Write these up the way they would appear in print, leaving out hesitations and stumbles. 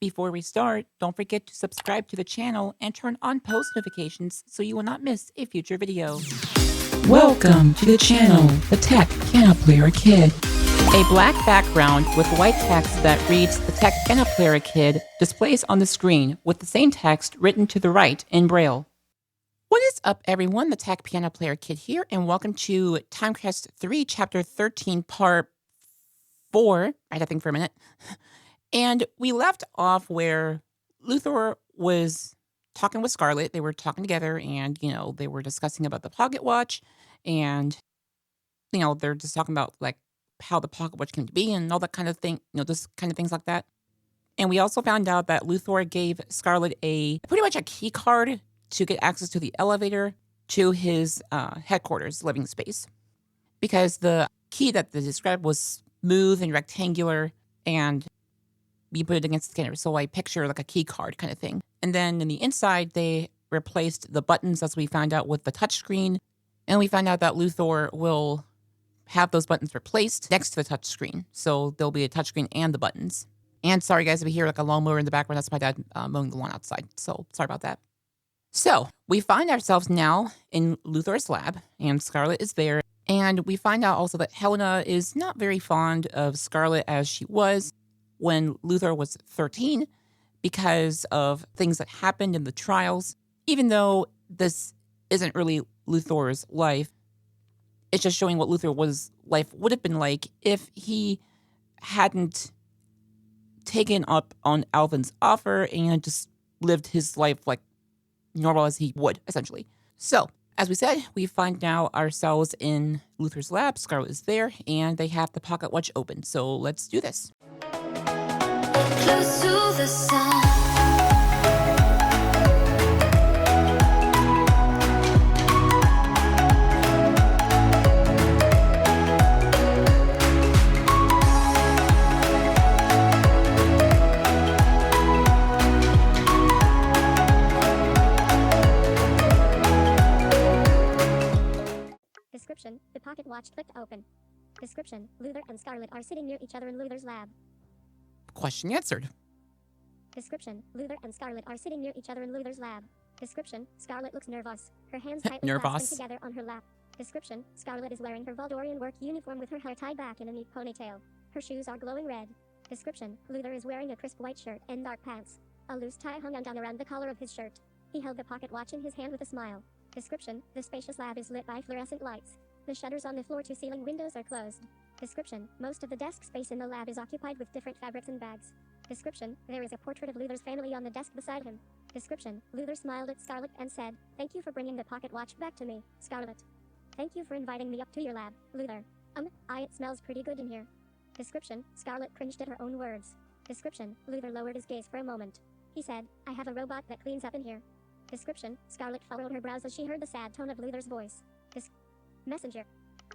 Before we start, don't forget to subscribe to the channel and turn on post notifications so you will not miss a future video. Welcome to the channel, TheTechPianoPlayerKid. A black background with white text that reads TheTechPianoPlayerKid displays on the screen with the same text written to the right in Braille. What is up, everyone? The Tech Piano Player Kid here, and welcome to Timecrest 3, Chapter 13, Part 4. I had to think for a minute. And we left off where Luthor was talking with Scarlet. They were talking together, and, they were discussing about the pocket watch, and, they're just talking about, how the pocket watch came to be and all that kind of thing, just kind of things like that. And we also found out that Luthor gave Scarlet pretty much a key card to get access to the elevator to his headquarters living space, because the key that they described was smooth and rectangular, and you put it against the scanner. So I picture like a key card kind of thing. And then in the inside, they replaced the buttons, as we found out, with the touchscreen. And we found out that Luthor will have those buttons replaced next to the touchscreen. So there'll be a touchscreen and the buttons. And sorry, guys, if you hear like a lawnmower in the background, that's my dad mowing the lawn outside. So sorry about that. So we find ourselves now in Luthor's lab, and Scarlet is there. And we find out also that Helena is not very fond of Scarlet as she was when Luthor was 13, because of things that happened in the trials. Even though this isn't really Luthor's life, it's just showing what Luthor's life would have been like if he hadn't taken up on Alvin's offer and just lived his life like normal as he would, essentially. So, as we said, we find now ourselves in Luthor's lab. Scarlet is there, and they have the pocket watch open. So let's do this. Close to the sun. Description: the pocket watch clicked open. Description: Luthor and Scarlet are sitting near each other in Luthor's lab. Question answered. Description: Luthor and Scarlet are sitting near each other in Luthor's lab. Description: Scarlet looks nervous. Her hands tightly clasped together on her lap. Description: Scarlet is wearing her Valdorian work uniform with her hair tied back in a neat ponytail. Her shoes are glowing red. Description: Luthor is wearing a crisp white shirt and dark pants. A loose tie hung undone around the collar of his shirt. He held the pocket watch in his hand with a smile. Description: the spacious lab is lit by fluorescent lights. The shutters on the floor-to-ceiling windows are closed. Description: most of the desk space in the lab is occupied with different fabrics and bags. Description: there is a portrait of Luthor's family on the desk beside him. Description: Luthor smiled at Scarlet and said, "Thank you for bringing the pocket watch back to me, Scarlet. Thank you for inviting me up to your lab, Luthor. It smells pretty good in here." Description: Scarlet cringed at her own words. Description: Luthor lowered his gaze for a moment. He said, "I have a robot that cleans up in here." Description: Scarlet furrowed her brows as she heard the sad tone of Luthor's voice. Messenger.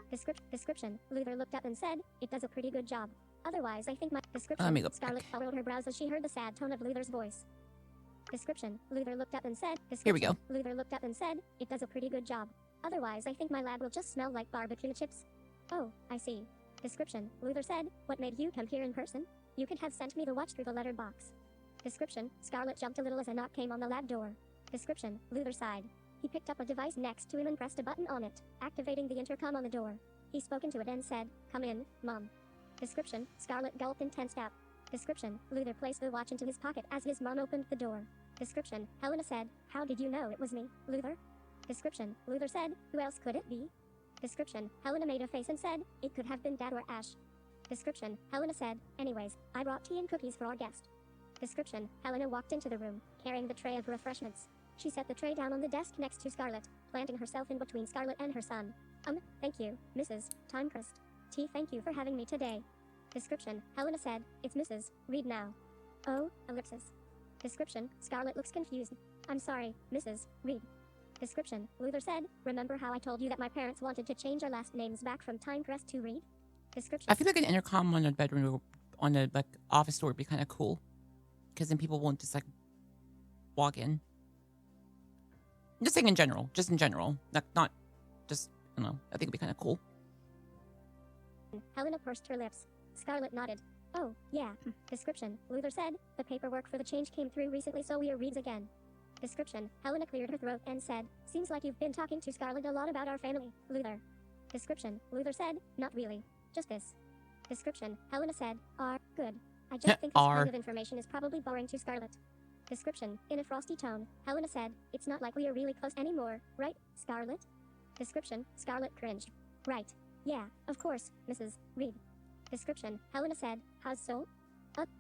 Description: Luthor looked up and said, "It does a pretty good job. Otherwise, I think my..." Description: Scarlet furrowed her brows as she heard the sad tone of Luthor's voice. Description: Luthor looked up and said, Here we go. Luthor looked up and said, "It does a pretty good job. Otherwise, I think my lab will just smell like barbecue chips." "Oh, I see." Description: Luthor said, "What made you come here in person? You could have sent me the watch through the letter box." Description: Scarlet jumped a little as a knock came on the lab door. Description: Luthor sighed. He picked up a device next to him and pressed a button on it, activating the intercom on the door. He spoke into it and said, "Come in, Mom." Description: Scarlet gulped and tensed up. Description: Luthor placed the watch into his pocket as his mom opened the door. Description: Helena said, "How did you know it was me, Luthor?" Description: Luthor said, "Who else could it be?" Description: Helena made a face and said, "It could have been Dad or Ash." Description: Helena said, "Anyways, I brought tea and cookies for our guest." Description: Helena walked into the room, carrying the tray of refreshments. She set the tray down on the desk next to Scarlet, planting herself in between Scarlet and her son. Thank you, Mrs. Timecrest. T. Thank you for having me today." Description: Helena said, "It's Mrs. Reed now." "Oh, ellipsis." Description: Scarlet looks confused. "I'm sorry, Mrs. Reed." Description: Luthor said, "Remember how I told you that my parents wanted to change our last names back from Timecrest to Reed?" Description: I feel like an intercom on a bedroom, on a office door would be kind of cool, because then people won't just walk in. I'm just saying in general, not just, I think it'd be kind of cool. Helena pursed her lips. Scarlet nodded. Oh, yeah. Description. Luthor said, the paperwork for the change came through recently, so we reads again. Description. Helena cleared her throat and said, seems like you've been talking to Scarlet a lot about our family, Luthor. Description. Luthor said, not really. Just this. Description. Helena said, good. I just think this kind of information is probably boring to Scarlet. Description. In a frosty tone, Helena said, it's not like we are really close anymore, right, Scarlet? Description. Scarlet cringed. Right. Yeah, of course, Mrs. Reed. Description. Helena said, how's Sol?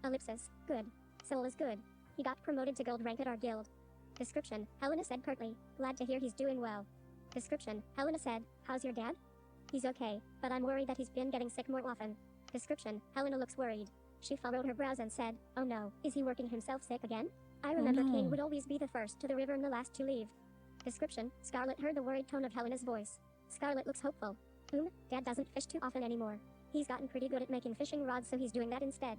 Ellipsis. Good. Sol is good. He got promoted to gold rank at our guild. Description. Helena said curtly, glad to hear he's doing well. Description. Helena said, how's your dad? He's okay, but I'm worried that he's been getting sick more often. Description. Helena looks worried. She furrowed her brows and said, oh no, is he working himself sick again? I remember Kane would always be the first to the river and the last to leave. Description. Scarlet heard the worried tone of Helena's voice. Scarlet looks hopeful. Dad doesn't fish too often anymore. He's gotten pretty good at making fishing rods, so he's doing that instead.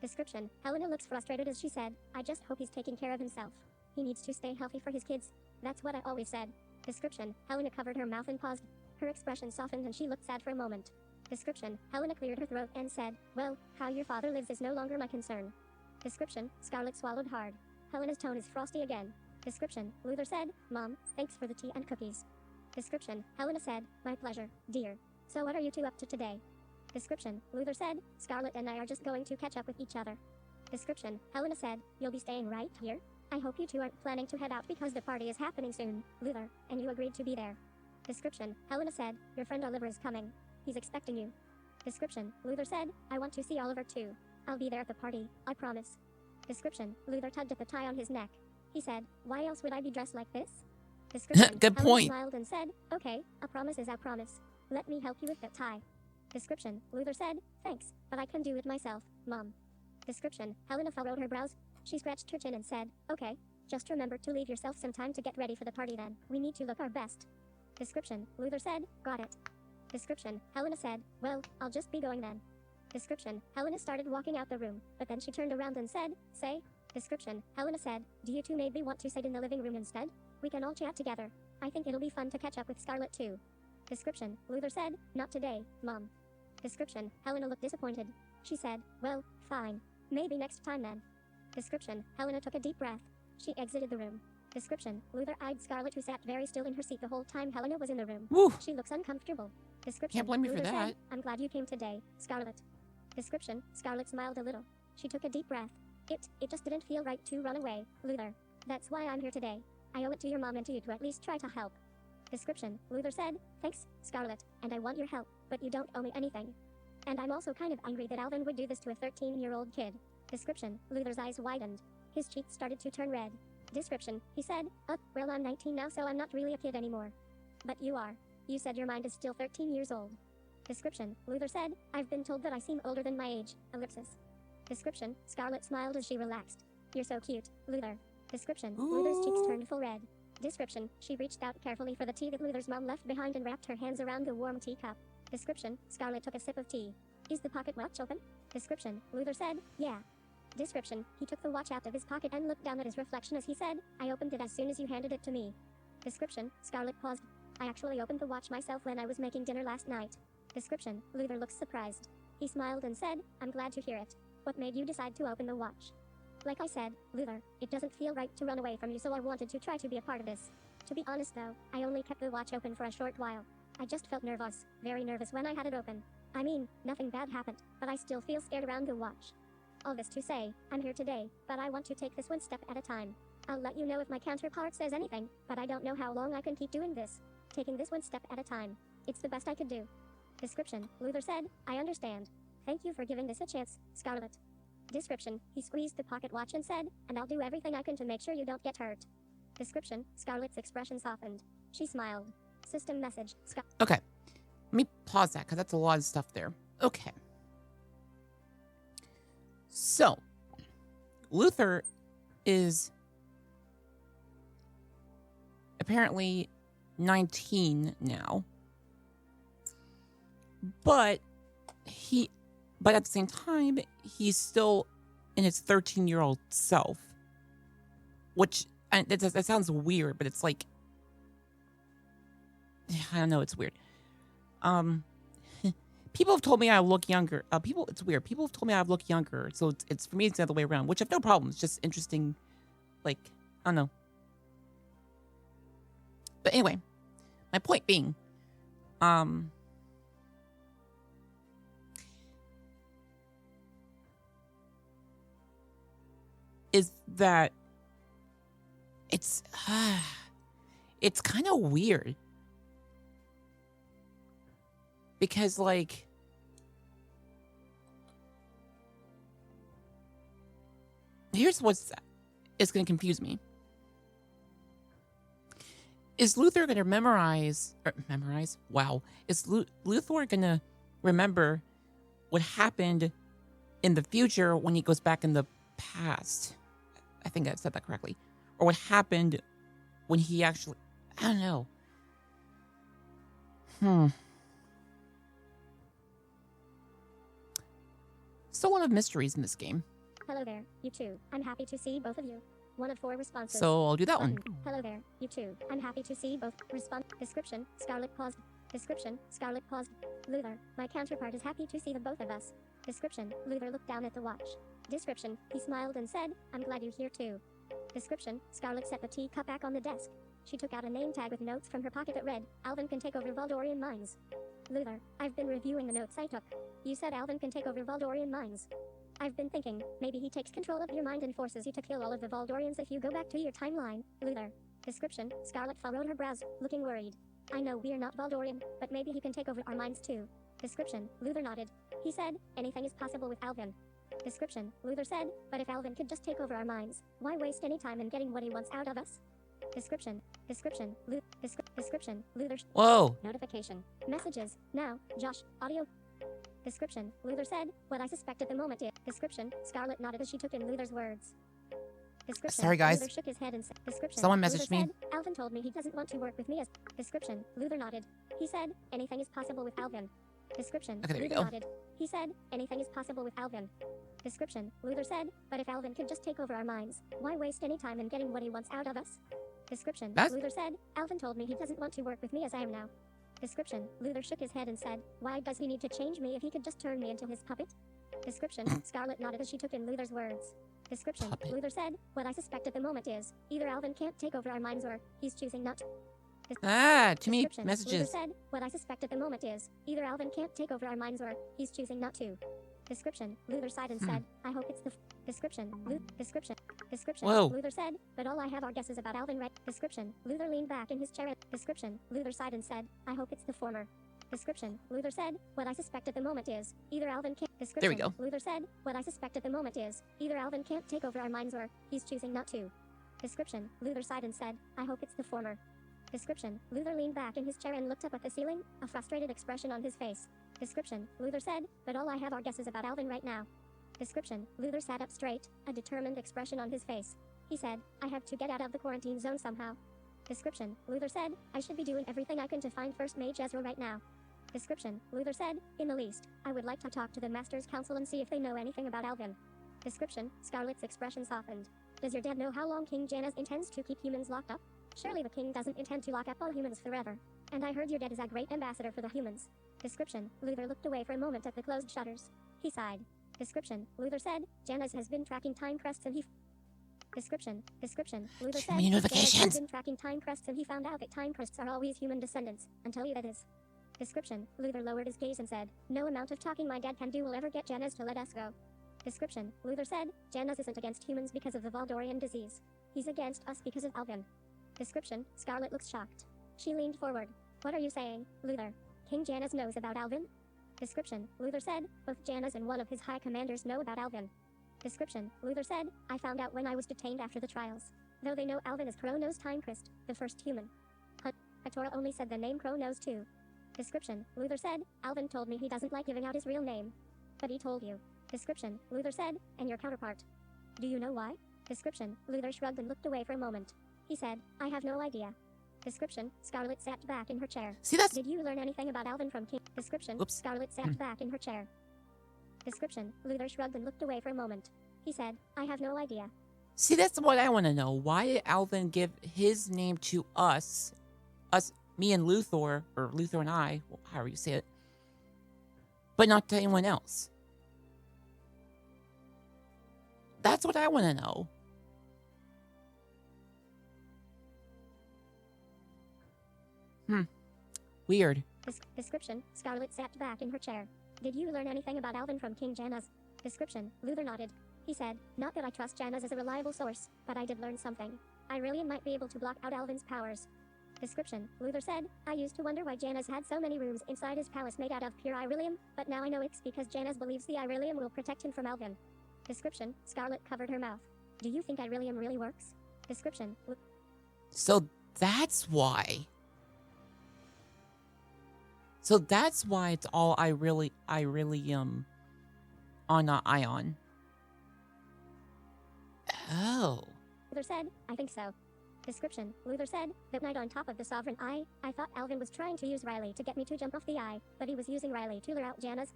Description. Helena looks frustrated as she said, I just hope he's taking care of himself. He needs to stay healthy for his kids. That's what I always said. Description. Helena covered her mouth and paused. Her expression softened and she looked sad for a moment. Description. Helena cleared her throat and said, well, how your father lives is no longer my concern. Description. Scarlet swallowed hard. Helena's tone is frosty again. Description. Luthor said, Mom, thanks for the tea and cookies. Description. Helena said, my pleasure, dear. So what are you two up to today? Description. Luthor said, Scarlet and I are just going to catch up with each other. Description. Helena said, you'll be staying right here? I hope you two aren't planning to head out because the party is happening soon, Luthor, and you agreed to be there. Description. Helena said, your friend Oliver is coming. He's expecting you. Description. Luthor said, I want to see Oliver too. I'll be there at the party, I promise. Description. Luthor tugged at the tie on his neck. He said, why else would I be dressed like this? Description. Good Helena point. smiled and said, okay, a promise is a promise. Let me help you with that tie. Description. Luthor said, thanks, but I can do it myself, Mom. Description. Helena furrowed her brows. She scratched her chin and said, okay, just remember to leave yourself some time to get ready for the party then. We need to look our best. Description. Luthor said, got it. Description. Helena said, well, I'll just be going then. Description. Helena started walking out the room, but then she turned around and said, say. Description. Helena said, do you two maybe want to sit in the living room instead? We can all chat together. I think it'll be fun to catch up with Scarlet too. Description. Luthor said, not today, Mom. Description. Helena looked disappointed. She said, well, fine. Maybe next time then. Description. Helena took a deep breath. She exited the room. Description. Luthor eyed Scarlet, who sat very still in her seat the whole time Helena was in the room. Woo. She looks uncomfortable. Description. Can't blame me for Luthor that. said, I'm glad you came today, Scarlet. Description. Scarlet smiled a little. She took a deep breath. It just didn't feel right to run away, Luthor. That's why I'm here today. I owe it to your mom and to you to at least try to help. Description. Luthor said, thanks, Scarlet, and I want your help, but you don't owe me anything. And I'm also kind of angry that Alvin would do this to a 13-year-old kid. Description. Luthor's eyes widened. His cheeks started to turn red. Description. He said, well, I'm 19 now, so I'm not really a kid anymore. But you are. You said your mind is still 13 years old. Description. Luthor said, I've been told that I seem older than my age. Ellipsis. Description. Scarlet smiled as she relaxed. You're so cute, Luthor. Description. Luthor's cheeks turned full red. Description. She reached out carefully for the tea that Luthor's mom left behind and wrapped her hands around the warm teacup. Description. Scarlet took a sip of tea. Is the pocket watch open? Description. Luthor said, yeah. Description. He took the watch out of his pocket and looked down at his reflection as he said, I opened it as soon as you handed it to me. Description. Scarlet paused. I actually opened the watch myself when I was making dinner last night. Description. Luthor looked surprised. He smiled and said, I'm glad to hear it. What made you decide to open the watch? Like I said, Luthor, it doesn't feel right to run away from you, so I wanted to try to be a part of this. To be honest though, I only kept the watch open for a short while. I just felt nervous, very nervous when I had it open. I mean, nothing bad happened, but I still feel scared around the watch. All this to say, I'm here today, but I want to take this one step at a time. I'll let you know if my counterpart says anything, but I don't know how long I can keep doing this. Taking this one step at a time. It's the best I could do. Description. Luthor said, I understand. Thank you for giving this a chance, Scarlet. Description. He squeezed the pocket watch and said, and I'll do everything I can to make sure you don't get hurt. Description. Scarlet's expression softened. She smiled. System message. Okay. Let me pause that because that's a lot of stuff there. Okay. So, Luthor is apparently 19 now. But at the same time, he's still in his 13-year-old self. Which, that sounds weird, but it's like, I don't know, it's weird. People have told me I look younger. It's weird. People have told me I look younger. So it's for me, it's the other way around, which I have no problem. It's just interesting. Like, I don't know. But anyway, my point being, is that it's kind of weird because like here's what's it's going to confuse me. Is Luthor going to memorize? Wow. Is Luthor going to remember what happened in the future when he goes back in the past? I think I said that correctly. Or what happened when he actually... I don't know. Still a lot of mysteries in this game. Hello there, you two. I'm happy to see both of you. 1 of 4 responses. So I'll do that one. Hello there, you two. I'm happy to see both. Response. Description. Scarlet paused. Description. Scarlet paused. Luthor. My counterpart is happy to see the both of us. Description. Luthor looked down at the watch. Description. He smiled and said, I'm glad you're here too. Description. Scarlet set the teacup back on the desk. She took out a name tag with notes from her pocket that read, Alvin can take over Valdorian mines. Luthor. I've been reviewing the notes I took. You said Alvin can take over Valdorian mines. I've been thinking, maybe he takes control of your mind and forces you to kill all of the Valdorians if you go back to your timeline. Luthor. Description. Scarlet furrowed her brows, looking worried. I know we're not Valdorian, but maybe he can take over our minds too. Description. Luthor nodded. He said, anything is possible with Alvin. Description. Luthor said, but if Alvin could just take over our minds, why waste any time in getting what he wants out of us? Description. Description. Description. Luthor. Whoa. Notification. Messages. Now. Josh. Audio. Description. Luthor said, what I suspect at the moment is. Description. Scarlet nodded as she took in Luthor's words. Description. Sorry, guys. Luthor shook his head and said, description. Someone messaged Luthor me. Said, Alvin told me he doesn't want to work with me as. Description. Luthor nodded. He said, anything is possible with Alvin. Description. Okay, there you Luthor go. nodded. He said, anything is possible with Alvin. Description. Luthor said, but if Alvin could just take over our minds, why waste any time in getting what he wants out of us? Description. That's- Luthor said, Alvin told me he doesn't want to work with me as I am now. Description. Luthor shook his head and said, why does he need to change me if he could just turn me into his puppet? Description. Scarlet nodded as she took in Luthor's words. Description. Puppet. Luthor said, what I suspect at the moment is, either Alvin can't take over our minds or he's choosing not to. Too many Description. messages. Luthor said, what I suspect at the moment is, either Alvin can't take over our minds or he's choosing not to. Description. Luthor sighed and said, I hope it's the description. Description. Description. Whoa. Luthor said, but all I have are guesses about Alvin, right? Description. Luthor leaned back in his chair. Description. Luthor sighed and said, I hope it's the former. Description. Luthor said, what I suspect at the moment is, either Alvin can't. Description. There we go. Luthor said, what I suspect at the moment is, either Alvin can't take over our minds or he's choosing not to. Description. Luthor sighed and said, I hope it's the former. Description. Luthor leaned back in his chair and looked up at the ceiling, a frustrated expression on his face. Description. Luthor said, but all I have are guesses about Alvin right now. Description. Luthor sat up straight, a determined expression on his face. He said, I have to get out of the quarantine zone somehow. Description. Luthor said, I should be doing everything I can to find First Mage Ezreal right now. Description. Luthor said, in the least, I would like to talk to the Master's Council and see if they know anything about Alvin. Description. Scarlet's expression softened. Does your dad know how long King Janus intends to keep humans locked up? Surely the king doesn't intend to lock up all humans forever. And I heard your dad is a great ambassador for the humans. Description. Luthor looked away for a moment at the closed shutters. He sighed. Description. Luthor said, Janus has been tracking Timecrests and he... Description. Luthor said, many Janus notifications. has been tracking Timecrests and he found out that Timecrests are always human descendants, until you that is. Description. Luthor lowered his gaze and said, no amount of talking my dad can do will ever get Janus to let us go. Description. Luthor said, Janus isn't against humans because of the Valdorian disease. He's against us because of Alvin. Description. Scarlet looks shocked. She leaned forward. What are you saying, Luthor? King Janus knows about Alvin? Description. Luthor said, both Janus and one of his high commanders know about Alvin. Description. Luthor said, I found out when I was detained after the trials. Though they know Alvin is Chronos Timecrest, the first human. Hatora only said the name Chronos too. Description. Luthor said, Alvin told me he doesn't like giving out his real name. But he told you. Description. Luthor said, and your counterpart. Do you know why? Description. Luthor shrugged and looked away for a moment. He said, I have no idea. Description. Scarlet sat back in her chair. See, that's... Did you learn anything about Alvin from King? Description. Whoops. Scarlet sat back in her chair. Description. Luthor shrugged and looked away for a moment. He said, I have no idea. See, that's what I want to know. Why did Alvin give his name to us, me and Luthor, or Luthor and I, however you say it, but not to anyone else? That's what I want to know. Weird. Description, Scarlet sat back in her chair. Did you learn anything about Alvin from King Janus? Description, Luthor nodded. He said, not that I trust Janus as a reliable source, but I did learn something. Irelium might be able to block out Alvin's powers. Description, Luthor said, I used to wonder why Janus had so many rooms inside his palace made out of pure Irelium, but now I know it's because Janus believes the Irelium will protect him from Alvin. Description, Scarlet covered her mouth. Do you think Irelium really works? Description, So that's why. So that's why it's all Irelium on an ion. Oh. Luthor said, I think so. Description, Luthor said, that night on top of the Sovereign Eye, I thought Alvin was trying to use Riley to get me to jump off the eye, but he was using Riley to lure out Janus.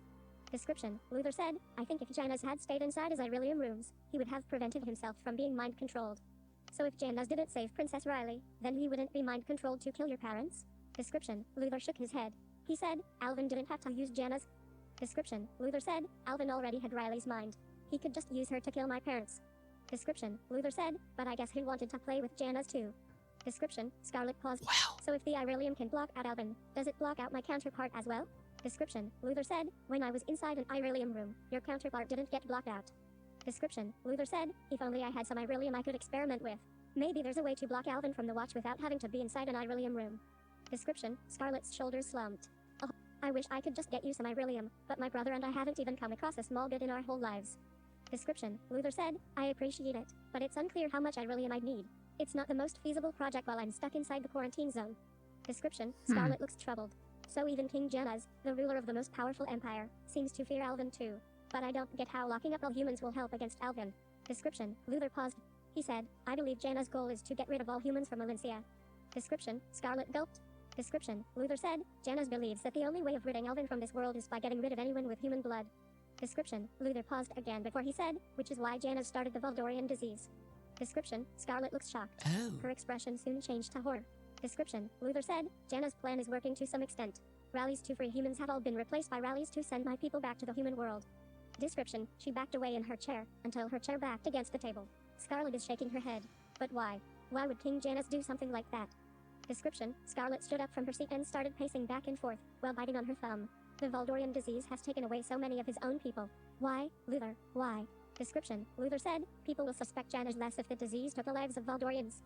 Description, Luthor said, I think if Janus had stayed inside his Irelium rooms, he would have prevented himself from being mind-controlled. So if Janus didn't save Princess Riley, then he wouldn't be mind-controlled to kill your parents? Description, Luthor shook his head. He said, Alvin didn't have to use Janus. Description, Luthor said, Alvin already had Riley's mind. He could just use her to kill my parents. Description, Luthor said, but I guess he wanted to play with Janus too. Description, Scarlet paused. Wow. So if the Irelium can block out Alvin, does it block out my counterpart as well? Description, Luthor said, when I was inside an Irelium room, your counterpart didn't get blocked out. Description, Luthor said, if only I had some Irelium I could experiment with. Maybe there's a way to block Alvin from the watch without having to be inside an Irelium room. Description, Scarlet's shoulders slumped. Oh, I wish I could just get you some Irelium, but my brother and I haven't even come across a small bit in our whole lives. Description, Luthor said, I appreciate it, but it's unclear how much Irelium I'd need. It's not the most feasible project while I'm stuck inside the quarantine zone. Description, Scarlet looks troubled. So even King Janus, the ruler of the most powerful empire, seems to fear Alvin too. But I don't get how locking up all humans will help against Alvin. Description, Luthor paused. He said, I believe Janus' goal is to get rid of all humans from Valencia. Description, Scarlet gulped. Description, Luthor said, Janus believes that the only way of ridding Alvin from this world is by getting rid of anyone with human blood. Description, Luthor paused again before he said, which is why Janus started the Voldorian disease. Description, Scarlet looks shocked. Oh. Her expression soon changed to horror. Description, Luthor said, Janus' plan is working to some extent. Rallies to free humans have all been replaced by rallies to send my people back to the human world. Description, she backed away in her chair, until her chair backed against the table. Scarlet is shaking her head. But why? Why would King Janus do something like that? Description, Scarlet stood up from her seat and started pacing back and forth, while biting on her thumb. The Voldorian disease has taken away so many of his own people. Why, Luthor, why? Description, Luthor said, people will suspect Janus less if the disease took the lives of Voldorians.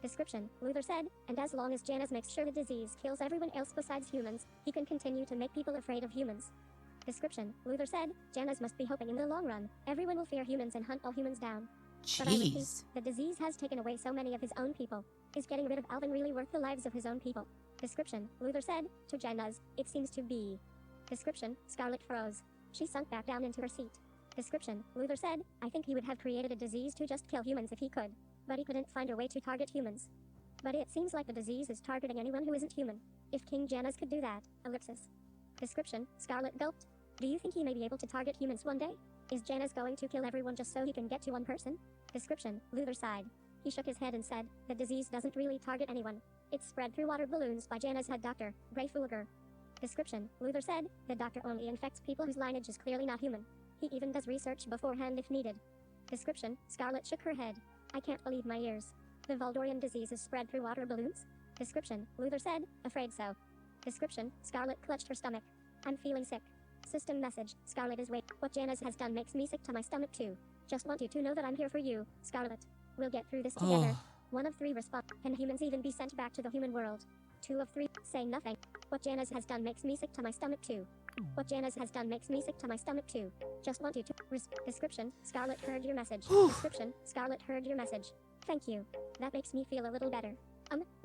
Description, Luthor said, and as long as Janus makes sure the disease kills everyone else besides humans, he can continue to make people afraid of humans. Description, Luthor said, Janus must be hoping in the long run, everyone will fear humans and hunt all humans down. But I repeat, Jeez. the disease has taken away so many of his own people. Is getting rid of Alvin really worth the lives of his own people? Description, Luthor said, to Janus, it seems to be. Description, Scarlet froze. She sunk back down into her seat. Description, Luthor said, I think he would have created a disease to just kill humans if he could. But he couldn't find a way to target humans. But it seems like the disease is targeting anyone who isn't human. If King Janus could do that, ellipsis. Description, Scarlet gulped. Do you think he may be able to target humans one day? Is Janus going to kill everyone just so he can get to one person? Description, Luthor sighed. He shook his head and said, the disease doesn't really target anyone. It's spread through water balloons by Janus' head doctor, Grey Fulgur. Description, Luthor said, the doctor only infects people whose lineage is clearly not human. He even does research beforehand if needed. Description, Scarlet shook her head. I can't believe my ears. The Voldorian disease is spread through water balloons? Description, Luthor said, afraid so. Description, Scarlet clutched her stomach. I'm feeling sick. System message, Scarlet is wait. What Janus has done makes me sick to my stomach too. Just want you to know that I'm here for you, Scarlet. We'll get through this together. 1 of 3 respond. Can humans even be sent back to the human world? 2 of 3 say nothing. What Janus has done makes me sick to my stomach too. What Janus has done makes me sick to my stomach too. Just want you to description, Scarlet heard your message. Description, Scarlet heard your message. Thank you. That makes me feel a little better.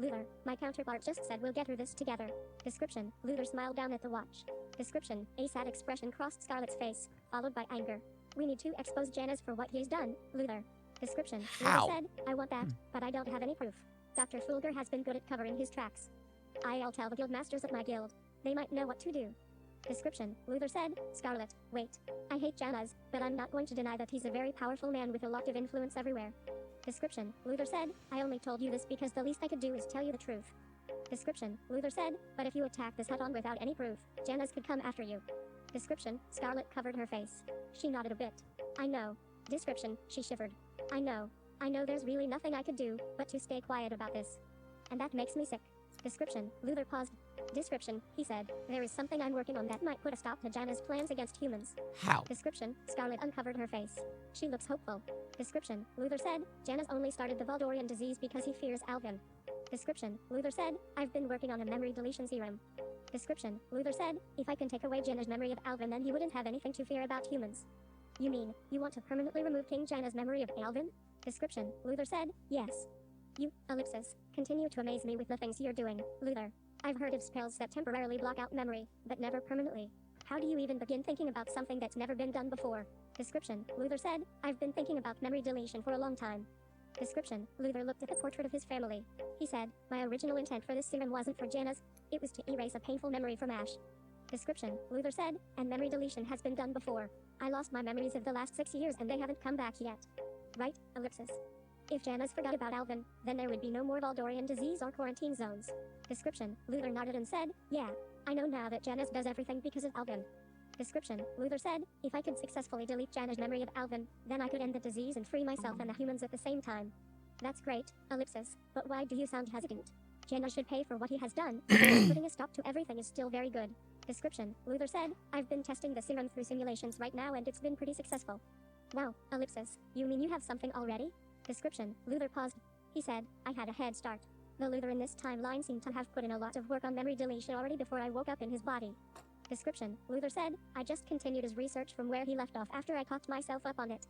Luthor, my counterpart just said we'll get through this together. Description, Luthor smiled down at the watch. Description, a sad expression crossed Scarlet's face, followed by anger. We need to expose Janus for what he's done, Luthor. Description, How? Luthor said, I want that, but I don't have any proof. Dr. Fulgur has been good at covering his tracks. I'll tell the guild masters of my guild. They might know what to do. Description, Luthor said, Scarlet, wait. I hate Janus, but I'm not going to deny that he's a very powerful man with a lot of influence everywhere. Description, Luthor said, I only told you this because the least I could do is tell you the truth. Description, Luthor said, but if you attack this head-on without any proof, Janus could come after you. Description, Scarlet covered her face. She nodded a bit. I know. Description, she shivered. I know there's really nothing I could do, but to stay quiet about this. And that makes me sick. Description, Luthor paused. Description, he said, there is something I'm working on that might put a stop to Jana's plans against humans. How? Description, Scarlet uncovered her face. She looks hopeful. Description, Luthor said, Jana's only started the Voldorian disease because he fears Alvin. Description, Luthor said, I've been working on a memory deletion serum. Description, Luthor said, if I can take away Jana's memory of Alvin then he wouldn't have anything to fear about humans. You mean, you want to permanently remove King Jana's memory of Alvin? Description, Luthor said, yes. You, ellipsis, continue to amaze me with the things you're doing, Luthor. I've heard of spells that temporarily block out memory, but never permanently. How do you even begin thinking about something that's never been done before? Description, Luthor said, I've been thinking about memory deletion for a long time. Description, Luthor looked at the portrait of his family. He said, my original intent for this serum wasn't for Jana's, it was to erase a painful memory from Ash. Description, Luthor said, and memory deletion has been done before. I lost my memories of the last 6 years and they haven't come back yet. Right, ellipsis. If Jana's forgot about Alvin, then there would be no more Voldorian disease or quarantine zones. Description, Luthor nodded and said, yeah, I know now that Jana's does everything because of Alvin. Description, Luthor said, if I could successfully delete Jana's memory of Alvin, then I could end the disease and free myself and the humans at the same time. That's great, ellipsis, but why do you sound hesitant? Jana should pay for what he has done, but putting a stop to everything is still very good. Description, Luthor said, I've been testing the serum through simulations right now and it's been pretty successful. Wow, ellipsis, you mean you have something already? Description, Luthor paused. He said, I had a head start. The Luthor in this timeline seemed to have put in a lot of work on memory deletion already before I woke up in his body. Description, Luthor said, I just continued his research from where he left off after I caught myself up on it.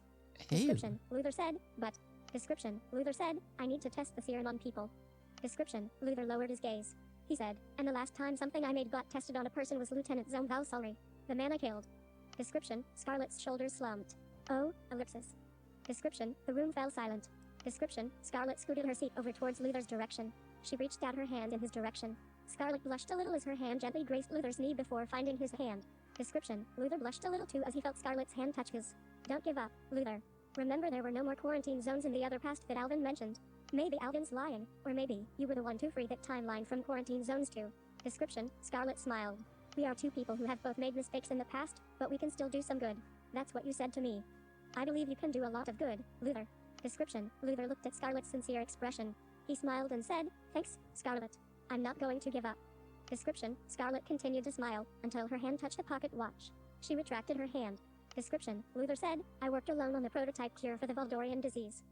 Description, Luthor said, but... Description, Luthor said, I need to test the serum on people. Description, Luthor lowered his gaze. He said, and the last time something I made got tested on a person was Lieutenant Zomval Sulry, the man I killed. Description, Scarlet's shoulders slumped. Oh, ellipsis. Description, the room fell silent. Description, Scarlet scooted her seat over towards Luthor's direction. She reached out her hand in his direction. Scarlet blushed a little as her hand gently grazed Luthor's knee before finding his hand. Description, Luthor blushed a little too as he felt Scarlet's hand touch his. Don't give up, Luthor. Remember there were no more quarantine zones in the other past that Alvin mentioned. Maybe Alvin's lying, or maybe you were the one to free that timeline from quarantine zones too. Description, Scarlet smiled. We are two people who have both made mistakes in the past, but we can still do some good. That's what you said to me. I believe you can do a lot of good, Luthor. Description, Luthor looked at Scarlet's sincere expression. He smiled and said, thanks, Scarlet. I'm not going to give up. Description, Scarlet continued to smile, until her hand touched the pocket watch. She retracted her hand. Description, Luthor said, I worked alone on the prototype cure for the Voldorian disease.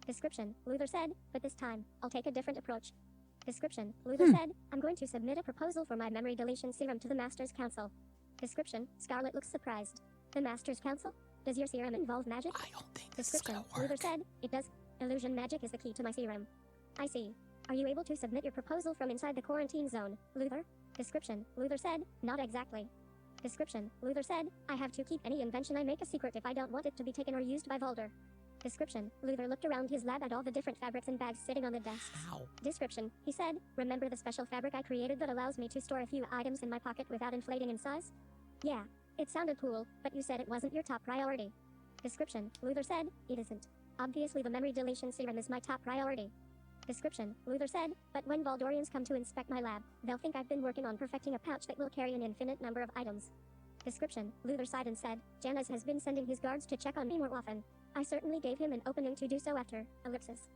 Description, Luthor said, but this time, I'll take a different approach. Description, Luthor said, I'm going to submit a proposal for my memory deletion serum to the Masters Council. Description, Scarlet looks surprised. The Masters Council? Does your serum involve magic? I don't think this is Description, gonna work. Luthor said, it does. Illusion magic is the key to my serum. I see. Are you able to submit your proposal from inside the quarantine zone, Luthor? Description, Luthor said, not exactly. Description, Luthor said, I have to keep any invention I make a secret if I don't want it to be taken or used by Volder. Description, Luthor looked around his lab at all the different fabrics and bags sitting on the desks. How? Description, he said, remember the special fabric I created that allows me to store a few items in my pocket without inflating in size? Yeah, it sounded cool, but you said it wasn't your top priority. Description, Luthor said, it isn't. Obviously the memory deletion serum is my top priority. Description, Luthor said, but when Voldorians come to inspect my lab, they'll think I've been working on perfecting a pouch that will carry an infinite number of items. Description, Luthor sighed and said, Janus has been sending his guards to check on me more often. I certainly gave him an opening to do so after, ellipsis.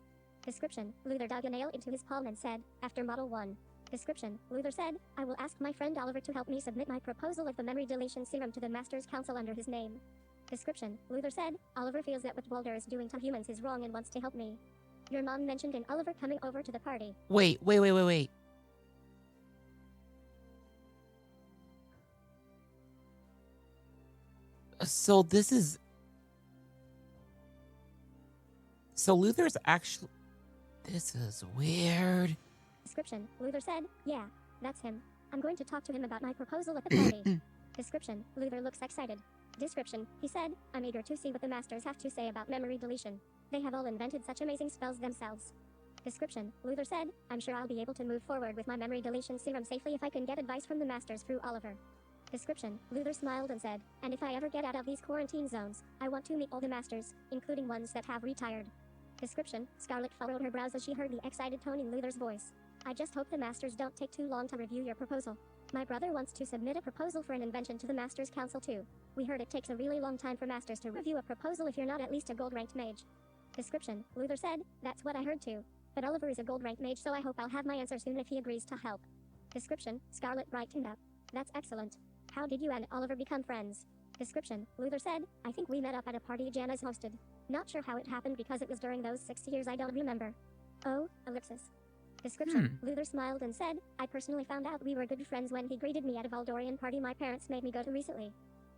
Description, Luthor dug a nail into his palm and said, after Model 1. Description, Luthor said, I will ask my friend Oliver to help me submit my proposal of the memory deletion serum to the Masters Council under his name. Description, Luthor said, Oliver feels that what Volder is doing to humans is wrong and wants to help me. Your mom mentioned in Oliver coming over to the party. Wait. So this is... So Luther's actually... This is weird. Description, Luthor said, yeah, that's him. I'm going to talk to him about my proposal at the party. Description, Luthor looks excited. Description, he said, I'm eager to see what the masters have to say about memory deletion. They have all invented such amazing spells themselves. Description, Luthor said, I'm sure I'll be able to move forward with my memory deletion serum safely if I can get advice from the masters through Oliver. Description, Luthor smiled and said, and if I ever get out of these quarantine zones, I want to meet all the masters, including ones that have retired. Description, Scarlet furrowed her brows as she heard the excited tone in Luthor's voice. I just hope the masters don't take too long to review your proposal. My brother wants to submit a proposal for an invention to the Masters Council too. We heard it takes a really long time for Masters to review a proposal if you're not at least a gold-ranked mage. Description, Luthor said, that's what I heard too. But Oliver is a gold-ranked mage, so I hope I'll have my answer soon if he agrees to help. Description, Scarlet brightened up. That's excellent. How did you and Oliver become friends? Description, Luthor said, I think we met up at a party Janice hosted. Not sure how it happened because it was during those 6 years I don't remember. Oh, ellipsis. Description, Luthor smiled and said, I personally found out we were good friends when he greeted me at a Voldorian party my parents made me go to recently.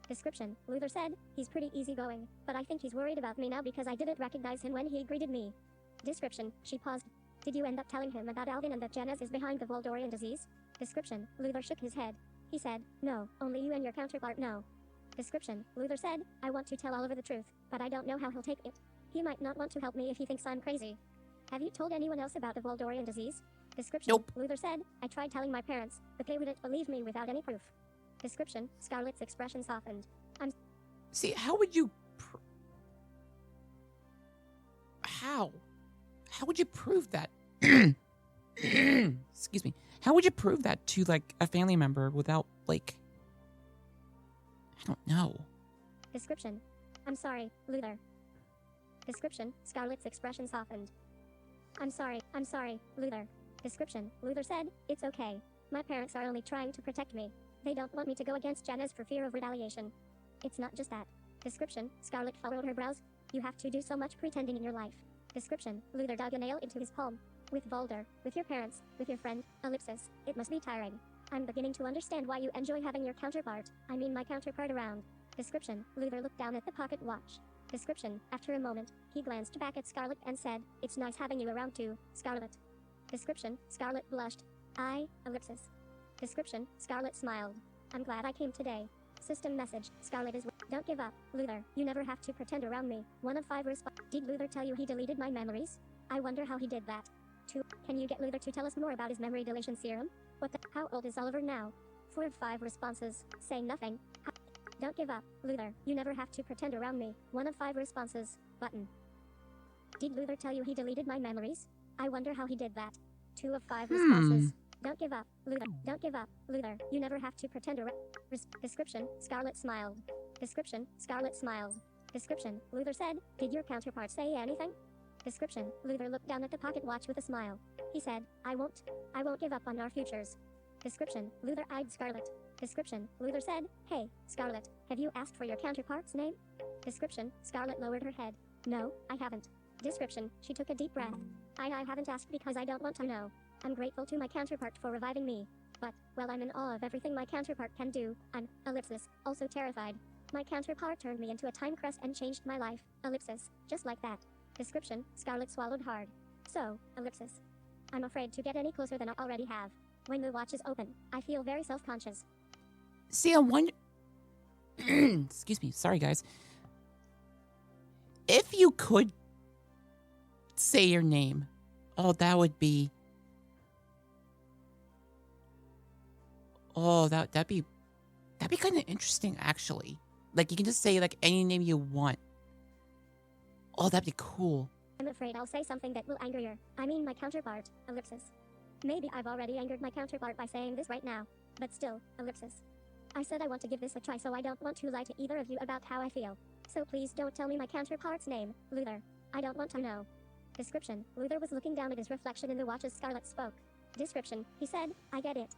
Description, Luthor said, he's pretty easygoing, but I think he's worried about me now because I didn't recognize him when he greeted me. Description, she paused. Did you end up telling him about Alvin and that Janez is behind the Voldorian disease? Description, Luthor shook his head. He said, no, only you and your counterpart know. Description, Luthor said, I want to tell Oliver the truth, but I don't know how he'll take it. He might not want to help me if he thinks I'm crazy. Have you told anyone else about the Voldorian disease? Description, Nope. Luthor said, I tried telling my parents, but they wouldn't believe me without any proof. Description, Scarlet's expression softened. See, how would you... How? How would you prove that? Excuse me. How would you prove that to, like, a family member without, like... I don't know. Description, I'm sorry, Luthor. Description, Scarlet's expression softened. I'm sorry, Luthor. Description, Luthor said, it's okay. My parents are only trying to protect me. They don't want me to go against Janez for fear of retaliation. It's not just that. Description, Scarlet furrowed her brows. You have to do so much pretending in your life. Description, Luthor dug a nail into his palm. With Volder, with your parents, with your friend, ellipsis, it must be tiring. I'm beginning to understand why you enjoy having your counterpart, my counterpart around. Description, Luthor looked down at the pocket watch. Description, after a moment, he glanced back at Scarlet and said, it's nice having you around too, Scarlet. Description, Scarlet blushed. Ellipsis. Description, Scarlet smiled. I'm glad I came today. System message, Scarlet is... Don't give up, Luthor. You never have to pretend around me. 1 of 5 response. Did Luthor tell you he deleted my memories? I wonder how he did that. 2. Can you get Luthor to tell us more about his memory deletion serum? What the... How old is Oliver now? 4 of 5 responses. Say nothing. Don't give up, Luthor. You never have to pretend around me. 1 of 5 responses. Button. Did Luthor tell you he deleted my memories? I wonder how he did that. 2 of 5 responses. Don't give up, Luthor. Don't give up, Luthor. You never have to pretend around. Description, Scarlet smiled. Description, Scarlet smiled. Description, Luthor said, did your counterpart say anything? Description, Luthor looked down at the pocket watch with a smile. He said, I won't give up on our futures. Description, Luthor eyed Scarlet. Description, Luthor said, hey, Scarlet, have you asked for your counterpart's name? Description, Scarlet lowered her head. No, I haven't. Description, she took a deep breath. I haven't asked because I don't want to know. I'm grateful to my counterpart for reviving me. But, well, I'm in awe of everything my counterpart can do. I'm, ellipsis, also terrified. My counterpart turned me into a Timecrest and changed my life, ellipsis, just like that. Description, Scarlet swallowed hard. So, ellipsis. I'm afraid to get any closer than I already have. When the watch is open, I feel very self-conscious. See, I wonder... Excuse me. Sorry, guys. If you could say your name, oh, that would be... Oh, that'd be kind of interesting, actually. Like, you can just say, like, any name you want. Oh, that'd be cool. I'm afraid I'll say something that will anger my counterpart, ellipsis. Maybe I've already angered my counterpart by saying this right now. But still, ellipsis. I said I want to give this a try, so I don't want to lie to either of you about how I feel. So please don't tell me my counterpart's name, Luthor. I don't want to know. Description, Luthor was looking down at his reflection in the watch as Scarlet spoke. Description, he said, I get it.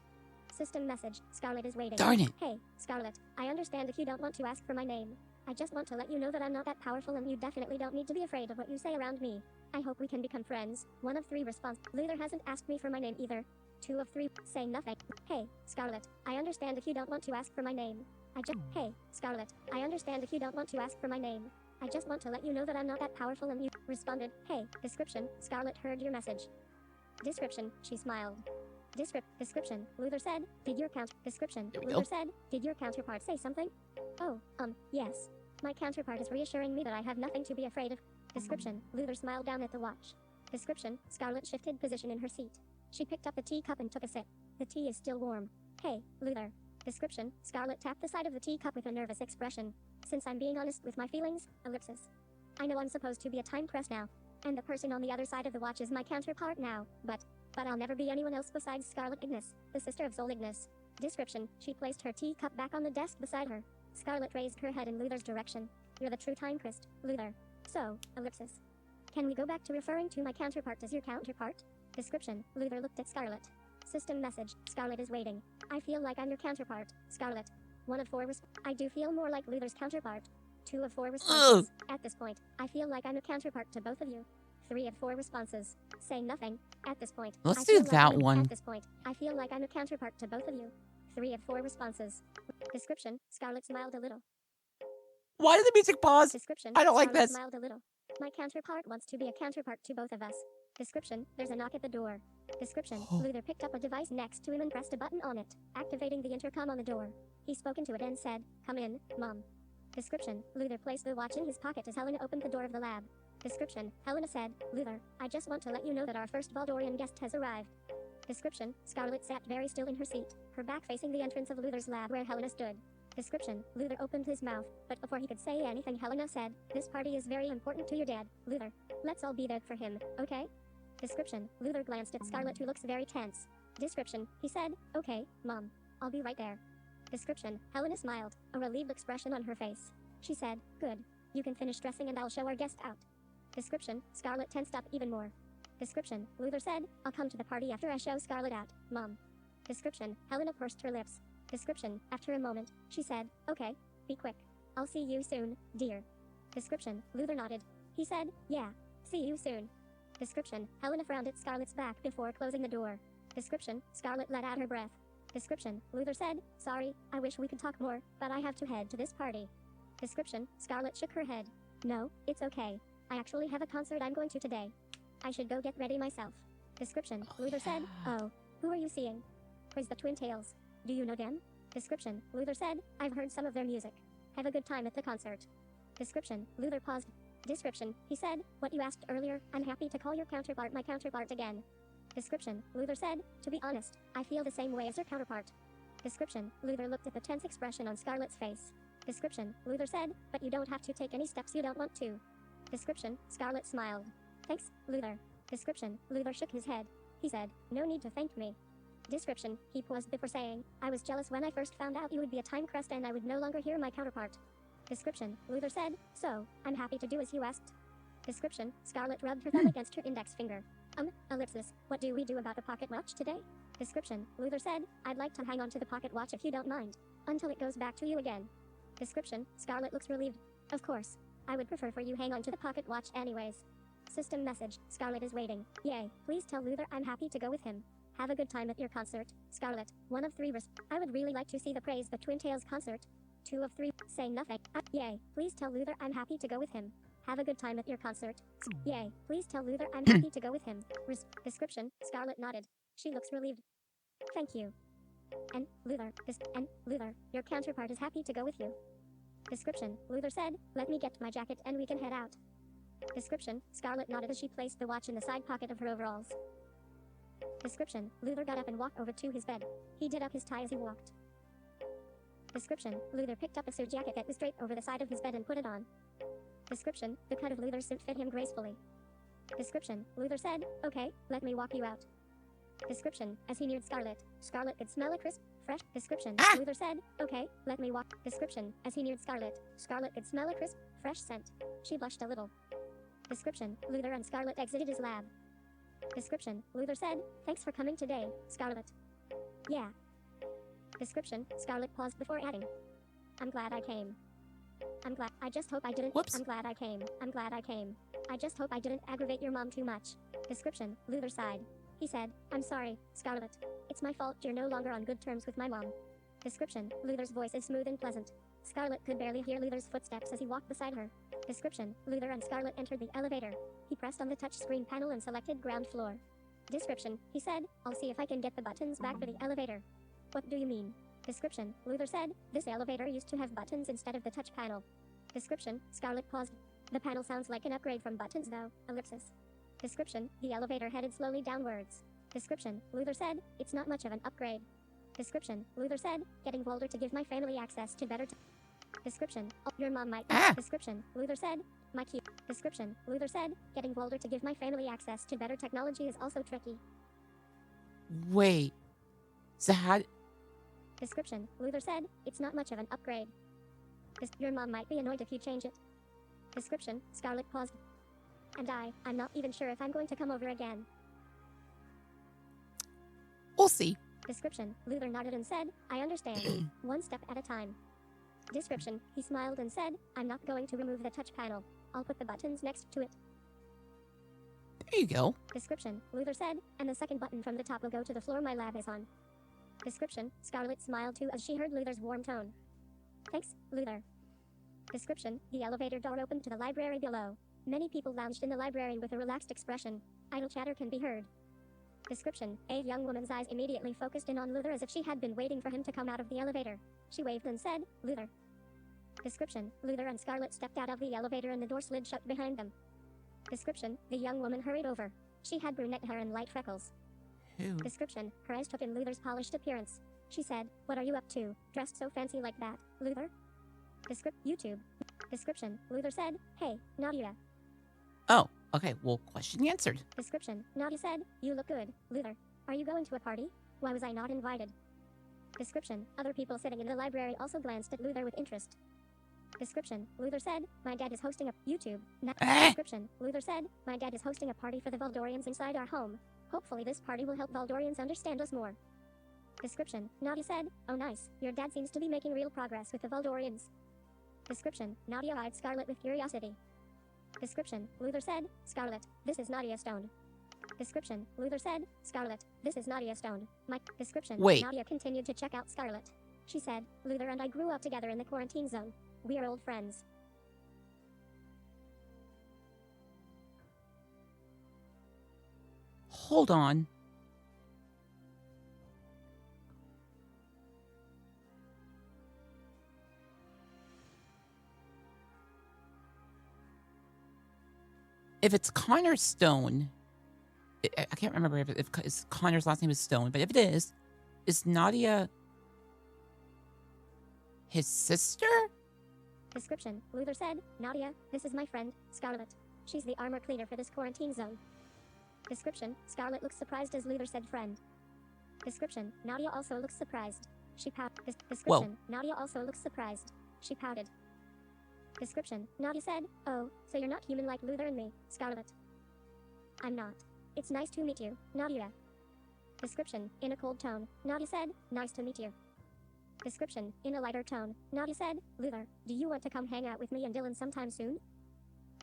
System message, Scarlet is waiting. Darn it. Hey, Scarlet, I understand if you don't want to ask for my name. I just want to let you know that I'm not that powerful and you definitely don't need to be afraid of what you say around me. I hope we can become friends. 1 of 3 response. Luthor hasn't asked me for my name either. 2 of 3. Say nothing. Hey, Scarlet, I understand if you don't want to ask for my name. Hey, Scarlet, I understand if you don't want to ask for my name. I just want to let you know that I'm not that powerful and you responded. Hey, description, Scarlet heard your message. Description, she smiled. Description, Luthor said, did your description, Luthor said, did your counterpart say something? Oh, yes. My counterpart is reassuring me that I have nothing to be afraid of. Description, Luthor smiled down at the watch. Description, Scarlet shifted position in her seat. She picked up the teacup and took a sip. The tea is still warm. Hey, Luthor. Description, Scarlet tapped the side of the teacup with a nervous expression. Since I'm being honest with my feelings, ellipsis. I know I'm supposed to be a Timecrest now. And the person on the other side of the watch is my counterpart now, but I'll never be anyone else besides Sol Ignis, the sister of Sol Ignis. Description, she placed her teacup back on the desk beside her. Scarlet raised her head in Luthor's direction. You're the true Timecrest, Luthor. So, ellipsis. Can we go back to referring to my counterpart as your counterpart? Description, Luthor looked at Scarlet. System message, Scarlet is waiting. I feel like I'm your counterpart, Scarlet. 1 of 4 I do feel more like Luthor's counterpart. 2 of 4 responses. At this point, I feel like I'm a counterpart to both of you. 3 of 4 responses. Say nothing. At this point, Let's I do feel like that I'm a- one. At this point, I feel like I'm a counterpart to both of you. 3 of 4 responses. Description, Scarlet smiled a little. Why did the music pause? Description, I don't like Scarlet this. smiled a little. My counterpart wants to be a counterpart to both of us. Description, there's a knock at the door. Description, Luthor picked up a device next to him and pressed a button on it, activating the intercom on the door. He spoke into it and said, "Come in, Mom." Description, Luthor placed the watch in his pocket as Helena opened the door of the lab. Description, Helena said, "Luthor, I just want to let you know that our first Valdorian guest has arrived." Description, Scarlet sat very still in her seat, her back facing the entrance of Luthor's lab where Helena stood. Description, Luthor opened his mouth, but before he could say anything Helena said, "This party is very important to your dad, Luthor. Let's all be there for him, okay?" Description, Luthor glanced at Scarlet who looks very tense. Description, he said, "Okay, Mom. I'll be right there." Description, Helena smiled, a relieved expression on her face. She said, "Good. You can finish dressing and I'll show our guest out." Description, Scarlet tensed up even more. Description, Luthor said, "I'll come to the party after I show Scarlet out, Mom." Description, Helena pursed her lips. Description, after a moment, she said, "Okay, be quick. I'll see you soon, dear." Description, Luthor nodded. He said, "Yeah, see you soon." Description, Helena frowned at Scarlet's back before closing the door. Description, Scarlet let out her breath. Description, Luthor said, "Sorry, I wish we could talk more, but I have to head to this party." Description, Scarlet shook her head. "No, it's okay. I actually have a concert I'm going to today. I should go get ready myself." Description, Luthor said, "Oh, who are you seeing?" "Quiz the Twin Tails. Do you know them?" Description, Luthor said, "I've heard some of their music. Have a good time at the concert." Description, Luthor paused. Description, he said, "What you asked earlier, I'm happy to call your counterpart my counterpart again." Description, Luthor said, "To be honest, I feel the same way as your counterpart." Description, Luthor looked at the tense expression on Scarlet's face. Description, Luthor said, "But you don't have to take any steps you don't want to." Description, Scarlet smiled. "Thanks, Luthor." Description, Luthor shook his head. He said, "No need to thank me." Description, he paused before saying, "I was jealous when I first found out you would be a Timecrest and I would no longer hear my counterpart." Description, Luthor said, "So, I'm happy to do as you asked." Description, Scarlet rubbed her thumb against her index finger. Ellipsis, what do we do about the pocket watch today?" Description, Luthor said, "I'd like to hang on to the pocket watch if you don't mind. Until it goes back to you again." Description, Scarlet looks relieved. "Of course. I would prefer for you hang on to the pocket watch anyways." System message, Scarlet is waiting. Yay, please tell Luthor I'm happy to go with him. Have a good time at your concert, Scarlet. 1 of 3 I would really like to see the Praise the Twin Tails concert. 2 of 3 say nothing. Yay, please tell Luthor I'm happy to go with him. Have a good time at your concert. Yay, please tell Luthor I'm happy to go with him. Description, Scarlet nodded. She looks relieved. "Thank you." And Luthor, your counterpart is happy to go with you. Description, Luthor said, "Let me get my jacket and we can head out." Description, Scarlet nodded as she placed the watch in the side pocket of her overalls. Description, Luthor got up and walked over to his bed. He did up his tie as he walked. Description, Luthor picked up a suit jacket that was draped over the side of his bed and put it on. Description, the cut of Luthor's suit fit him gracefully. Description, Luthor said, "Okay, let me walk you out." Description, as he neared Scarlet, Scarlet could smell a crisp, fresh. Description, Luthor said, "Okay, let me walk." Description, as he neared Scarlet, Scarlet could smell a crisp, fresh scent. She blushed a little. Description, Luthor and Scarlet exited his lab. Description, Luthor said, "Thanks for coming today, Scarlet." "Yeah." Description, Scarlet paused before adding, "I'm glad I came. I just hope I didn't. Whoops. I'm glad I came. I just hope I didn't aggravate your mom too much." Description, Luthor sighed. He said, "I'm sorry, Scarlet. It's my fault you're no longer on good terms with my mom." Description, Luthor's voice is smooth and pleasant. Scarlet could barely hear Luthor's footsteps as he walked beside her. Description, Luthor and Scarlet entered the elevator. He pressed on the touchscreen panel and selected ground floor. Description, he said, "I'll see if I can get the buttons back for the elevator." "What do you mean?" Description, Luthor said, "This elevator used to have buttons instead of the touch panel." Description, Scarlet paused. "The panel sounds like an upgrade from buttons though, ellipsis." Description, the elevator headed slowly downwards. Description, Luthor said, "It's not much of an upgrade." Description, Luthor said, "Getting older to give my family access to better Description, your mom might Description, Luthor said, "My cute." Description, Luthor said, "Getting older to give my family access to better technology is also tricky." Wait. So how... Description, Luthor said, it's not much of an upgrade. Your mom might be annoyed if you change it. Description, Scarlet paused. And I'm not even sure if I'm going to come over again. We'll see. Description, Luthor nodded and said, I understand. One step at a time. Description, he smiled and said, I'm not going to remove the touch panel. I'll put the buttons next to it. There you go. Description, Luthor said, and the second button from the top will go to the floor my lab is on. Description, Scarlet smiled too as she heard Luthor's warm tone. Thanks, Luthor. Description, the elevator door opened to the library below. Many people lounged in the library with a relaxed expression. Idle chatter can be heard. Description, a young woman's eyes immediately focused in on Luthor as if she had been waiting for him to come out of the elevator. She waved and said, Luthor. Description, Luthor and Scarlet stepped out of the elevator and the door slid shut behind them. Description, the young woman hurried over. She had brunette hair and light freckles. Who? Description, her eyes took in Luthor's polished appearance. She said, what are you up to, dressed so fancy like that, Luthor? YouTube. Description, Luthor said, hey, Nadia. Oh, okay. Well, question answered. Description, Nadia said, you look good, Luthor. Are you going to a party? Why was I not invited? Description, other people sitting in the library also glanced at Luthor with interest. Description, Luthor said, my dad is hosting a YouTube. Description, Luthor said, my dad is hosting a party for the Valdorians inside our home. Hopefully this party will help Valdorians understand us more. Description, Nadia said, oh nice, your dad seems to be making real progress with the Valdorians. Description, Nadia eyed Scarlet with curiosity. Description, Luthor said, Scarlet, this is Nadia Stone. Description, Luthor said, Scarlet, this is Nadia Stone. My description, Wait. Nadia continued to check out Scarlet. She said, Luthor and I grew up together in the quarantine zone. We are old friends. Hold on. If it's Connor Stone, I can't remember if Connor's last name is Stone, but if it is Nadia his sister? Description, Luthor said, Nadia, this is my friend, Scarlet. She's the armor cleaner for this quarantine zone. Description, Scarlet looks surprised as Luthor said friend. Description, Nadia also looks surprised. She pouted. Description, Nadia also looks surprised. She pouted. Description, Nadia said, oh, so you're not human like Luthor and me, Scarlet. I'm not. It's nice to meet you, Nadia. Description, in a cold tone, Nadia said, nice to meet you. Description, in a lighter tone, Nadia said, Luthor, do you want to come hang out with me and Dylan sometime soon?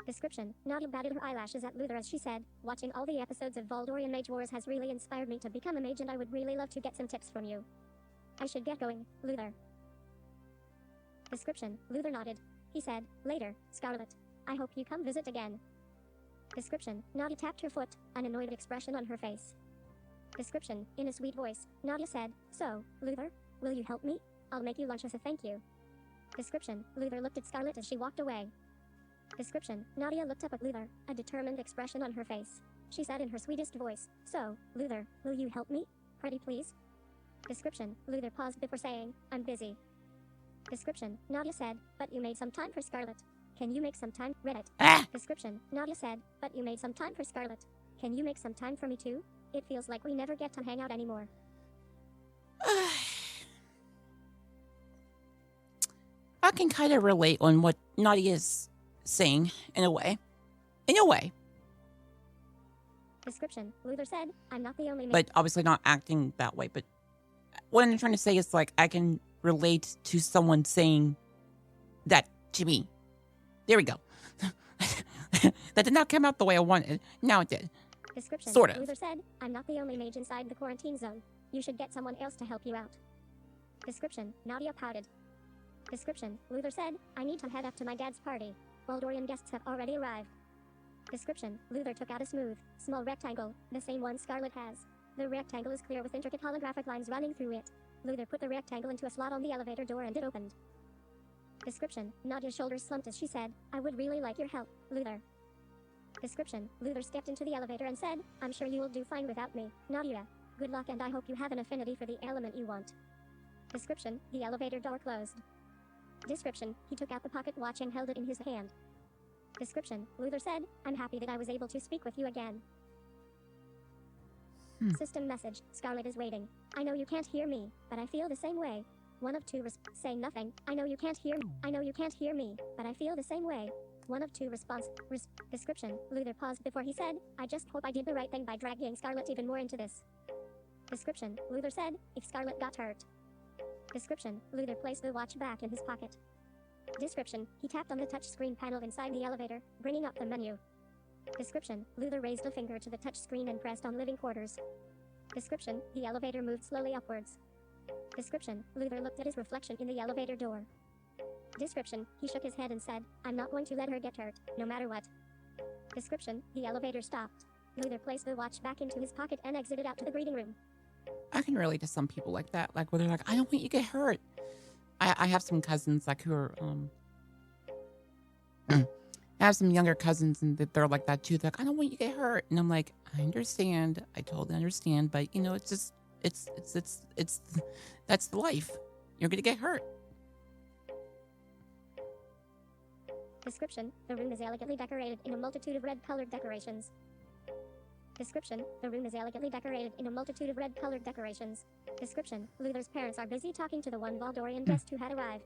Description, Nadia batted her eyelashes at Luthor as she said, watching all the episodes of Valdorian Mage Wars has really inspired me to become a mage and I would really love to get some tips from you. I should get going, Luthor. Description, Luthor nodded. He said, later, Scarlet. I hope you come visit again. Description, Nadia tapped her foot, an annoyed expression on her face. Description, in a sweet voice, Nadia said, so, Luthor, will you help me? I'll make you lunch as a thank you. Description, Luthor looked at Scarlet as she walked away. Description, Nadia looked up at Luthor, a determined expression on her face. She said in her sweetest voice, so, Luthor, will you help me? Pretty please? Description, Luthor paused before saying, I'm busy. Description, Nadia said, but you made some time for Scarlet. Can you make some time? Reddit. Description, Nadia said, but you made some time for Scarlet. Can you make some time for me too? It feels like we never get to hang out anymore. I can kind of relate on what Nadia is saying, in a way. In a way. Description, Luthor said, I'm not the only But obviously not acting that way. But what I'm trying to say is, like, I can relate to someone saying that to me. There we go. That did not come out the way I wanted. Now it did. Description, Sort of. Luthor said, I'm not the only mage inside the quarantine zone. You should get someone else to help you out. Description, Nadia pouted. Description, Luthor said, I need to head up to my dad's party. Valdorian guests have already arrived. Description, Luthor took out a smooth, small rectangle, the same one Scarlet has. The rectangle is clear with intricate holographic lines running through it. Luthor put the rectangle into a slot on the elevator door and it opened. Description, Nadia's shoulders slumped as she said, I would really like your help, Luthor. Description, Luthor stepped into the elevator and said, I'm sure you will do fine without me, Nadia. Good luck and I hope you have an affinity for the element you want. Description, the elevator door closed. Description, he took out the pocket watch and held it in his hand. Description, Luthor said, I'm happy that I was able to speak with you again. System message. Scarlet is waiting. I know you can't hear me, but I feel the same way. One of two say nothing. I know you can't hear me. I know you can't hear me, but I feel the same way. One of two response. Description. Luthor paused before he said, I just hope I did the right thing by dragging Scarlet even more into this. Description. Luthor said, if Scarlet got hurt. Description. Luthor placed the watch back in his pocket. Description. He tapped on the touchscreen panel inside the elevator, bringing up the menu. Description. Luthor raised a finger to the touchscreen and pressed on living quarters. Description. The elevator moved slowly upwards. Description. Luthor looked at his reflection in the elevator door. Description. He shook his head and said, I'm not going to let her get hurt, no matter what. Description. The elevator stopped. Luthor placed the watch back into his pocket and exited out to the greeting room. I can relate to some people like that, like where they're like, I don't want you to get hurt. I have some cousins like who are I have some younger cousins and they're like that too. They're like, I don't want you to get hurt. And I'm like, I understand. I totally understand. But you know, it's just it's that's the life. You're gonna get hurt. Description. The room is elegantly decorated in a multitude of red-colored decorations. Description. The room is elegantly decorated in a multitude of red-colored decorations. Description. Luthor's parents are busy talking to the one Valdorian guest who had arrived.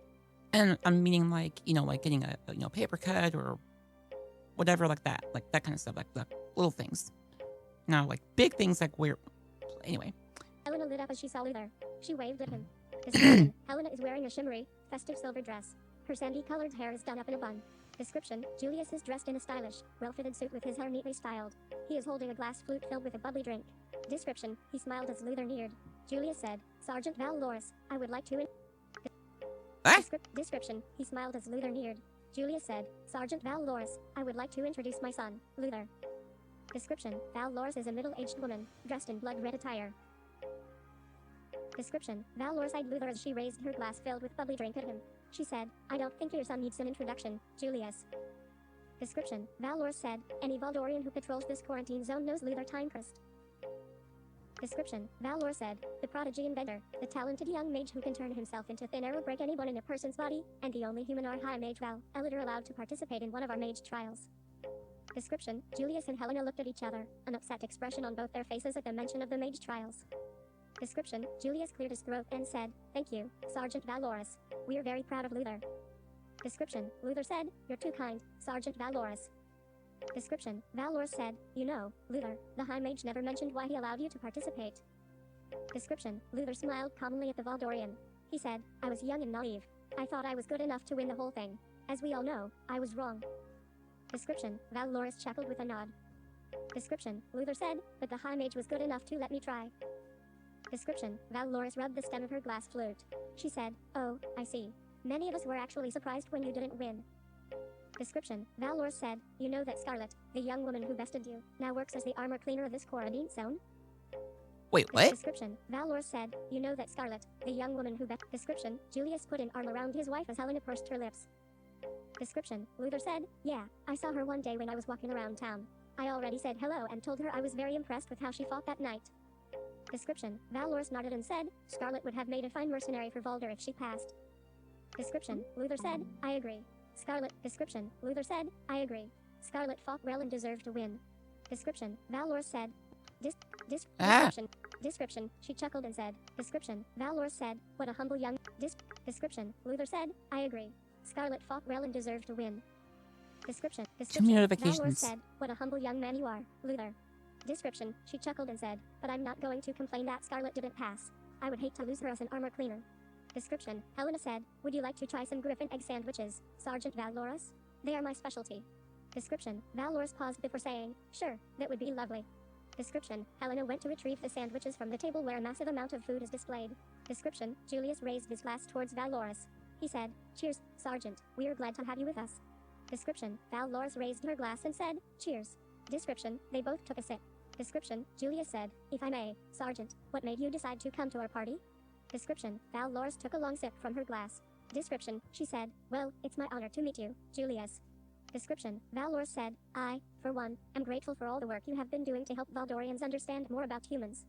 And I'm meaning like, you know, like getting a paper cut or whatever like that kind of stuff, like the little things. Now, like big things like where, anyway. Helena lit up as she saw Luthor. She waved at him. Description. Helena is wearing a shimmery, festive silver dress. Her sandy-colored hair is done up in a bun. Description. Julius is dressed in a stylish, well-fitted suit with his hair neatly styled. He is holding a glass flute filled with a bubbly drink. Description. He smiled as Luthor neared. Julius said, Sergeant Val Loris, I would like to Description. He smiled as Luthor neared. Julius said, Sergeant Val Loris, I would like to introduce my son, Luthor. Description. Val Loris is a middle-aged woman, dressed in blood-red attire. Description. Val Loris eyed Luthor as she raised her glass filled with bubbly drink at him. She said, I don't think your son needs an introduction, Julius. Description. Val Loris said, any Valdorian who patrols this quarantine zone knows Luthor Timecrest. Description. Val Loris said, the prodigy inventor, the talented young mage who can turn himself into thin air or break any bone in a person's body, and the only human or high mage Val, Elidor allowed to participate in one of our mage trials. Description. Julius and Helena looked at each other, an upset expression on both their faces at the mention of the mage trials. Description. Julius cleared his throat and said, thank you, Sergeant Val Loris. We are very proud of Luthor. Description. Luthor said, you're too kind, Sergeant Val Loris. Description. Val Loris said, you know, Luthor, the High Mage never mentioned why he allowed you to participate. Description. Luthor smiled calmly at the Valdorian. He said, I was young and naive. I thought I was good enough to win the whole thing. As we all know, I was wrong. Description. Val Loris chuckled with a nod. Description. Luthor said, but the High Mage was good enough to let me try. Description. Val Loris rubbed the stem of her glass flute. She said, oh, I see. Many of us were actually surprised when you didn't win. Description. Val Loris said, you know that Scarlet, the young woman who bested you, now works as the armor cleaner of this quarantine zone? Wait, what? Description. Val Loris said, you know that Scarlet, the young woman who Description. Julius put an arm around his wife as Helena pursed her lips. Description. Luthor said, yeah, I saw her one day when I was walking around town. I already said hello and told her I was very impressed with how she fought that night. Description. Val Loris nodded and said, Scarlet would have made a fine mercenary for Valder if she passed. Description. Luthor said, I agree. Scarlet. Description. Luthor said, I agree. Scarlet fought well and deserved to win. Description. Val Loris said, Description. Description. She chuckled and said, Description. Val Loris said, what a humble young Description. Luthor said, I agree. Scarlet fought well and deserved to win. Description. Too many Val notifications. Loris said, what a humble young man you are, Luthor. Description. She chuckled and said, but I'm not going to complain that Scarlet didn't pass. I would hate to lose her as an armor cleaner. Description. Helena said, would you like to try some griffin egg sandwiches, Sergeant Val Loris? They are my specialty. Description. Val Loris paused before saying, sure, that would be lovely. Description. Helena went to retrieve the sandwiches from the table where a massive amount of food is displayed. Description. Julius raised his glass towards Val Loris. He said, cheers, Sergeant, we are glad to have you with us. Description. Val Loris raised her glass and said, cheers. Description. They both took a sip. Description. Julius said, if I may, Sergeant, what made you decide to come to our party? Description. Val Loris took a long sip from her glass. Description. She said, well, it's my honor to meet you, Julius. Description. Val Loris said, I, for one, am grateful for all the work you have been doing to help Valdorians understand more about humans.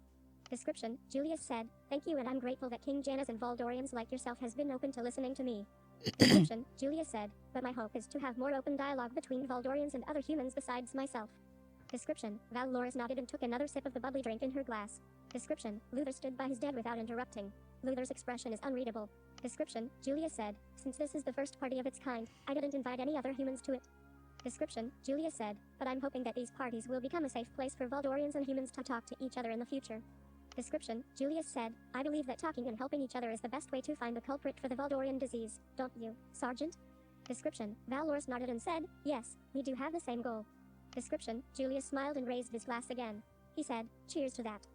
Description. Julius said, thank you, and I'm grateful that King Janus and Valdorians like yourself has been open to listening to me. Description. Julius said, but my hope is to have more open dialogue between Valdorians and other humans besides myself. Description, Val Loris nodded and took another sip of the bubbly drink in her glass. Description, Luthor stood by his dad without interrupting. Luthor's expression is unreadable. Description, Julius said, since this is the first party of its kind, I didn't invite any other humans to it. Description, Julius said, but I'm hoping that these parties will become a safe place for Voldorians and humans to talk to each other in the future. Description, Julius said, I believe that talking and helping each other is the best way to find the culprit for the Voldorian disease, don't you, Sergeant? Description, Val Loris nodded and said, yes, we do have the same goal. Description, Julius smiled and raised his glass again. He said, cheers to that.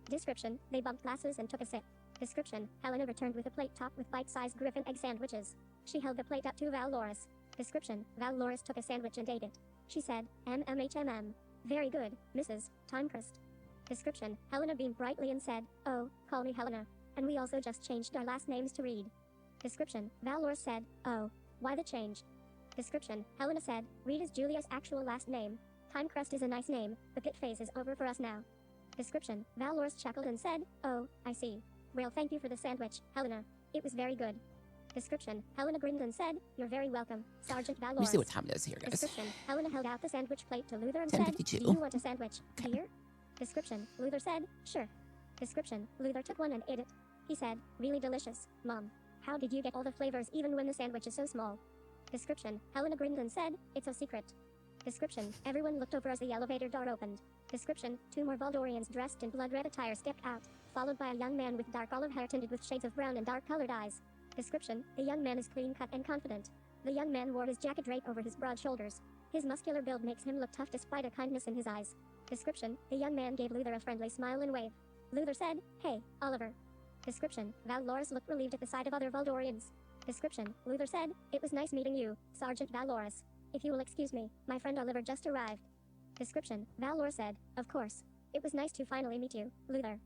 Description, they bumped glasses and took a sip. Description, Helena returned with a plate topped with bite-sized griffin egg sandwiches. She held the plate up to Val Loris. Description, Val Loris took a sandwich and ate it. She said, MMHMM. Very good, Mrs. Timecrest. Description, Helena beamed brightly and said, oh, call me Helena. And we also just changed our last names to Reed. Description, Val Loris said, oh, why the change? Description, Helena said, Reed is Julia's actual last name. Timecrest is a nice name, the pit phase is over for us now. Description, Val Loris chuckled and said, oh, I see. Well, thank you for the sandwich, Helena. It was very good. Description, Helena grinned and said, you're very welcome, Sergeant Val Let me Loris. see what time it is here, guys. Description, Helena held out the sandwich plate to Luthor and said, 10:52. do you want a sandwich, dear? Description, Luthor said, sure. Description, Luthor took one and ate it. He said, really delicious, Mom. How did you get all the flavors even when the sandwich is so small? Description, Helena grinned and said, it's a secret. Description, everyone looked over as the elevator door opened. Description, 2 more Voldorians dressed in blood-red attire stepped out, followed by a young man with dark olive hair tinted with shades of brown and dark-colored eyes. Description, the young man is clean-cut and confident. The young man wore his jacket draped over his broad shoulders. His muscular build makes him look tough despite a kindness in his eyes. Description, the young man gave Luthor a friendly smile and wave. Luthor said, hey, Oliver. Description, Val Loris looked relieved at the sight of other Voldorians. Description, Luthor said, it was nice meeting you, Sergeant Val Loris. If you will excuse me, my friend Oliver just arrived. Description, Val Loris said, of course. It was nice to finally meet you, Luthor.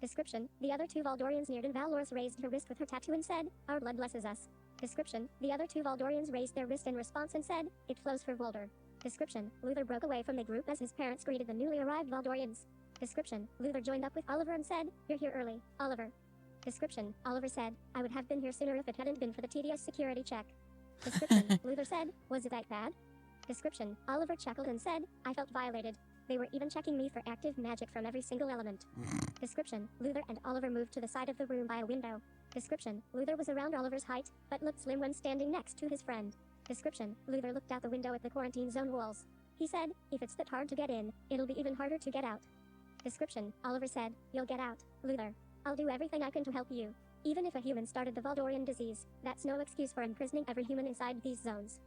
Description, the other 2 Voldorians neared and Val Loris raised her wrist with her tattoo and said, our blood blesses us. Description, the other 2 Voldorians raised their wrist in response and said, it flows for Volder. Description, Luthor broke away from the group as his parents greeted the newly arrived Voldorians. Description, Luthor joined up with Oliver and said, you're here early, Oliver. Description, Oliver said, I would have been here sooner if it hadn't been for the tedious security check. Description, Luthor said, was it that bad? Description, Oliver chuckled and said, I felt violated. They were even checking me for active magic from every single element. Description, Luthor and Oliver moved to the side of the room by a window. Description, Luthor was around Oliver's height, but looked slim when standing next to his friend. Description, Luthor looked out the window at the quarantine zone walls. He said, if it's that hard to get in, it'll be even harder to get out. Description, Oliver said, you'll get out, Luthor. I'll do everything I can to help you. Even if a human started the Voldorian disease, that's no excuse for imprisoning every human inside these zones.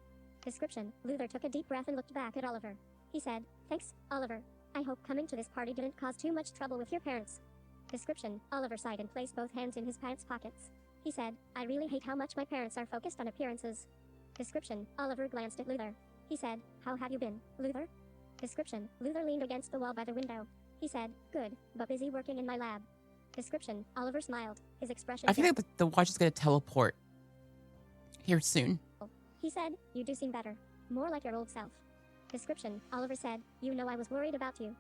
Description, Luthor took a deep breath and looked back at Oliver. He said, thanks, Oliver. I hope coming to this party didn't cause too much trouble with your parents. Description, Oliver sighed and placed both hands in his pants pockets. He said, I really hate how much my parents are focused on appearances. Description, Oliver glanced at Luthor. He said, how have you been, Luthor? Description, Luthor leaned against the wall by the window. He said, good, but busy working in my lab. Description, Oliver smiled. His expression I feel like the watch is going to teleport here soon. He said, you do seem better. More like your old self. Description, Oliver said, you know I was worried about you.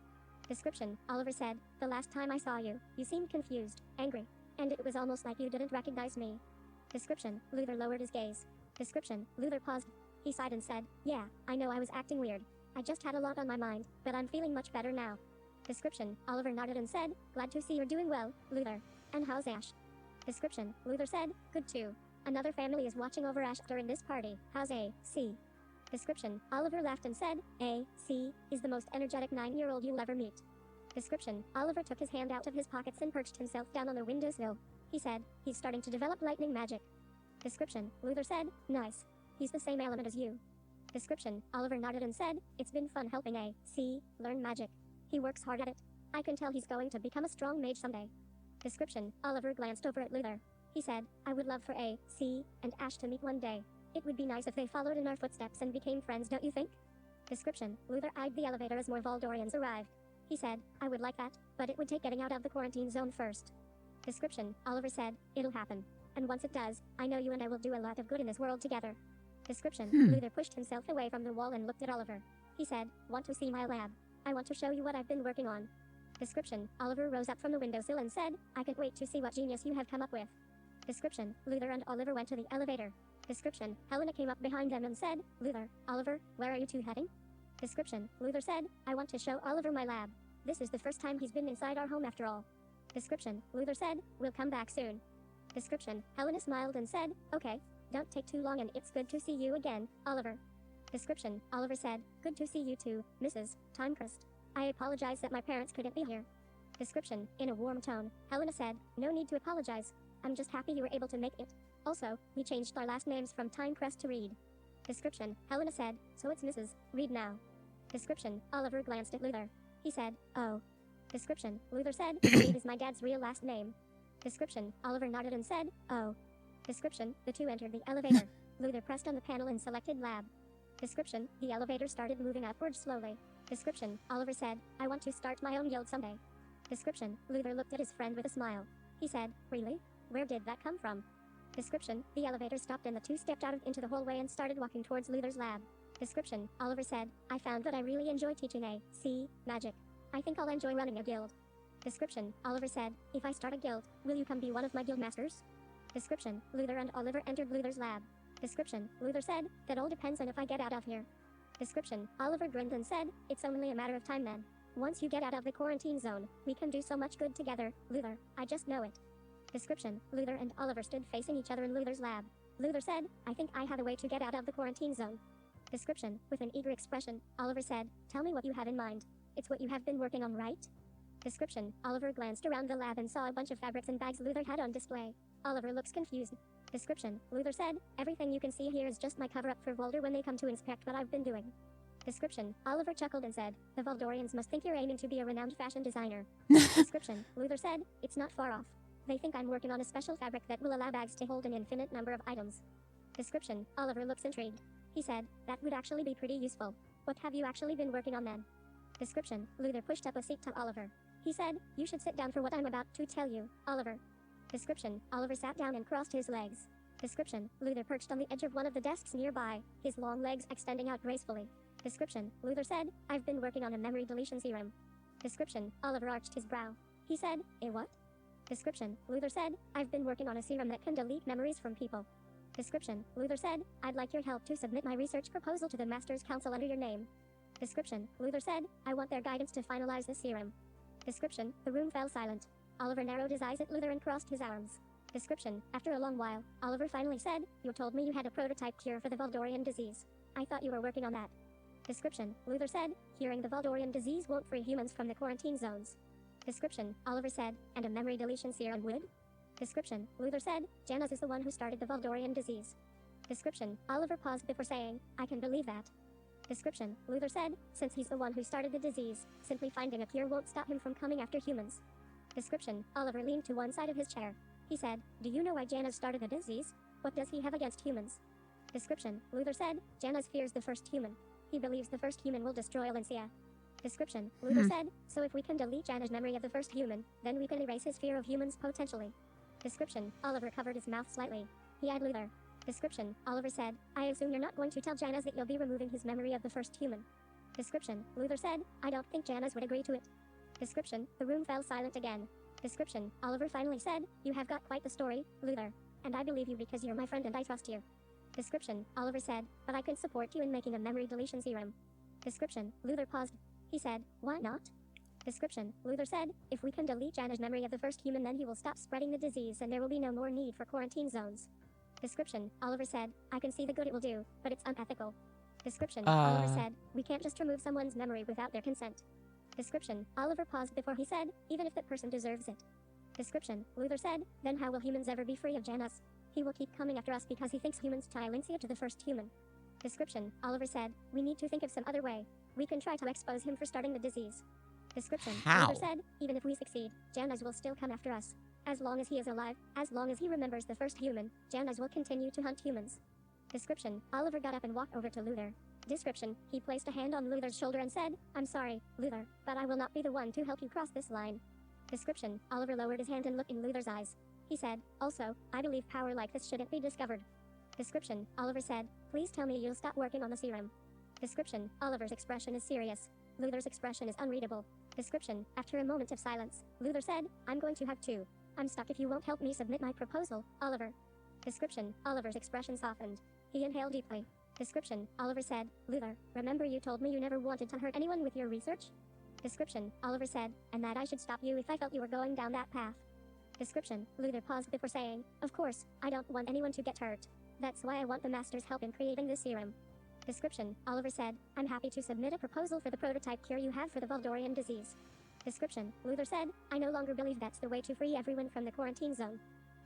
Description, Oliver said, the last time I saw you, you seemed confused, angry, and it was almost like you didn't recognize me. Description, Luthor lowered his gaze. Description, Luthor paused. He sighed and said, yeah, I know I was acting weird. I just had a lot on my mind, but I'm feeling much better now. Description, Oliver nodded and said, glad to see you're doing well, Luthor. And how's Ash? Description, Luthor said, good too. Another family is watching over Ash during this party. How's A.C.? Description, Oliver laughed and said, A.C. is the most energetic 9-year-old you'll ever meet. Description, Oliver took his hand out of his pockets and perched himself down on the windowsill. He said, he's starting to develop lightning magic. Description, Luthor said, nice. He's the same element as you. Description, Oliver nodded and said, it's been fun helping A.C. learn magic. He works hard at it. I can tell he's going to become a strong mage someday. Description, Oliver glanced over at Luthor. He said, I would love for A.C. and Ash to meet one day. It would be nice if they followed in our footsteps and became friends, don't you think? Description, Luthor eyed the elevator as more Voldorians arrived. He said, I would like that, but it would take getting out of the quarantine zone first. Description, Oliver said, it'll happen. And once it does, I know you and I will do a lot of good in this world together. Description, Luthor pushed himself away from the wall and looked at Oliver. He said, want to see my lab? I want to show you what I've been working on. Description, Oliver rose up from the windowsill and said, I can't wait to see what genius you have come up with. Description, Luthor and Oliver went to the elevator. Description, Helena came up behind them and said, Luthor, Oliver, where are you two heading? Description, Luthor said, I want to show Oliver my lab. This is the first time he's been inside our home after all. Description, Luthor said, we'll come back soon. Description, Helena smiled and said, okay, don't take too long and it's good to see you again, Oliver. Description, Oliver said, good to see you too, Mrs. Timecrest. I apologize that my parents couldn't be here. Description, in a warm tone, Helena said, no need to apologize. I'm just happy you were able to make it. Also, we changed our last names from Timecrest to Reed. Description, Helena said, so it's Mrs. Reed now. Description, Oliver glanced at Luthor. He said, oh. Description, Luthor said, Reed is my dad's real last name. Description, Oliver nodded and said, oh. Description, the two entered the elevator. Luthor pressed on the panel and selected lab. Description, the elevator started moving upward slowly. Description, Oliver said, I want to start my own guild someday. Description, Luthor looked at his friend with a smile. He said, really? Where did that come from? Description, the elevator stopped and the two stepped out into the hallway and started walking towards Luthor's lab. Description, Oliver said, I found that I really enjoy teaching magic. I think I'll enjoy running a guild. Description, Oliver said, if I start a guild, will you come be one of my guild masters? Description, Luthor and Oliver entered Luthor's lab. Description, Luthor said, that all depends on if I get out of here. Description, Oliver grinned and said, it's only a matter of time then. Once you get out of the quarantine zone, we can do so much good together, Luthor, I just know it. Description, Luthor and Oliver stood facing each other in Luthor's lab. Luthor said, I think I have a way to get out of the quarantine zone. Description, with an eager expression, Oliver said, tell me what you have in mind. It's what you have been working on, right? Description, Oliver glanced around the lab and saw a bunch of fabrics and bags Luthor had on display. Oliver looks confused. Description, Luthor said, everything you can see here is just my cover-up for Volder when they come to inspect what I've been doing. Description, Oliver chuckled and said, the Voldorians must think you're aiming to be a renowned fashion designer. Description, Luthor said, it's not far off. They think I'm working on a special fabric that will allow bags to hold an infinite number of items. Description, Oliver looks intrigued. He said, that would actually be pretty useful. What have you actually been working on then? Description, Luthor pushed up a seat to Oliver. He said, you should sit down for what I'm about to tell you, Oliver. Description, Oliver sat down and crossed his legs. Description, Luthor perched on the edge of one of the desks nearby, his long legs extending out gracefully. Description, Luthor said, I've been working on a memory deletion serum. Description, Oliver arched his brow. He said, a what? Description, Luthor said, I've been working on a serum that can delete memories from people. Description, Luthor said, I'd like your help to submit my research proposal to the Masters Council under your name. Description, Luthor said, I want their guidance to finalize the serum. Description, the room fell silent. Oliver narrowed his eyes at Luthor and crossed his arms. Description, after a long while, Oliver finally said, you told me you had a prototype cure for the Voldorian disease. I thought you were working on that. Description, Luthor said, curing the Voldorian disease won't free humans from the quarantine zones. Description, Oliver said, and a memory deletion serum would? Description, Luthor said, Janus is the one who started the Voldorian disease. Description, Oliver paused before saying, I can believe that. Description, Luthor said, since he's the one who started the disease, simply finding a cure won't stop him from coming after humans. Description, Oliver leaned to one side of his chair. He said, do you know why Janus started the disease? What does he have against humans? Description, Luthor said, Janus fears the first human. He believes the first human will destroy Alencia. Description, Luthor said, so if we can delete Janus' memory of the first human, then we can erase his fear of humans potentially. Description, Oliver covered his mouth slightly. He eyed Luthor. Description, Oliver said, I assume you're not going to tell Janus that you'll be removing his memory of the first human. Description, Luthor said, I don't think Janus would agree to it. Description, the room fell silent again. Description, Oliver finally said, you have got quite the story, Luthor. And I believe you because you're my friend and I trust you. Description, Oliver said, but I can support you in making a memory deletion serum. Description, Luthor paused. He said, why not? Description, Luthor said, if we can delete Janus' memory of the first human then he will stop spreading the disease and there will be no more need for quarantine zones. Description, Oliver said, I can see the good it will do, but it's unethical. Description, Oliver said, we can't just remove someone's memory without their consent. Description, Oliver paused before he said, even if that person deserves it. Description, Luthor said, then how will humans ever be free of Janus? He will keep coming after us because he thinks humans tie Alencia to the first human. Description, Oliver said, we need to think of some other way. We can try to expose him for starting the disease. Description, Luthor said, even if we succeed, Janus will still come after us. As long as he is alive, as long as he remembers the first human, Janus will continue to hunt humans. Description, Oliver got up and walked over to Luthor. Description, he placed a hand on Luthor's shoulder and said, I'm sorry, Luthor, but I will not be the one to help you cross this line. Description, Oliver lowered his hand and looked in Luthor's eyes. He said, also, I believe power like this shouldn't be discovered. Description, Oliver said, please tell me you'll stop working on the serum. Description, Oliver's expression is serious. Luthor's expression is unreadable. Description, after a moment of silence, Luthor said, I'm going to have to. I'm stuck if you won't help me submit my proposal, Oliver. Description, Oliver's expression softened. He inhaled deeply. Description, Oliver said, Luthor, remember you told me you never wanted to hurt anyone with your research? Description, Oliver said, and that I should stop you if I felt you were going down that path. Description, Luthor paused before saying, of course, I don't want anyone to get hurt. That's why I want the Master's help in creating this serum. Description, Oliver said, I'm happy to submit a proposal for the prototype cure you have for the Voldorian disease. Description, Luthor said, I no longer believe that's the way to free everyone from the quarantine zone.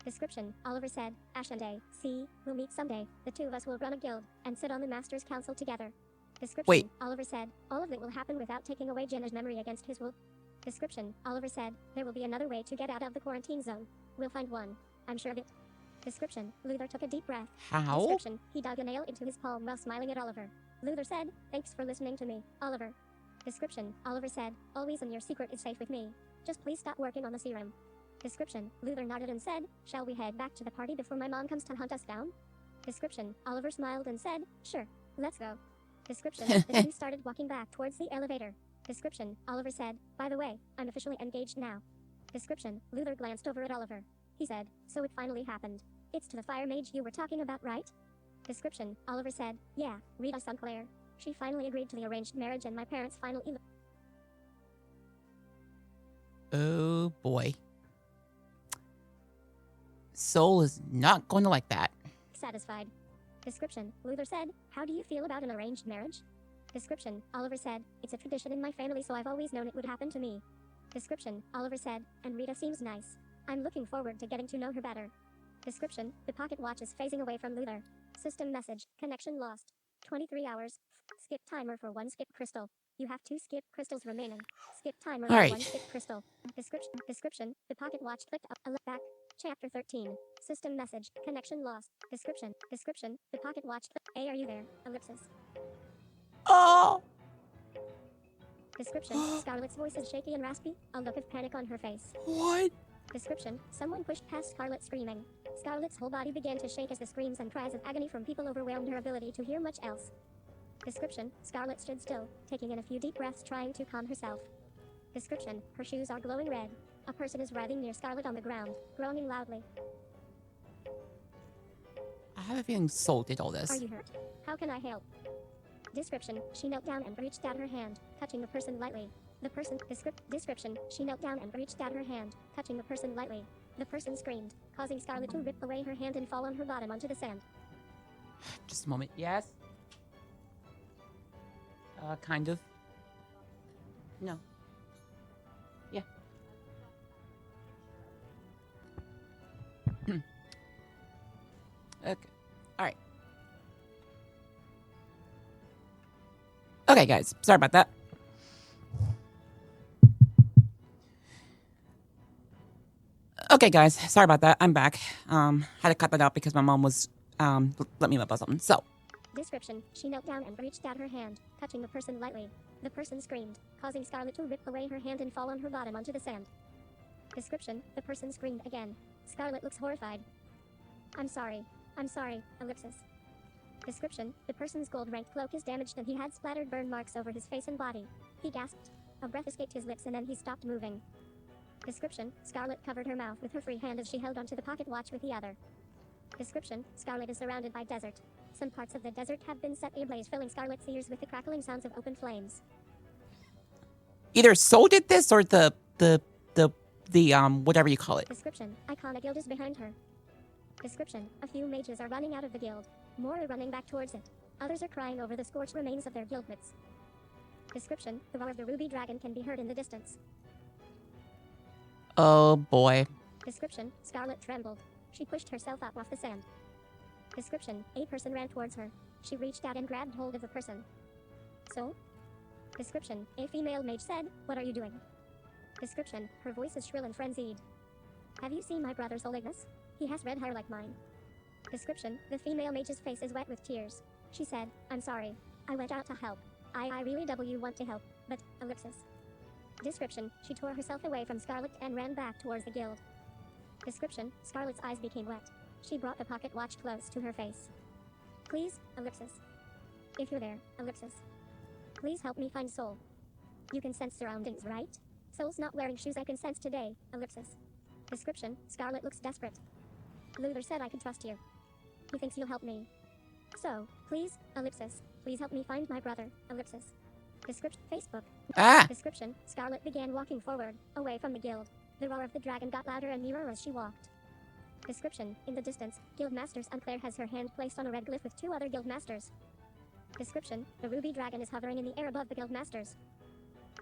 Description, Oliver said, Ash and A, see, we'll meet someday, the two of us will run a guild, and sit on the Master's Council together. Description, Wait. Oliver said, all of it will happen without taking away Jenna's memory against his will. Description, Oliver said, there will be another way to get out of the quarantine zone. We'll find one. I'm sure of it. Description, Luthor took a deep breath. How? Description, he dug a nail into his palm while smiling at Oliver. Luthor said, thanks for listening to me, Oliver. Description, Oliver said, always and your secret is safe with me. Just please stop working on the serum. Description, Luthor nodded and said, shall we head back to the party before my mom comes to hunt us down? Description, Oliver smiled and said, sure, let's go. Description, the two started walking back towards the elevator. Description, Oliver said, by the way, I'm officially engaged now. Description, Luthor glanced over at Oliver. He said, so it finally happened. It's to the fire mage you were talking about, right? Description, Oliver said, yeah, Rita Sinclair. She finally agreed to the arranged marriage and my parents finally Oh boy. Sol is not going to like that. satisfied. Description, Luthor said, how do you feel about an arranged marriage? Description, Oliver said, it's a tradition in my family so I've always known it would happen to me. Description, Oliver said, and Rita seems nice. I'm looking forward to getting to know her better. Description, the pocket watch is phasing away from Luthor. System message, connection lost. 23 hours. Skip timer for 1 skip crystal. You have 2 skip crystals remaining. Skip timer for 1 skip crystal. Description, the pocket watch clicked up. Back. Chapter 13. System message, connection lost. Description, the pocket watch clicked. Hey, are you there? Ellipsis. Oh! Description, Scarlet's voice is shaky and raspy, a look of panic on her face. What? Description, someone pushed past Scarlet screaming. Scarlet's whole body began to shake as the screams and cries of agony from people overwhelmed her ability to hear much else. Description, Scarlet stood still, taking in a few deep breaths trying to calm herself. Description, her shoes are glowing red. A person is writhing near Scarlet on the ground, groaning loudly. I have a feeling Sol did all this. Are you hurt? How can I help? Description, she knelt down and reached out her hand, touching the person lightly. The person, description, she knelt down and reached out her hand, touching the person lightly. The person screamed, causing Scarlet to rip away her hand and fall on her bottom onto the sand. Just a moment. Yes? Kind of. No. Yeah. Okay. Alright. Okay, guys. Sorry about that. Okay, guys. Sorry about that. I'm back. Had to cut that out because my mom was, let me know about something. So. Description, she knelt down and reached out her hand, touching the person lightly. The person screamed, causing Scarlet to rip away her hand and fall on her bottom onto the sand. Description, the person screamed again. Scarlet looks horrified. I'm sorry, ellipsis. Description, the person's gold-ranked cloak is damaged and he had splattered burn marks over his face and body. He gasped. A breath escaped his lips and then he stopped moving. Description, Scarlet covered her mouth with her free hand as she held onto the pocket watch with the other. Description, Scarlet is surrounded by desert. Some parts of the desert have been set ablaze, filling Scarlet's ears with the crackling sounds of open flames. Either Sol did this or the whatever you call it. Description, Icona Guild is behind her. Description, a few mages are running out of the guild. More are running back towards it. Others are crying over the scorched remains of their guildmates. Description, the roar of the ruby dragon can be heard in the distance. Oh boy. Description, Scarlet trembled. She pushed herself up off the sand. Description, a person ran towards her. She reached out and grabbed hold of the person. So? Description, a female mage said, what are you doing? Description, her voice is shrill and frenzied. Have you seen my brother Sol Ignis? He has red hair like mine. Description, the female mage's face is wet with tears. She said, I'm sorry. I went out to help. I really want to help, but, ellipsis. Description, she tore herself away from Scarlet and ran back towards the guild. Description, Scarlet's eyes became wet. She brought the pocket watch close to her face. Please, ellipsis. If you're there, ellipsis. Please help me find Sol. You can sense surroundings, right? Sol's not wearing shoes I can sense today, ellipsis. Description, Scarlet looks desperate. Luthor said I could trust you. He thinks you'll help me. So, please, ellipsis, please help me find my brother, ellipsis. Description, Facebook. Ah! Description, Scarlet began walking forward, away from the guild. The roar of the dragon got louder and nearer as she walked. Description, in the distance, Guild Masters and Claire has her hand placed on a red glyph with 2 other Guild Masters. Description, the ruby dragon is hovering in the air above the Guild Masters.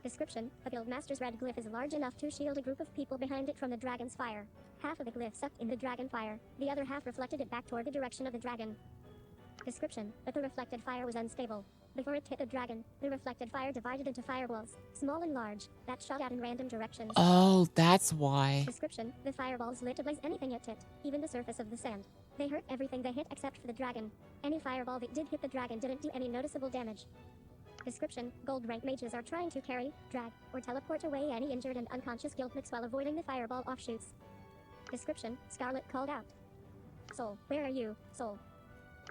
Description, the Guild Master's red glyph is large enough to shield a group of people behind it from the dragon's fire. Half of the glyph sucked in the dragon fire, the other half reflected it back toward the direction of the dragon. Description, but the reflected fire was unstable. Before it hit the dragon, the reflected fire divided into fireballs, small and large, that shot out in random directions. Oh, that's why. Description, the fireballs lit ablaze anything it hit, even the surface of the sand. They hurt everything they hit except for the dragon. Any fireball that did hit the dragon didn't do any noticeable damage. Description, gold rank mages are trying to carry, drag, or teleport away any injured and unconscious guildmates while avoiding the fireball offshoots. Description, Scarlet called out. Sol, where are you, Sol?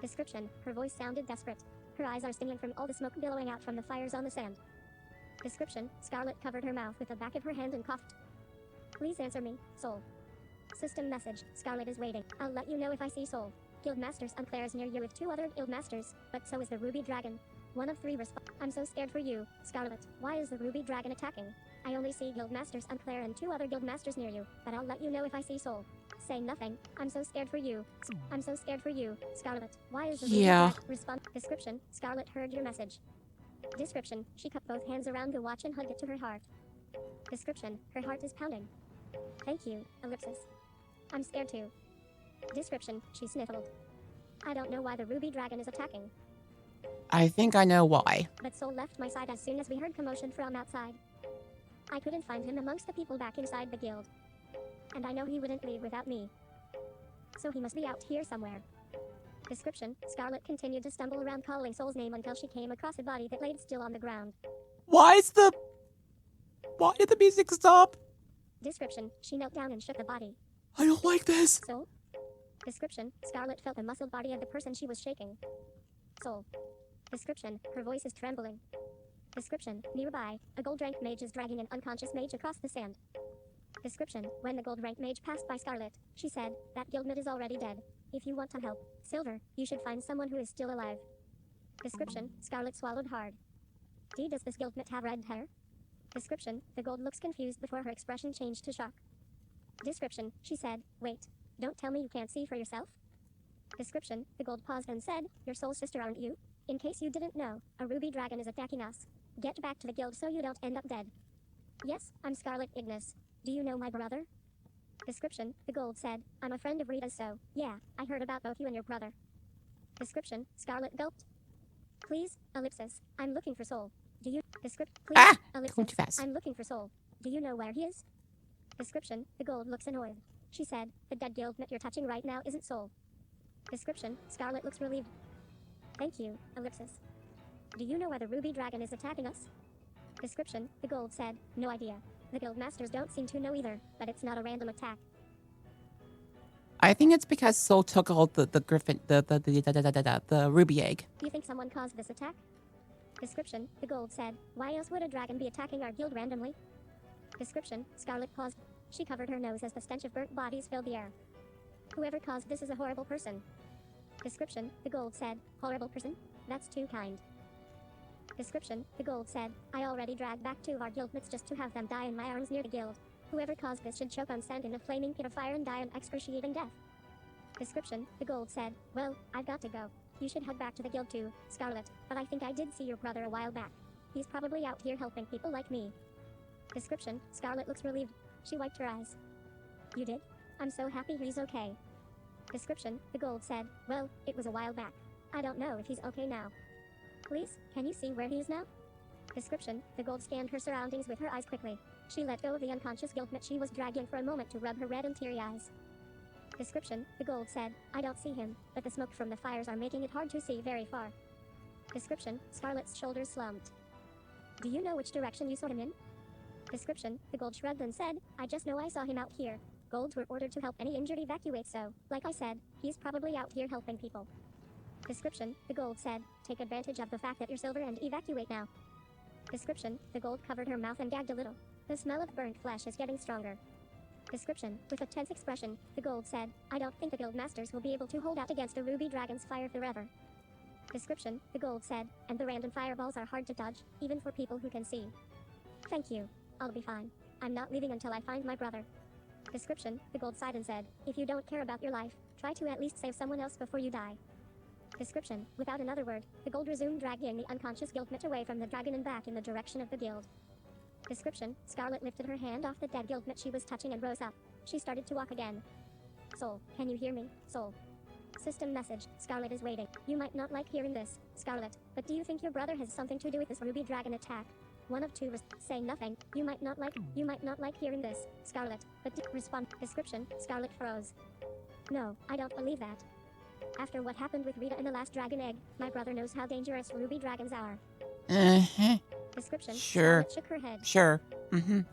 Description, her voice sounded desperate. Her eyes are stinging from all the smoke billowing out from the fires on the sand. Description, Scarlet covered her mouth with the back of her hand and coughed. Please answer me, Sol. System message, Scarlet is waiting. I'll let you know if I see Sol. Guild Masters and Claire is near you with 2 other Guild Masters, but so is the Ruby Dragon. 1 of 3 respond. I'm so scared for you, Scarlet. Why is the Ruby Dragon attacking? I only see Guild Masters and Claire and 2 other Guild Masters near you, but I'll let you know if I see Sol. Say nothing. I'm so scared for you. I'm so scared for you, Scarlet. Why is the Ruby Dragon? Respond. Description, Scarlet heard your message. Description, she cupped both hands around the watch and hugged it to her heart. Description, her heart is pounding. Thank you, ellipsis. I'm scared too. Description, she sniffled. I don't know why the Ruby Dragon is attacking. I think I know why. But Sol left my side as soon as we heard commotion from outside. I couldn't find him amongst the people back inside the guild. And I know he wouldn't leave without me. So he must be out here somewhere. Description, Scarlet continued to stumble around calling Sol's name until she came across a body that laid still on the ground. Why did the music stop? Description, she knelt down and shook the body. I don't like this. Sol? Description, Scarlet felt the muscled body of the person she was shaking. Sol. Description, her voice is trembling. Description, nearby, a gold rank mage is dragging an unconscious mage across the sand. Description, when the gold rank mage passed by Scarlet, she said, that guildmate is already dead. If you want to help, Silver, you should find someone who is still alive. Description, Scarlet swallowed hard. Does this guildmate have red hair? Description, the gold looks confused before her expression changed to shock. Description, she said, wait, don't tell me you can't see for yourself? Description, the gold paused and said, your soul sister aren't you? In case you didn't know, a ruby dragon is attacking us. Get back to the guild so you don't end up dead. Yes, I'm Sol Ignis. Do you know my brother? Description, the gold said, I'm a friend of Rita's so, yeah, I heard about both you and your brother. Description, Scarlet gulped. Please, ellipsis, I'm looking for Sol. Do you, please, ellipsis, going too fast. I'm looking for Sol. Do you know where he is? Description, the gold looks annoyed. She said, the dead guildmate you're touching right now isn't Sol. Description, Scarlet looks relieved. Thank you, ellipsis. Do you know why the ruby dragon is attacking us? Description, the gold said, no idea. The guild masters don't seem to know either, but it's not a random attack. I think it's because Sol took all the griffin, the ruby egg. You think someone caused this attack? Description, the gold said, why else would a dragon be attacking our guild randomly? Description, Scarlet paused. She covered her nose as the stench of burnt bodies filled the air. Whoever caused this is a horrible person. Description, the gold said, horrible person? That's too kind. Description, the gold said, I already dragged back 2 of our guildmates just to have them die in my arms near the guild. Whoever caused this should choke on sand in a flaming pit of fire and die an excruciating death. Description, the gold said, well, I've got to go. You should head back to the guild too, Scarlet, but I think I did see your brother a while back. He's probably out here helping people like me. Description, Scarlet looks relieved. She wiped her eyes. You did? I'm so happy he's okay. Description, the gold said, well, it was a while back. I don't know if he's okay now. Please, can you see where he is now? Description, the gold scanned her surroundings with her eyes quickly. She let go of the unconscious guildmate she was dragging for a moment to rub her red and teary eyes. Description, the gold said, I don't see him, but the smoke from the fires are making it hard to see very far. Description, Scarlet's shoulders slumped. Do you know which direction you saw him in? Description, the gold shrugged and said, I just know I saw him out here. Golds were ordered to help any injured evacuate, so, like I said, he's probably out here helping people. Description, the gold said, take advantage of the fact that you're silver and evacuate now. Description, the gold covered her mouth and gagged a little. The smell of burnt flesh is getting stronger. Description, with a tense expression, the gold said, I don't think the guild masters will be able to hold out against the ruby dragon's fire forever. Description, the gold said, and the random fireballs are hard to dodge, even for people who can see. Thank you. I'll be fine. I'm not leaving until I find my brother. Description, the gold sighed and said, if you don't care about your life, try to at least save someone else before you die. Description, without another word, the gold resumed dragging the unconscious guildmate away from the dragon and back in the direction of the guild. Description, Scarlet lifted her hand off the dead guildmate she was touching and rose up. She started to walk again. Sol, can you hear me, Sol? System message, Scarlet is waiting. You might not like hearing this, Scarlet, but do you think your brother has something to do with this ruby dragon attack? One of two say nothing. You might not like hearing this, Scarlet, but respond. Description, Scarlet froze. No, I don't believe that. After what happened with Rita and the last dragon egg, my brother knows how dangerous ruby dragons are. Description, Sure. Scarlet shook her head. Sure.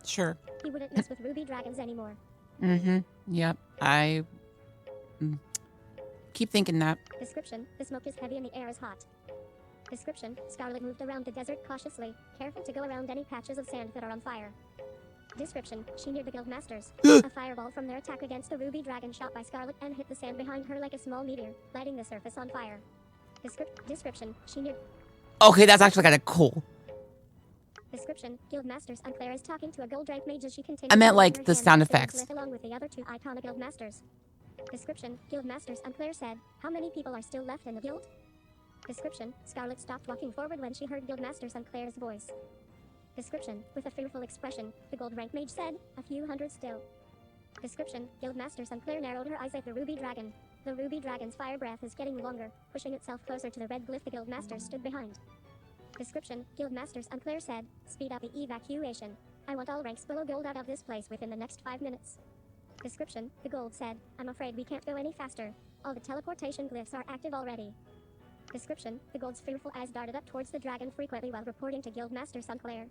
Sure. He wouldn't mess with ruby dragons anymore. Yep. I keep thinking that. Description, the smoke is heavy and the air is hot. Description, Scarlet moved around the desert cautiously, careful to go around any patches of sand that are on fire. Description, she neared the guild masters. A fireball from their attack against the ruby dragon shot by Scarlet and hit the sand behind her like a small meteor, lighting the surface on fire. Description, she neared... Okay, that's actually kind of cool. Description, guild masters, Claire is talking to a gold rank mage as she continues... I meant, holding like, her the hand sound with the effects. glyph along with the other two iconic guild masters. Description, guild masters, Claire said, how many people are still left in the guild? Description, Scarlet stopped walking forward when she heard Guildmaster's Claire's voice. Description, with a fearful expression, the gold rank mage said, a few hundred still. Description, Guildmaster's Claire narrowed her eyes at the ruby dragon. The ruby dragon's fire breath is getting longer, pushing itself closer to the red glyph the Guildmasters stood behind. Description, Guildmaster's Claire said, speed up the evacuation. I want all ranks below gold out of this place within the next 5 minutes. Description, the gold said, I'm afraid we can't go any faster. All the teleportation glyphs are active already. Description, the gold's fearful eyes darted up towards the dragon frequently while reporting to Guildmaster Sinclair.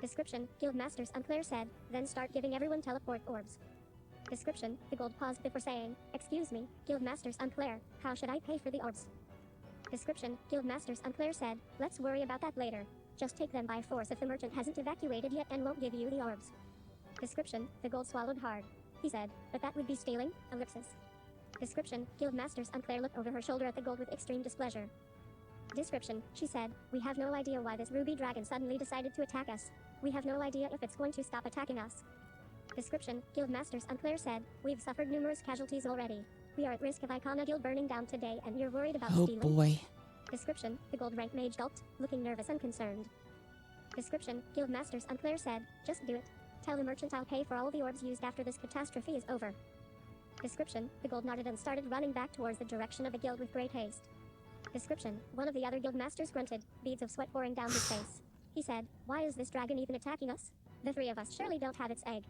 Description, Guildmaster Sinclair said, then start giving everyone teleport orbs. Description, the gold paused before saying, excuse me, Guildmaster Sinclair, how should I pay for the orbs? Description, Guildmaster Sinclair said, let's worry about that later. Just take them by force if the merchant hasn't evacuated yet and won't give you the orbs. Description, the gold swallowed hard. He said, but that would be stealing, ellipsis. Description, Guildmasters Claire looked over her shoulder at the gold with extreme displeasure. Description, she said, we have no idea why this ruby dragon suddenly decided to attack us. We have no idea if it's going to stop attacking us. Description, Guildmasters Claire said, we've suffered numerous casualties already. We are at risk of Icona Guild burning down today and you're worried about stealing? Oh boy. Description, the gold rank mage gulped, looking nervous and concerned. Description, Guildmasters Claire said, just do it. Tell the merchant I'll pay for all the orbs used after this catastrophe is over. Description, the gold nodded and started running back towards the direction of the guild with great haste. Description, one of the other guild masters grunted, beads of sweat pouring down his face. He said, why is this dragon even attacking us? The three of us surely don't have its egg.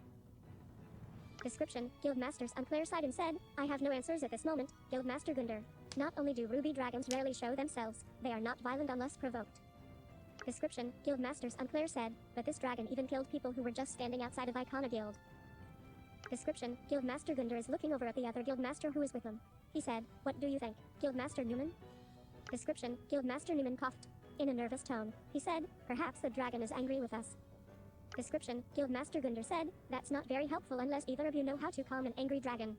Description, Guildmasters Claire sighed and said, I have no answers at this moment, Guildmaster Gunder. Not only do ruby dragons rarely show themselves, they are not violent unless provoked. Description, Guildmasters Claire said, but this dragon even killed people who were just standing outside of Icona Guild. Description, Guildmaster Gunder is looking over at the other Guildmaster who is with him. He said, what do you think, Guildmaster Newman? Description, Guildmaster Newman coughed. In a nervous tone, he said, perhaps the dragon is angry with us. Description, Guildmaster Gunder said, that's not very helpful unless either of you know how to calm an angry dragon.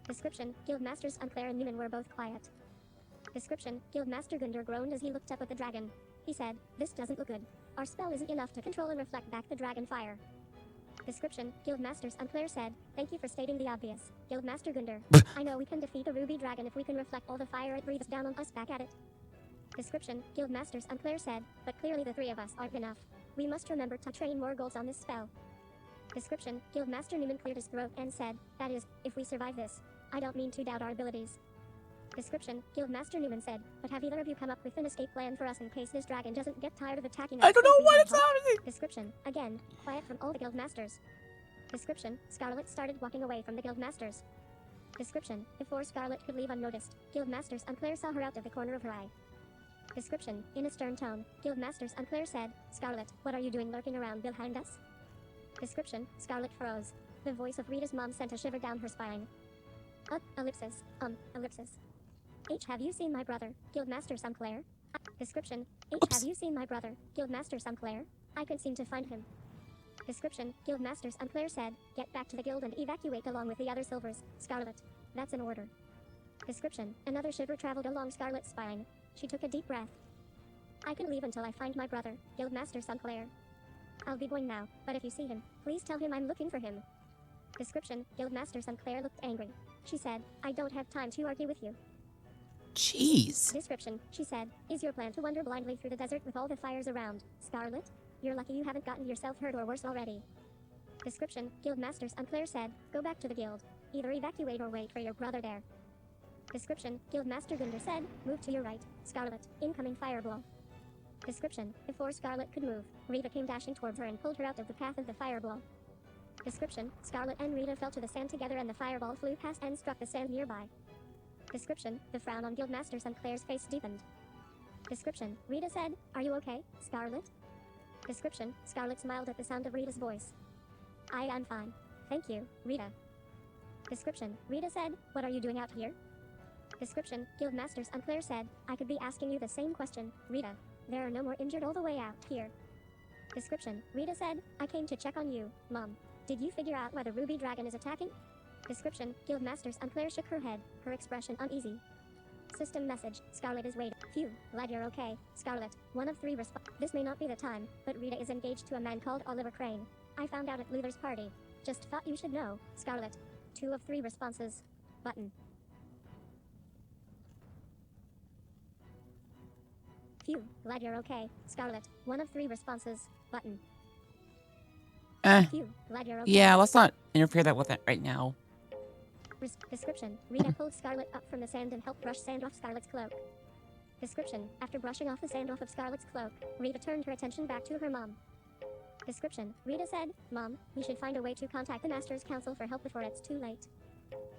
Description, Guildmasters Claire and Newman were both quiet. Description, Guildmaster Gunder groaned as he looked up at the dragon. He said, this doesn't look good. Our spell isn't enough to control and reflect back the dragon fire. Description, Guildmasters Claire said, thank you for stating the obvious, Guildmaster Gunder. I know we can defeat the ruby dragon if we can reflect all the fire it breathes down on us back at it. Description, Guildmasters Claire said, but clearly the three of us aren't enough. We must remember to train more golds on this spell. Description, Guildmaster Newman cleared his throat and said, that is, if we survive this. I don't mean to doubt our abilities. Description, Guildmaster Newman said, but have either of you come up with an escape plan for us in case this dragon doesn't get tired of attacking us? I don't know what it's happening. Description, again, quiet from all the Guildmasters. Description, Scarlet started walking away from the Guildmasters. Description, before Scarlet could leave unnoticed, Guildmasters Claire saw her out of the corner of her eye. Description, in a stern tone, Guildmasters Claire said, Scarlet, what are you doing lurking around behind us? Description, Scarlet froze. The voice of Rita's mom sent a shiver down her spine. Ellipsis, ellipsis. H, have you seen my brother, Guildmaster Sinclair? Description, H, have you seen my brother, Guildmaster Sinclair? I couldn't seem to find him. Description, Guildmaster Sinclair said, get back to the guild and evacuate along with the other silvers, Scarlet. That's an order. Description, another shiver traveled along Scarlet's spine. She took a deep breath. I can leave until I find my brother, Guildmaster Sinclair. I'll be going now, but if you see him, please tell him I'm looking for him. Description, Guildmaster Sinclair looked angry. She said, I don't have time to argue with you. Jeez. Description, she said, is your plan to wander blindly through the desert with all the fires around, Scarlet? You're lucky you haven't gotten yourself hurt or worse already. Description, Guildmaster Sinclair said, go back to the guild. Either evacuate or wait for your brother there. Description, Guildmaster Gunder said, move to your right, Scarlet, incoming fireball. Description, before Scarlet could move, Rita came dashing towards her and pulled her out of the path of the fireball. Description, Scarlet and Rita fell to the sand together and the fireball flew past and struck the sand nearby. Description, the frown on Guildmaster Sinclair's face deepened. Description, Rita said, are you okay, Scarlet? Description, Scarlet smiled at the sound of Rita's voice. I am fine. Thank you, Rita. Description, Rita said, what are you doing out here? Description, Guildmaster Sinclair said, I could be asking you the same question, Rita. There are no more injured all the way out here. Description, Rita said, I came to check on you, Mom. Did you figure out why the ruby dragon is attacking? Description, Guildmaster Sinclair shook her head, her expression uneasy. System message, Scarlet is waiting. Phew, glad you're okay, Scarlet. One of 3 This may not be the time, but Rita is engaged to a man called Oliver Crane. I found out at Luthor's party. Just thought you should know, Scarlet. 2 of 3 responses. Button. Phew, glad you're okay, Scarlet. 1 of 3 responses. Button. Phew, glad you're okay. Yeah, let's not interfere that with it right now. Description, Rita pulled Scarlet up from the sand and helped brush sand off Scarlet's cloak. Description, after brushing off the sand off of Scarlet's cloak, Rita turned her attention back to her mom. Description, Rita said, Mom, we should find a way to contact the Master's Council for help before it's too late.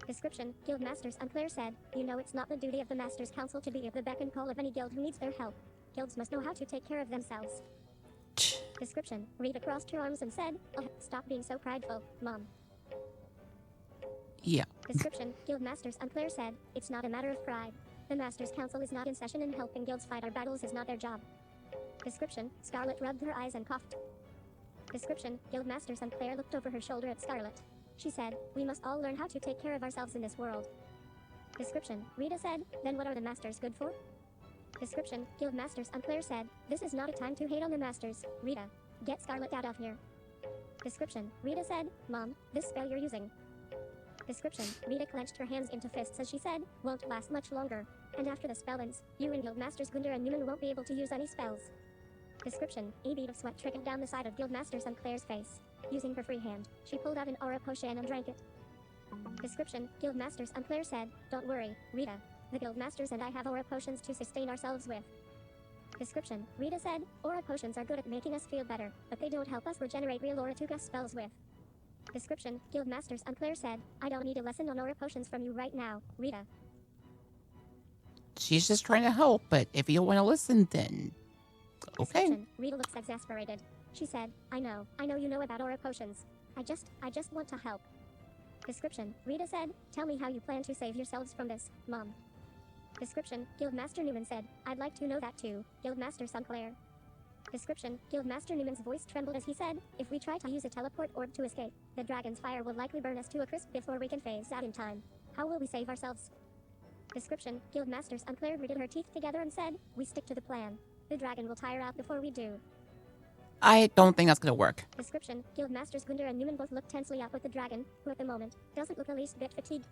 Description, Guildmaster Sinclair said, you know it's not the duty of the Master's Council to be at the beck and call of any guild who needs their help. Guilds must know how to take care of themselves. Description, Rita crossed her arms and said, oh, stop being so prideful, Mom. Yeah. Description, Guildmaster Sinclair said, it's not a matter of pride. The Master's Council is not in session and helping guilds fight our battles is not their job. Description, Scarlet rubbed her eyes and coughed. Description, Guildmaster Sinclair looked over her shoulder at Scarlet. She said, we must all learn how to take care of ourselves in this world. Description, Rita said, then what are the Masters good for? Description, Guildmaster Sinclair said, this is not a time to hate on the Masters, Rita. Get Scarlet out of here. Description, Rita said, Mom, this spell you're using. Description, Rita clenched her hands into fists as she said, won't last much longer. And after the spell ends, you and Guildmasters Gunder and Newman won't be able to use any spells. Description, a bead of sweat trickled down the side of Guildmaster Sinclair's face. Using her free hand, she pulled out an aura potion and drank it. Description, Guildmaster Sinclair said, don't worry, Rita. The Guildmasters and I have aura potions to sustain ourselves with. Description, Rita said, aura potions are good at making us feel better, but they don't help us regenerate real aura to cast spells with. Description, Guildmaster Sinclair said, I don't need a lesson on aura potions from you right now, Rita. She's just trying to help, but if you don't want to listen, then okay. Rita looks exasperated. She said, I know you know about aura potions. I just want to help. Description, Rita said, tell me how you plan to save yourselves from this, Mom. Description, Guildmaster Newman said, I'd like to know that too, Guildmaster Sinclair. Description, Guildmaster Newman's voice trembled as he said, if we try to use a teleport orb to escape, the dragon's fire will likely burn us to a crisp before we can phase out in time. How will we save ourselves? Description, Guildmaster Sinclair gritted her teeth together and said, we stick to the plan. The dragon will tire out before we do. I don't think that's gonna work. Description, Guildmasters Gunder and Newman both looked tensely up at the dragon, who at the moment, doesn't look the least bit fatigued.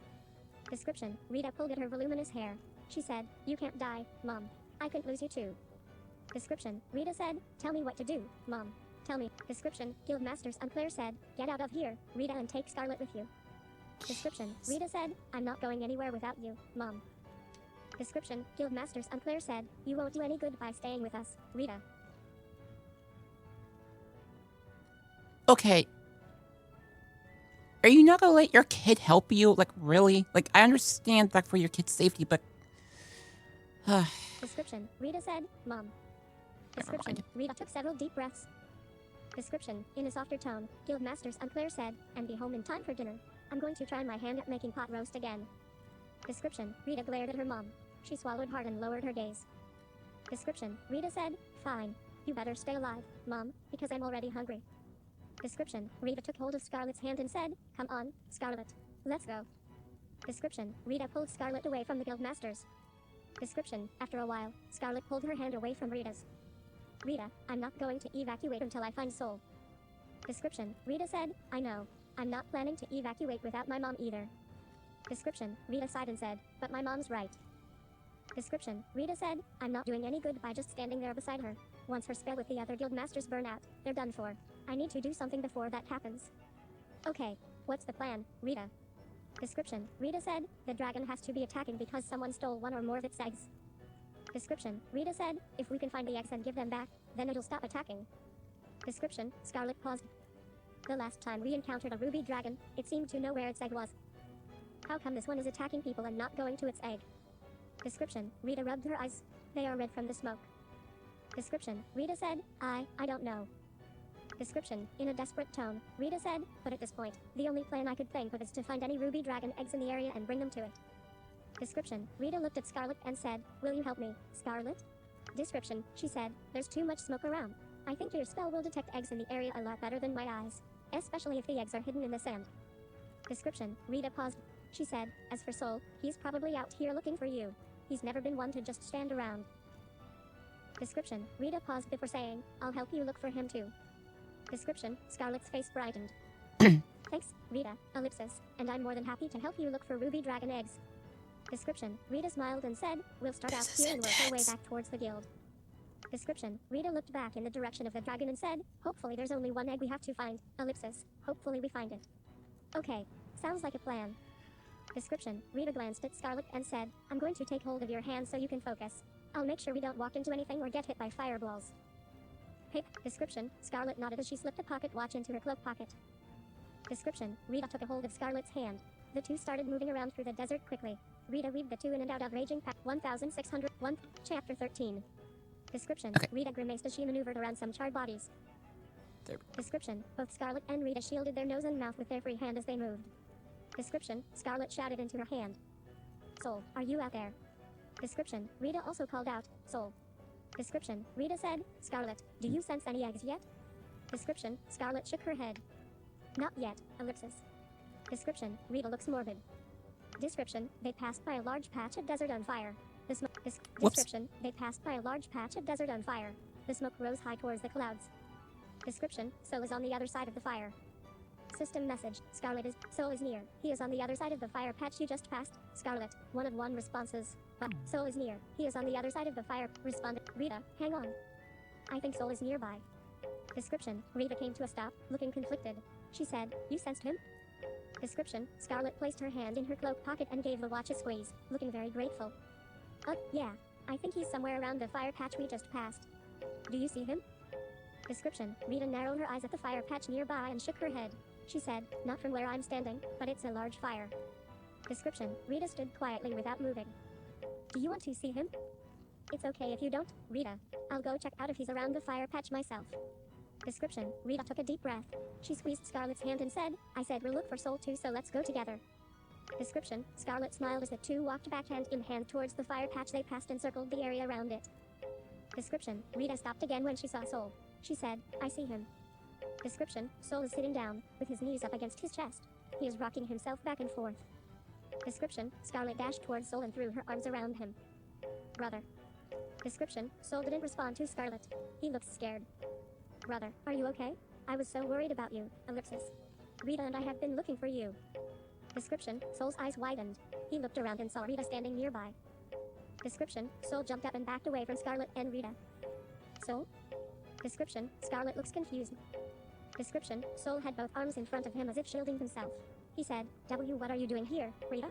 Description, Rita pulled at her voluminous hair. She said, you can't die, Mom. I could lose you too. Description, Rita said, tell me what to do, Mom. Tell me. Description, Guildmaster Sinclair said, get out of here, Rita, and take Scarlet with you. Description, Rita said, I'm not going anywhere without you, Mom. Description, Guildmaster Sinclair said, you won't do any good by staying with us, Rita. Okay. Are you not gonna let your kid help you? Like, really? Like, I understand that for your kid's safety, but... Description, Rita said, Mom. Description, Rita took several deep breaths. Description, in a softer tone, Guildmaster Sinclair said, and be home in time for dinner. I'm going to try my hand at making pot roast again. Description, Rita glared at her mom. She swallowed hard and lowered her gaze. Description, Rita said, fine. You better stay alive, Mom, because I'm already hungry. Description, Rita took hold of Scarlet's hand and said, come on, Scarlet. Let's go. Description, Rita pulled Scarlet away from the Guildmasters. Description, after a while, Scarlet pulled her hand away from Rita's. Rita, I'm not going to evacuate until I find Sol. Description, Rita said, I know. I'm not planning to evacuate without my mom either. Description, Rita sighed and said, but my mom's right. Description, Rita said, I'm not doing any good by just standing there beside her. Once her spell with the other guild masters burn out, they're done for. I need to do something before that happens. Okay, what's the plan, Rita? Description, Rita said, the dragon has to be attacking because someone stole one or more of its eggs. Description, Rita said, if we can find the eggs and give them back, then it'll stop attacking. Description, Scarlet paused. The last time we encountered a ruby dragon, it seemed to know where its egg was. How come this one is attacking people and not going to its egg? Description, Rita rubbed her eyes. They are red from the smoke. Description, Rita said, I don't know. Description, in a desperate tone, Rita said, but at this point, the only plan I could think of is to find any ruby dragon eggs in the area and bring them to it. Description, Rita looked at Scarlet and said, will you help me, Scarlet? Description, she said, there's too much smoke around. I think your spell will detect eggs in the area a lot better than my eyes, especially if the eggs are hidden in the sand. Description, Rita paused. She said, as for Sol, he's probably out here looking for you. He's never been one to just stand around. Description, Rita paused before saying, I'll help you look for him too. Description, Scarlet's face brightened. Thanks, Rita, ellipsis, and I'm more than happy to help you look for ruby dragon eggs. Description, Rita smiled and said, we'll start out here and work our way back towards the guild. Description, Rita looked back in the direction of the dragon and said, hopefully there's only one egg we have to find, ellipsis, hopefully we find it. Okay, sounds like a plan. Description, Rita glanced at Scarlet and said, I'm going to take hold of your hand so you can focus. I'll make sure we don't walk into anything or get hit by fireballs. Pip. Description, Scarlet nodded as she slipped a pocket watch into her cloak pocket. Description, Rita took a hold of Scarlet's hand. The two started moving around through the desert quickly. Rita weaved the two in and out of raging pack 1601, Chapter 13. Description, Okay. Rita grimaced as she maneuvered around some charred bodies. There. Description, both Scarlet and Rita shielded their nose and mouth with their free hand as they moved. Description, Scarlet shouted into her hand. Sol, are you out there? Description, Rita also called out, Sol. Description, Rita said, Scarlet, do you sense any eggs yet? Description, Scarlet shook her head. Not yet, ellipsis. Description, Rita looks morbid. Description, they passed by a large patch of desert on fire. The smoke. Description, they passed by a large patch of desert on fire. The smoke rose high towards the clouds. Description, Sol is on the other side of the fire. System message, Sol is near. He is on the other side of the fire patch you just passed, Scarlet. 1 of 1 responses. But, Sol is near. He is on the other side of the fire, responded. Rita, hang on. I think Sol is nearby. Description, Rita came to a stop, looking conflicted. She said, you sensed him? Description, Scarlet placed her hand in her cloak pocket and gave the watch a squeeze, looking very grateful. Yeah. I think he's somewhere around the fire patch we just passed. Do you see him? Description, Rita narrowed her eyes at the fire patch nearby and shook her head. She said, not from where I'm standing, but it's a large fire. Description, Rita stood quietly without moving. Do you want to see him? It's okay if you don't, Rita. I'll go check out if he's around the fire patch myself. Description, Rita took a deep breath. She squeezed Scarlet's hand and said, I said we'll look for Sol too, so let's go together. Description, Scarlet smiled as the two walked back hand in hand towards the fire patch they passed and circled the area around it. Description, Rita stopped again when she saw Sol. She said, I see him. Description, Sol is sitting down, with his knees up against his chest. He is rocking himself back and forth. Description, Scarlet dashed towards Sol and threw her arms around him. Brother. Description, Sol didn't respond to Scarlet. He looked scared. Brother, are you okay? I was so worried about you, ellipsis. Rita and I have been looking for you. Description, Sol's eyes widened. He looked around and saw Rita standing nearby. Description, Sol jumped up and backed away from Scarlet and Rita. Sol? Description, Scarlet looks confused. Description, Sol had both arms in front of him as if shielding himself. He said, what are you doing here, Rita?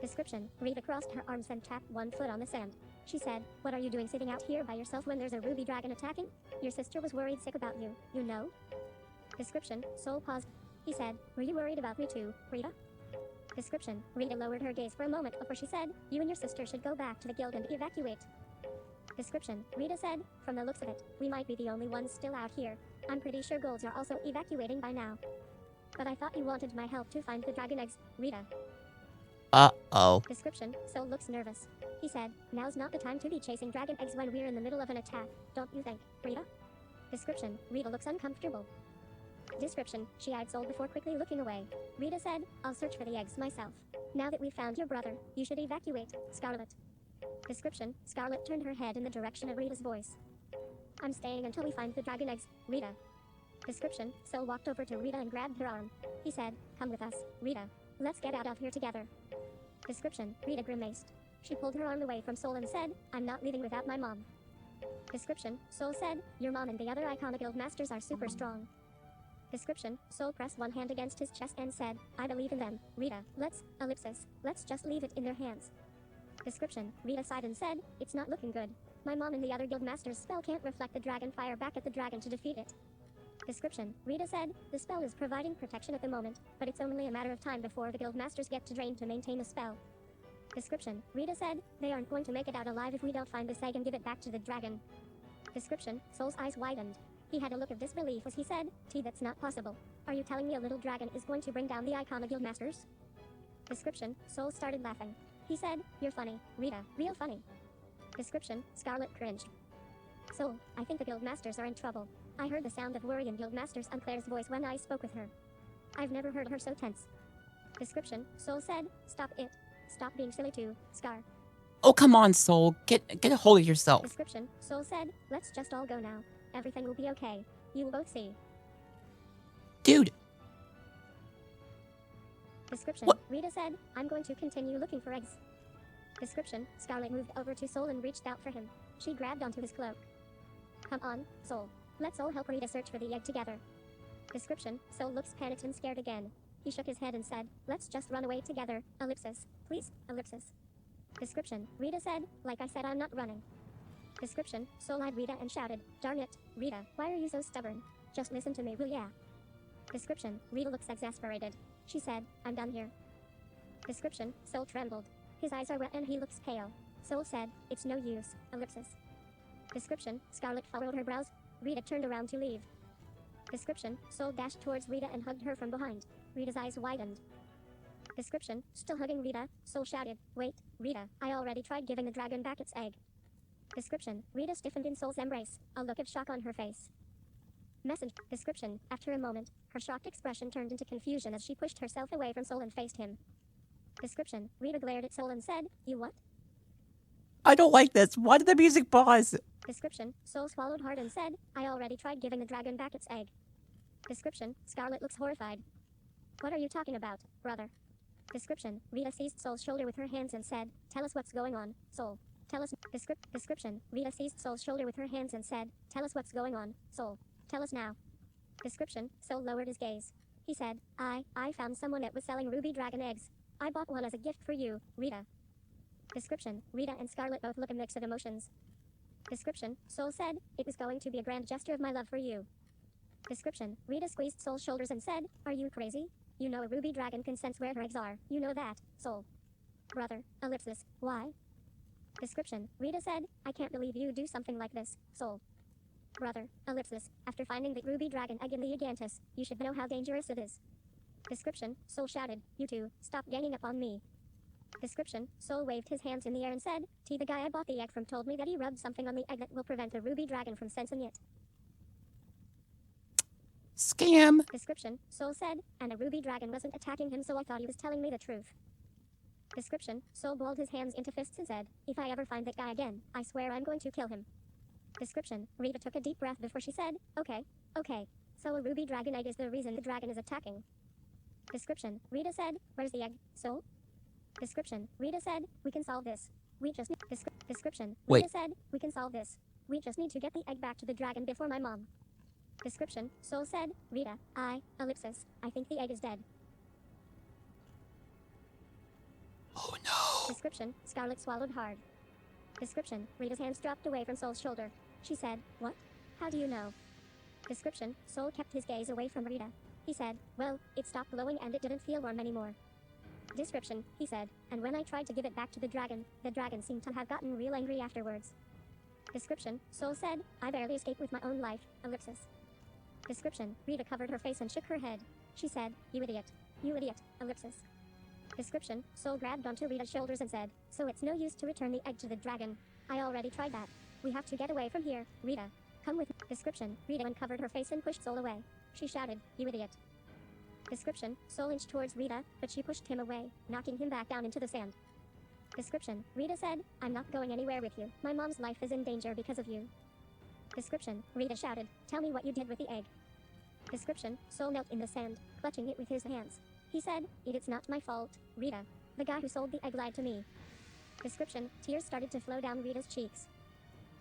Description, Rita crossed her arms and tapped one foot on the sand. She said, what are you doing sitting out here by yourself when there's a ruby dragon attacking? Your sister was worried sick about you, you know? Description, Sol paused. He said, were you worried about me too, Rita? Description, Rita lowered her gaze for a moment before she said, you and your sister should go back to the guild and evacuate. Description, Rita said, from the looks of it, we might be the only ones still out here. I'm pretty sure golds are also evacuating by now. But I thought you wanted my help to find the dragon eggs, Rita. Uh-oh. Description, Sol looks nervous. He said, now's not the time to be chasing dragon eggs when we're in the middle of an attack, don't you think, Rita? Description, Rita looks uncomfortable. Description, she eyed Sol before quickly looking away. Rita said, I'll search for the eggs myself. Now that we've found your brother, you should evacuate, Scarlet. Description, Scarlet turned her head in the direction of Rita's voice. I'm staying until we find the dragon eggs, Rita. Description, Sol walked over to Rita and grabbed her arm. He said, come with us, Rita. Let's get out of here together. Description, Rita grimaced. She pulled her arm away from Sol and said, I'm not leaving without my mom. Description, Sol said, your mom and the other Icona Guild Masters are super strong. Description, Sol pressed one hand against his chest and said, I believe in them, Rita. Let's just leave it in their hands. Description, Rita sighed and said, it's not looking good. My mom and the other guild master's spell can't reflect the dragon fire back at the dragon to defeat it. Description, Rita said, the spell is providing protection at the moment, but it's only a matter of time before the guild masters get to drain to maintain the spell. Description, Rita said, they aren't going to make it out alive if we don't find this egg and give it back to the dragon. Description, Sol's eyes widened. He had a look of disbelief as he said, that's not possible. Are you telling me a little dragon is going to bring down the Icona Guild Masters? Description, Sol started laughing. He said, you're funny, Rita, real funny. Description, Scarlet cringed. Sol, I think the guild masters are in trouble. I heard the sound of worry in guild masters on Claire's voice when I spoke with her. I've never heard her so tense. Description, Sol said, stop it. Stop being silly too, Scar. Oh, come on, Sol. Get a hold of yourself. Description, Sol said, let's just all go now. Everything will be okay. You will both see. Dude. Description, What? Rita said, I'm going to continue looking for eggs. Description, Scarlet moved over to Sol and reached out for him. She grabbed onto his cloak. Come on, Sol. Let's all help Rita search for the egg together. Description, Sol looks panicked and scared again. He shook his head and said, let's just run away together, ellipsis. Please, ellipsis. Description, Rita said, like I said, I'm not running. Description, Sol eyed Rita and shouted, darn it, Rita, why are you so stubborn? Just listen to me, will ya? Description, Rita looks exasperated. She said, I'm done here. Description, Sol trembled. His eyes are wet and he looks pale. Sol said, it's no use, ellipsis. Description, Scarlet furrowed her brows. Rita turned around to leave. Description, Sol dashed towards Rita and hugged her from behind. Rita's eyes widened. Description, still hugging Rita, Sol shouted, wait, Rita, I already tried giving the dragon back its egg. Description, Rita stiffened in Sol's embrace, a look of shock on her face. Message. Description, after a moment, her shocked expression turned into confusion as she pushed herself away from Sol and faced him. Description, Rita glared at Sol and said, you what? I don't like this. Why did the music pause? Description, Sol swallowed hard and said, I already tried giving the dragon back its egg. Description, Scarlet looks horrified. What are you talking about, brother? Description, Rita seized Sol's shoulder with her hands and said, tell us what's going on, Sol. Tell us. Description, Rita seized Sol's shoulder with her hands and said, tell us what's going on, Sol. Tell us now. Description, Sol lowered his gaze. He said, I found someone that was selling ruby dragon eggs. I bought one as a gift for you, Rita. Description, Rita and Scarlet both look a mix of emotions. Description, Sol said, it was going to be a grand gesture of my love for you. Description, Rita squeezed Sol's shoulders and said, are you crazy? You know a ruby dragon can sense where her eggs are. You know that, Sol. Brother, ellipsis, why? Description, Rita said, I can't believe you do something like this, Sol. Brother, ellipsis, after finding the ruby dragon egg in the Gigantus, you should know how dangerous it is. Description, Sol shouted, you two, stop ganging up on me. Description, Sol waved his hands in the air and said, the guy I bought the egg from told me that he rubbed something on the egg that will prevent the ruby dragon from sensing it. Scam. Description, Sol said, and a ruby dragon wasn't attacking him, so I thought he was telling me the truth. Description, Sol balled his hands into fists and said, if I ever find that guy again, I swear I'm going to kill him. Description, Rita took a deep breath before she said, okay, so a ruby dragon egg is the reason the dragon is attacking. Description, Rita said, where's the egg, Sol? Description, Rita said, we can solve this. We just need, description, Wait. Rita said, we can solve this. We just need to get the egg back to the dragon before my mom. Description, Sol said, Rita, ellipsis, I think the egg is dead. Oh no. Description, Scarlet swallowed hard. Description, Rita's hands dropped away from Sol's shoulder. She said, what? How do you know? Description, Sol kept his gaze away from Rita. He said, well, it stopped glowing and it didn't feel warm anymore. Description, he said, and when I tried to give it back to the dragon seemed to have gotten real angry afterwards. Description, Sol said, I barely escaped with my own life, ellipsis. Description, Rita covered her face and shook her head. She said, you idiot, ellipsis. Description, Sol grabbed onto Rita's shoulders and said, so it's no use to return the egg to the dragon. I already tried that. We have to get away from here, Rita. Come with me. Description, Rita uncovered her face and pushed Sol away. She shouted, you idiot. Description, Sol inched towards Rita, but she pushed him away, knocking him back down into the sand. Description, Rita said, I'm not going anywhere with you. My mom's life is in danger because of you. Description, Rita shouted, tell me what you did with the egg. Description, Sol knelt in the sand, clutching it with his hands. He said, it's not my fault, Rita. The guy who sold the egg lied to me. Description, tears started to flow down Rita's cheeks.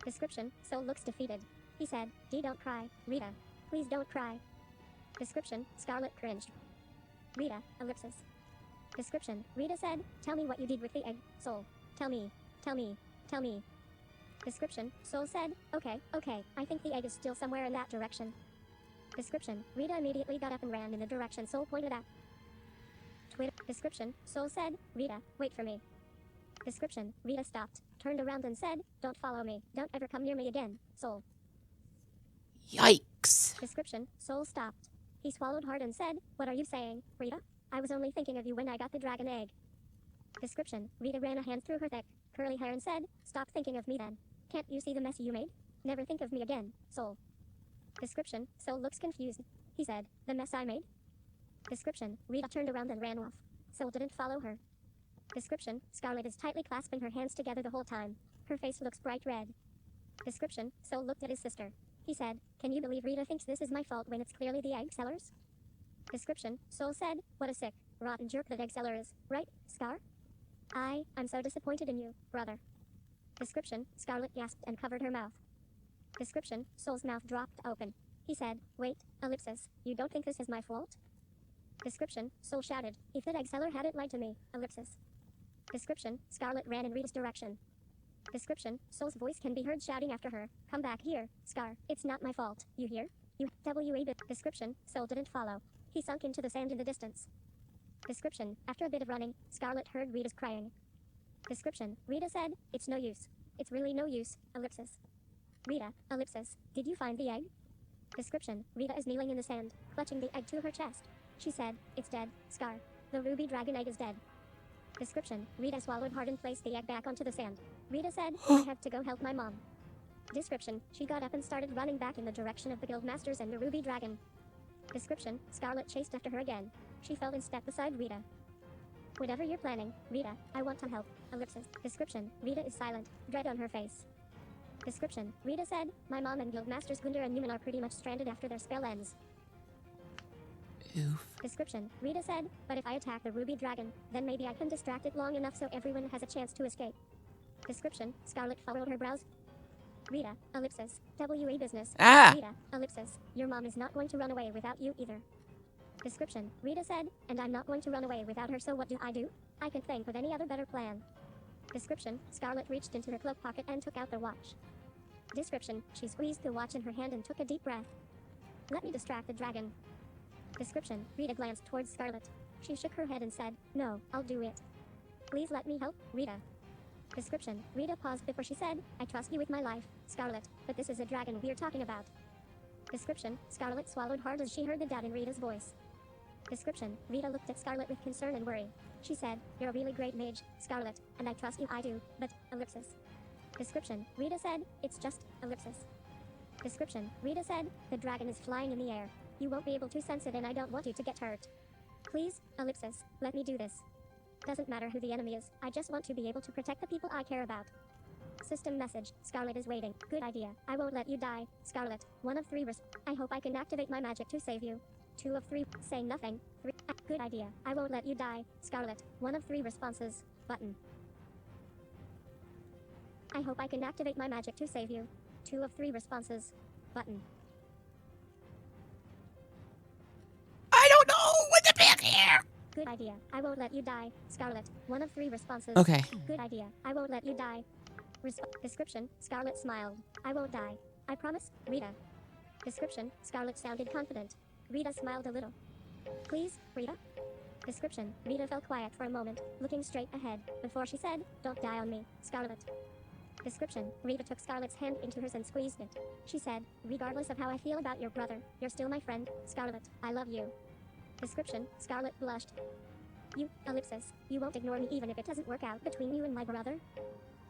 Description, Sol looks defeated. He said, don't cry, Rita. Please don't cry. Description, Scarlet cringed. Rita, ellipsis. Description, Rita said, tell me what you did with the egg, Sol. Tell me, tell me, tell me. Description, Sol said, okay, I think the egg is still somewhere in that direction. Description, Rita immediately got up and ran in the direction Sol pointed at. Description, Sol said, Rita, wait for me. Description, Rita stopped, turned around and said, don't follow me, don't ever come near me again, Sol. Yikes. Description, Sol stopped. He swallowed hard and said, what are you saying, Rita? I was only thinking of you when I got the dragon egg. Description, Rita ran a hand through her thick, curly hair and said, stop thinking of me then. Can't you see the mess you made? Never think of me again, Sol. Description, Sol looks confused. He said, the mess I made? Description, Rita turned around and ran off. Sol didn't follow her. Description, Scarlet is tightly clasping her hands together the whole time. Her face looks bright red. Description, Sol looked at his sister. He said, can you believe Rita thinks this is my fault when it's clearly the egg seller's? Description, Sol said, what a sick, rotten jerk that egg seller is, right, Scar? I'm so disappointed in you, brother. Description, Scarlet gasped and covered her mouth. Description, Sol's mouth dropped open. He said, wait, ellipsis, you don't think this is my fault? Description, Sol shouted, if that egg seller hadn't lied to me, ellipsis. Description, Scarlet ran in Rita's direction. Description, Sol's voice can be heard shouting after her, come back here, Scar, it's not my fault, you hear? You, Description, Sol didn't follow. He sunk into the sand in the distance. Description, after a bit of running, Scarlet heard Rita's crying. Description, Rita said, it's no use. It's really no use, ellipsis. Rita, ellipsis, did you find the egg? Description, Rita is kneeling in the sand, clutching the egg to her chest. She said, it's dead, Scar. The ruby dragon egg is dead. Description, Rita swallowed hard and placed the egg back onto the sand. Rita said, I have to go help my mom. Description, she got up and started running back in the direction of the guildmasters and the ruby dragon. Description, Scarlet chased after her again. She fell in step beside Rita. Whatever you're planning, Rita, I want to help, ellipsis. Description, Rita is silent, dread on her face. Description, Rita said, my mom and guildmasters Gunder and Newman are pretty much stranded after their spell ends. Oof. Description, Rita said, but if I attack the ruby dragon, then maybe I can distract it long enough so everyone has a chance to escape. Description, Scarlet furrowed her brows. Rita, ellipsis, WA business. Rita, ellipsis, your mom is not going to run away without you either. Description, Rita said, and I'm not going to run away without her, so what do? I can think of any other better plan. Description, Scarlet reached into her cloak pocket and took out the watch. Description, she squeezed the watch in her hand and took a deep breath. Let me distract the dragon. Description, Rita glanced towards Scarlet. She shook her head and said, no, I'll do it. Please let me help, Rita. Description, Rita paused before she said, I trust you with my life, Scarlet, but this is a dragon we're talking about. Description, Scarlet swallowed hard as she heard the doubt in Rita's voice. Description, Rita looked at Scarlet with concern and worry. She said, you're a really great mage, Scarlet, and I trust you, I do, but, ellipsis. Description, Rita said, it's just, ellipsis. Description, Rita said, the dragon is flying in the air. You won't be able to sense it and I don't want you to get hurt. Please, ellipsis, let me do this. Doesn't matter who the enemy is, I just want to be able to protect the people I care about. System message, Scarlet is waiting. Good idea, I won't let you die, Scarlet. 1 of 3 I hope I can activate my magic to save you. 2 of 3, say nothing. 3, good idea, I won't let you die, Scarlet. 1 of 3 responses, button. I hope I can activate my magic to save you. 2 of 3 responses, button. I don't know what to pick here. Good idea, I won't let you die, Scarlet. 1 of 3 responses. Okay. Good idea, I won't let you die. Description, Scarlet smiled. I won't die. I promise, Rita. Description, Scarlet sounded confident. Rita smiled a little. Please, Rita? Description, Rita fell quiet for a moment, looking straight ahead, before she said, don't die on me, Scarlet. Description, Rita took Scarlet's hand into hers and squeezed it. She said, regardless of how I feel about your brother, you're still my friend, Scarlet. I love you. Description, Scarlet blushed. You, ellipsis, you won't ignore me even if it doesn't work out between you and my brother?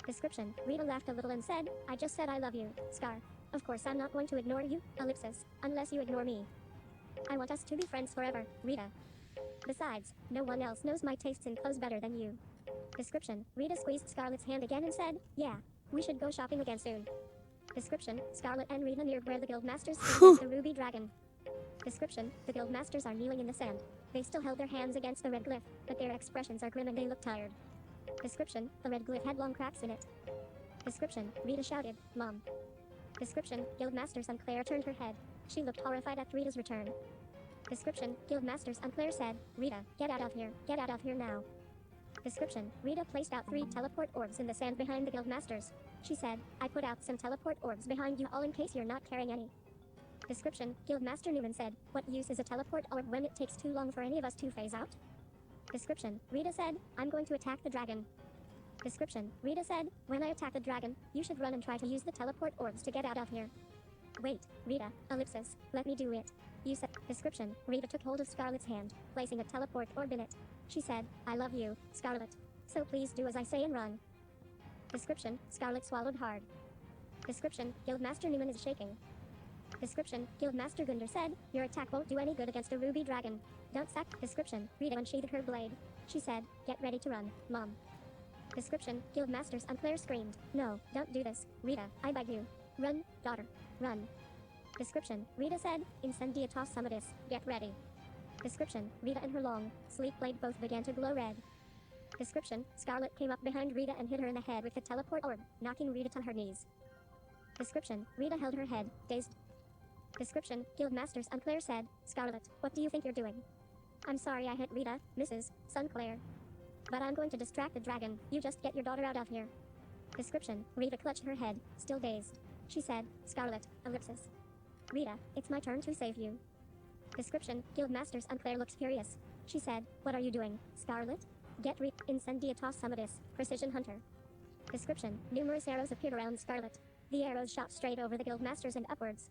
Description, Rita laughed a little and said, I just said I love you, Scar. Of course I'm not going to ignore you, ellipsis, unless you ignore me. I want us to be friends forever, Rita. Besides, no one else knows my tastes in clothes better than you. Description, Rita squeezed Scarlet's hand again and said, yeah, we should go shopping again soon. Description, Scarlet and Rita neared where the Guildmasters stood against the Ruby Dragon. Description, the Guildmasters are kneeling in the sand. They still held their hands against the red glyph, but their expressions are grim and they look tired. Description, the red glyph had long cracks in it. Description, Rita shouted, Mom. Description, Guildmaster Sinclair turned her head. She looked horrified at Rita's return. Description, Guildmaster Sinclair said, Rita, get out of here now. Description, Rita placed out 3 teleport orbs in the sand behind the Guildmasters. She said, I put out some teleport orbs behind you all in case you're not carrying any. Description, Guildmaster Newman said, what use is a teleport orb when it takes too long for any of us to phase out? Description, Rita said, I'm going to attack the dragon. Description, Rita said, when I attack the dragon, you should run and try to use the teleport orbs to get out of here. Wait, Rita, ellipsis, let me do it. You said. Description, Rita took hold of Scarlet's hand, placing a teleport orb in it. She said, I love you, Scarlet. So please do as I say and run. Description, Scarlet swallowed hard. Description, Guildmaster Newman is shaking. Description, Guildmaster Gunder said, your attack won't do any good against a ruby dragon. Don't sack. Description, Rita unsheathed her blade. She said, get ready to run, Mom. Description, Guildmaster Sinclair screamed, no, don't do this, Rita, I beg you. Run, daughter, run. Description, Rita said, Incendiatos Summitus, get ready. Description, Rita and her long, sleek blade both began to glow red. Description, Scarlet came up behind Rita and hit her in the head with the teleport orb, knocking Rita to her knees. Description, Rita held her head, dazed. Description, Guildmaster Sinclair said, Scarlet, what do you think you're doing? I'm sorry I hit Rita, Mrs. Sinclair. But I'm going to distract the dragon, you just get your daughter out of here. Description, Rita clutched her head, still dazed. She said, Scarlet, ellipsis. Rita, it's my turn to save you. Description, Guildmaster Sinclair looked furious. She said, what are you doing, Scarlet? Get Incendiatos Summitus, Precision Hunter. Description, numerous arrows appeared around Scarlet. The arrows shot straight over the Guildmasters and upwards.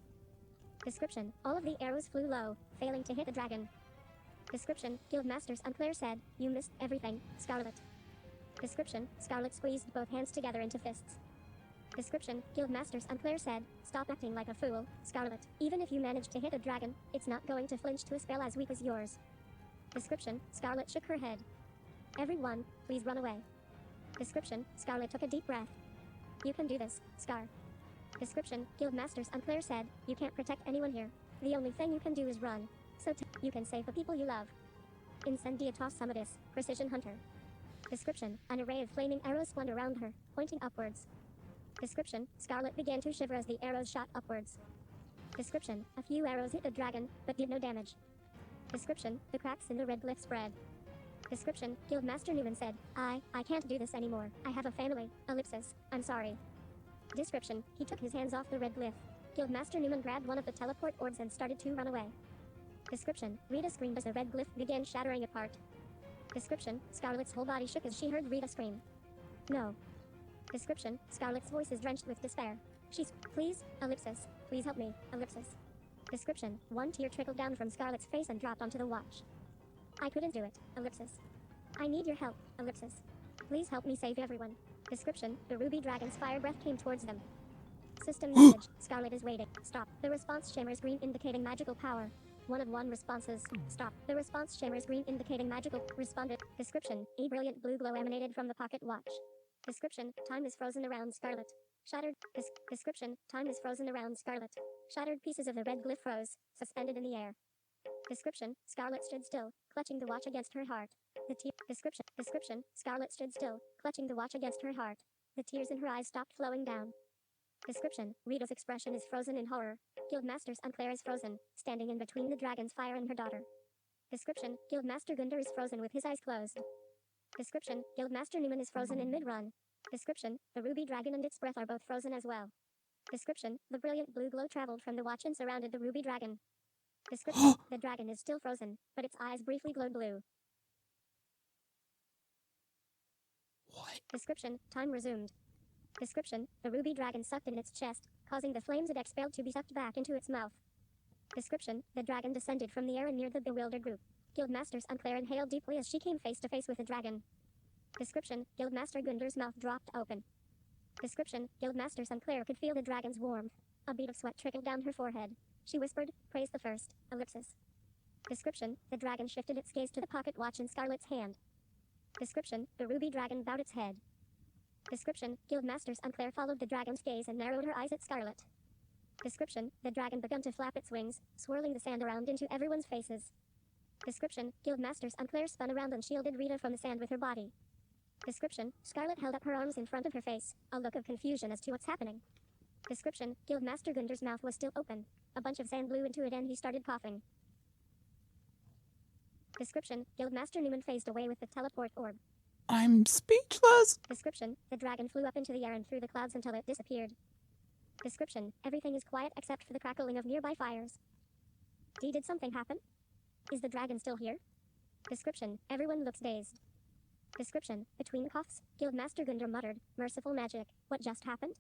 Description, all of the arrows flew low, failing to hit the dragon. Description, Guildmaster Sinclair said, you missed everything, Scarlet. Description, Scarlet squeezed both hands together into fists. Description, Guildmaster Sinclair said, stop acting like a fool, Scarlet. Even if you manage to hit a dragon, it's not going to flinch to a spell as weak as yours. Description, Scarlet shook her head. Everyone, please run away. Description, Scarlet took a deep breath. You can do this, Scar. Description, Guildmaster Sinclair said, you can't protect anyone here. The only thing you can do is run. So you can save the people you love. Incendiatos Summitus, Precision Hunter. Description, an array of flaming arrows spun around her, pointing upwards. Description, Scarlet began to shiver as the arrows shot upwards. Description, a few arrows hit the dragon, but did no damage. Description, the cracks in the red glyph spread. Description, Guildmaster Newman said, I can't do this anymore. I have a family, ellipsis, I'm sorry. Description, he took his hands off the red glyph. Guildmaster Newman grabbed one of the teleport orbs and started to run away. Description, Rita screamed as the red glyph began shattering apart. Description, Scarlet's whole body shook as she heard Rita scream. No. Description, Scarlet's voice is drenched with despair. She's, please, ellipsis, please help me, ellipsis. Description, one tear trickled down from Scarlet's face and dropped onto the watch. I couldn't do it, ellipsis. I need your help, ellipsis. Please help me save everyone. Description, the ruby dragon's fire breath came towards them. System message, Scarlet is waiting. Stop. The response shimmers green indicating magical power. 1 of 1 responses. Stop. The response shimmers green indicating magical. Responded. Description, a brilliant blue glow emanated from the pocket watch. Description, time is frozen around Scarlet. Shattered. Description, time is frozen around Scarlet. Shattered pieces of the red glyph froze, suspended in the air. Description, Scarlet stood still, clutching the watch against her heart. Description, Scarlet stood still, clutching the watch against her heart. The tears in her eyes stopped flowing down. Description, Rita's expression is frozen in horror. Guildmaster Sinclair is frozen, standing in between the dragon's fire and her daughter. Description, Guildmaster Gunder is frozen with his eyes closed. Description, Guildmaster Newman is frozen in mid-run. Description, the ruby dragon and its breath are both frozen as well. Description, the brilliant blue glow traveled from the watch and surrounded the ruby dragon. Description, the dragon is still frozen, but its eyes briefly glowed blue. What? Description, time resumed. Description, the ruby dragon sucked in its chest, causing the flames it expelled to be sucked back into its mouth. Description, the dragon descended from the air and near the bewildered group. Guildmaster Sinclair inhaled deeply as she came face to face with the dragon. Description, Guildmaster Gunder's mouth dropped open. Description, Guildmaster Sinclair could feel the dragon's warmth. A bead of sweat trickled down her forehead. She whispered, praise the first, ellipsis. Description, the dragon shifted its gaze to the pocket watch in Scarlet's hand. Description, the ruby dragon bowed its head. Description, Guildmaster Unclair followed the dragon's gaze and narrowed her eyes at Scarlet. Description, the dragon began to flap its wings, swirling the sand around into everyone's faces. Description, Guildmaster Unclair spun around and shielded Rita from the sand with her body. Description, Scarlet held up her arms in front of her face, a look of confusion as to what's happening. Description, Guildmaster Gunder's mouth was still open. A bunch of sand blew into it and he started coughing. Description, Guildmaster Newman phased away with the teleport orb. I'm speechless. Description, the dragon flew up into the air and through the clouds until it disappeared. Description, everything is quiet except for the crackling of nearby fires. Did something happen? Is the dragon still here? Description, everyone looks dazed. Description, between coughs, Guildmaster Gunder muttered, merciful magic, what just happened?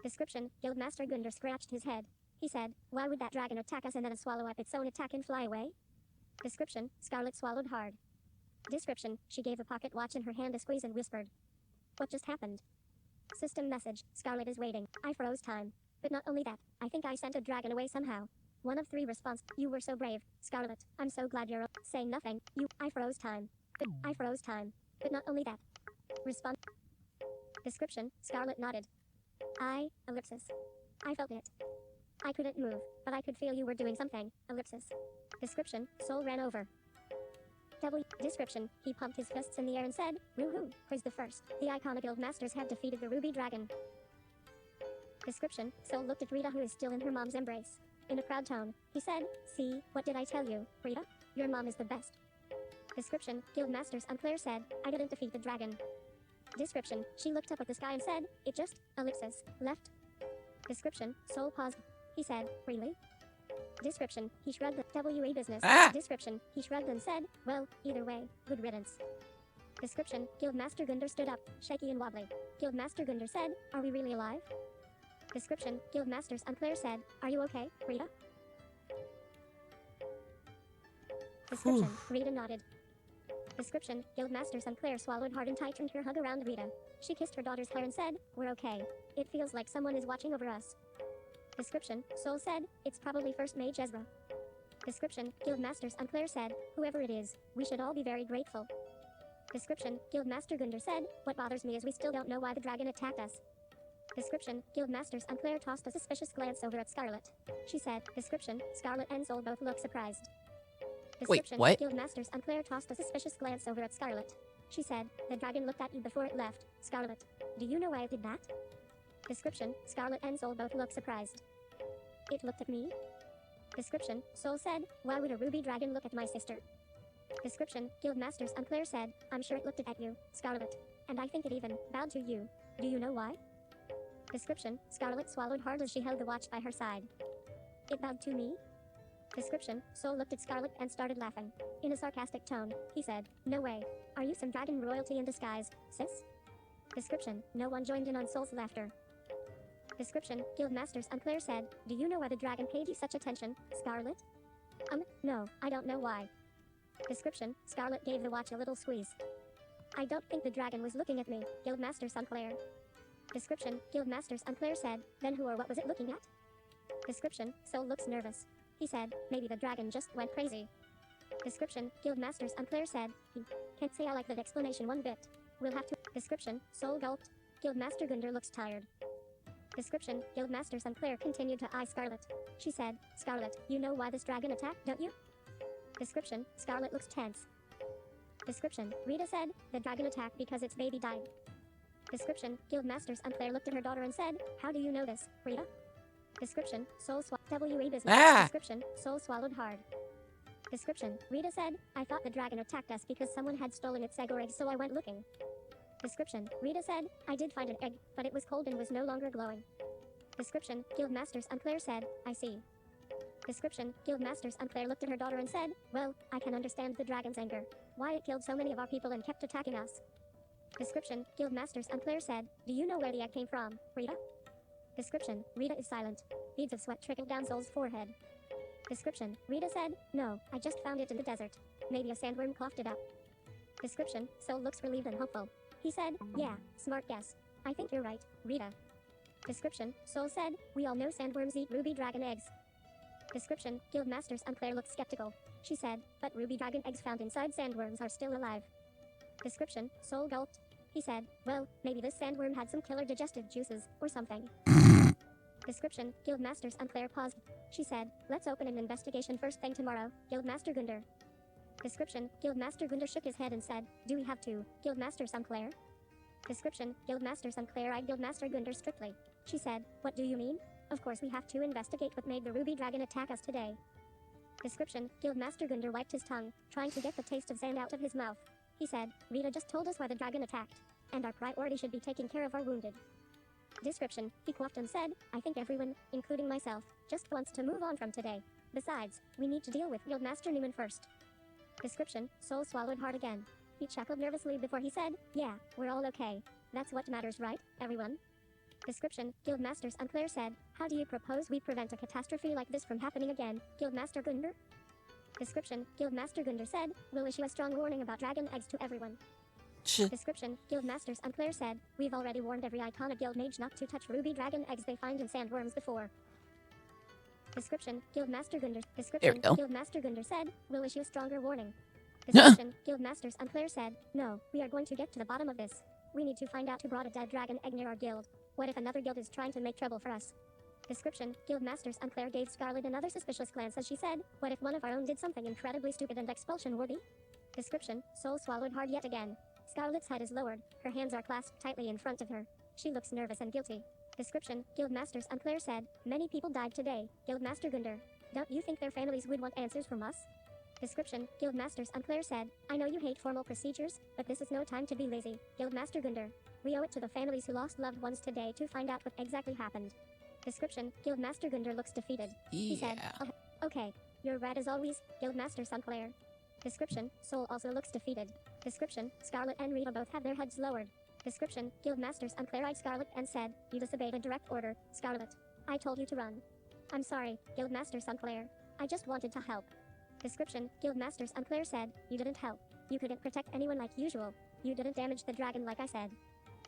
Description, Guildmaster Gunder scratched his head. He said, why would that dragon attack us and then swallow up its own attack and fly away? Description, Scarlet swallowed hard. Description, she gave a pocket watch in her hand a squeeze and whispered. What just happened? System message, Scarlet is waiting. I froze time. But not only that, I think I sent a dragon away somehow. 1 of 3 response, you were so brave, Scarlet. I'm so glad you're saying nothing. I froze time. But I froze time. But not only that. Response. Description, Scarlet nodded. Ellipsis. I felt it. I couldn't move, but I could feel you were doing something, ellipsis. Description, Sol ran over. Description, he pumped his fists in the air and said, woohoo, who's the first? The Icona Guildmasters have defeated the Ruby Dragon. Description, Sol looked at Rita who is still in her mom's embrace. In a proud tone, he said, see, what did I tell you, Rita? Your mom is the best. Description, Guildmasters Unclair said, I didn't defeat the dragon. Description, she looked up at the sky and said, it just, ellipsis, left. Description, Sol paused. He said, really? Description, he shrugged the WA business. Description, he shrugged and said, well, either way, good riddance. Description, Guildmaster Gunder stood up, shaky and wobbly. Guildmaster Gunder said, are we really alive? Description, Guildmasters Unclair said, are you okay, Rita? Description, Rita nodded. Description, Guildmaster Unclair swallowed hard and tightened her hug around Rita. She kissed her daughter's hair and said, we're okay. It feels like someone is watching over us. Description, Sol said, it's probably First Mage Ezra. Description, Guildmasters Unclair said, whoever it is, we should all be very grateful. Description, Guildmaster Gunder said, what bothers me is we still don't know why the dragon attacked us. Description, Guildmasters Unclair tossed a suspicious glance over at Scarlet. She said, description, Scarlet and Sol both looked surprised. Description, what? Guildmasters Unclair tossed a suspicious glance over at Scarlet. She said, the dragon looked at you before it left, Scarlet. Do you know why it did that? Description, Scarlet and Sol both looked surprised. It looked at me? Description, Sol said, why would a ruby dragon look at my sister? Description, Guildmasters Unclair said, I'm sure it looked at you, Scarlet. And I think it even bowed to you. Do you know why? Description, Scarlet swallowed hard as she held the watch by her side. It bowed to me? Description, Sol looked at Scarlet and started laughing. In a sarcastic tone, he said, no way. Are you some dragon royalty in disguise, sis? Description, no one joined in on Sol's laughter. Description, Guildmasters Unclair said, do you know why the dragon paid you such attention, Scarlet? No, I don't know why. Description, Scarlet gave the watch a little squeeze. I don't think the dragon was looking at me, Guildmaster Unclair. Description, Guildmasters Unclair said, then who or what was it looking at? Description, Sol looks nervous. He said, maybe the dragon just went crazy. Description, Guildmasters Unclair said, can't say I like that explanation one bit. We'll have to. Description, Sol gulped. Guildmaster Gunder looks tired. Description, Guildmaster Unclair continued to eye Scarlet. She said, Scarlet, you know why this dragon attacked, don't you? Description, Scarlet looks tense. Description, Rita said, the dragon attacked because its baby died. Description, Guildmasters Unclair looked at her daughter and said, how do you know this, Rita? Description, Sol swallowed WA business. Description, Sol swallowed hard. Description, Rita said, I thought the dragon attacked us because someone had stolen its egg or eggs, so I went looking. Description, Rita said, I did find an egg, but it was cold and was no longer glowing. Description, Guildmasters Unclair said, I see. Description, Guildmasters Unclair looked at her daughter and said, well, I can understand the dragon's anger. Why it killed so many of our people and kept attacking us. Description, Guildmasters Unclair said, do you know where the egg came from, Rita? Description, Rita is silent. Beads of sweat trickled down Sol's forehead. Description, Rita said, no, I just found it in the desert. Maybe a sandworm coughed it up. Description, Sol looks relieved and hopeful. He said, yeah, smart guess. I think you're right, Rita. Description, Sol said, we all know sandworms eat ruby dragon eggs. Description, Guildmasters Unclair looked skeptical. She said, but ruby dragon eggs found inside sandworms are still alive. Description, Sol gulped. He said, well, maybe this sandworm had some killer digestive juices, or something. Description, Guildmaster Sinclair paused. She said, let's open an investigation first thing tomorrow, Guildmaster Gunder. Description, Guildmaster Gunder shook his head and said, do we have to, Guildmaster Sinclair? Description, Guildmaster Sinclair eyed Guildmaster Gunder strictly. She said, what do you mean? Of course we have to investigate what made the ruby dragon attack us today. Description, Guildmaster Gunder wiped his tongue, trying to get the taste of sand out of his mouth. He said, Rita just told us why the dragon attacked, and our priority should be taking care of our wounded. Description, he coughed and said, I think everyone, including myself, just wants to move on from today. Besides, we need to deal with Guildmaster Newman first. Description, Sol swallowed hard again. He chuckled nervously before he said, yeah, we're all okay. That's what matters, right, everyone? Description, Guildmaster Sinclair said, how do you propose we prevent a catastrophe like this from happening again, Guildmaster Gunder? Description, Guildmaster Gunder said, we'll issue a strong warning about dragon eggs to everyone. Description, Guildmaster Sinclair said, we've already warned every Icona Guild mage not to touch ruby dragon eggs they find in sandworms before. Description, Guildmaster Gunder. Description, Guildmaster Gunder said, we'll issue a stronger warning. Description, Guildmaster Sinclair said, no, we are going to get to the bottom of this. We need to find out who brought a dead dragon egg near our guild. What if another guild is trying to make trouble for us? Description, Guildmaster Sinclair gave Scarlet another suspicious glance as she said, what if one of our own did something incredibly stupid and expulsion-worthy? Description, Sol swallowed hard yet again. Scarlet's head is lowered, her hands are clasped tightly in front of her. She looks nervous and guilty. Description, Guildmaster Sinclair said, many people died today, Guildmaster Gunder. Don't you think their families would want answers from us? Description, Guildmaster Sinclair said, I know you hate formal procedures, but this is no time to be lazy, Guildmaster Gunder. We owe it to the families who lost loved ones today to find out what exactly happened. Description, Guildmaster Gunder looks defeated. He said, oh, okay, you're right as always, Guildmaster Sinclair. Description, Sol also looks defeated. Description, Scarlet and Rita both have their heads lowered. Description, Guildmaster Sinclair eyed Scarlet and said, you disobeyed a direct order, Scarlet. I told you to run. I'm sorry, Guildmaster Sinclair. I just wanted to help. Description, Guildmaster Sinclair said, you didn't help. You couldn't protect anyone like usual. You didn't damage the dragon like I said.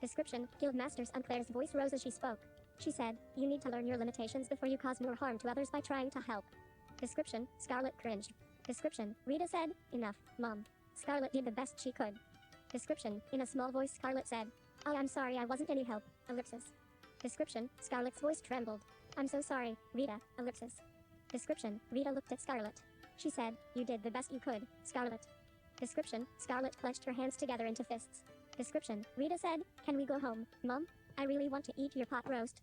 Description, Guildmaster Sinclair's voice rose as she spoke. She said, you need to learn your limitations before you cause more harm to others by trying to help. Description, Scarlet cringed. Description, Rita said, enough, Mom. Scarlet did the best she could. Description, in a small voice Scarlet said, oh, I'm sorry I wasn't any help, ellipsis. Description, Scarlet's voice trembled. I'm so sorry, Rita, ellipsis. Description, Rita looked at Scarlet. She said, you did the best you could, Scarlet. Description, Scarlet clenched her hands together into fists. Description, Rita said, can we go home, Mom? I really want to eat your pot roast.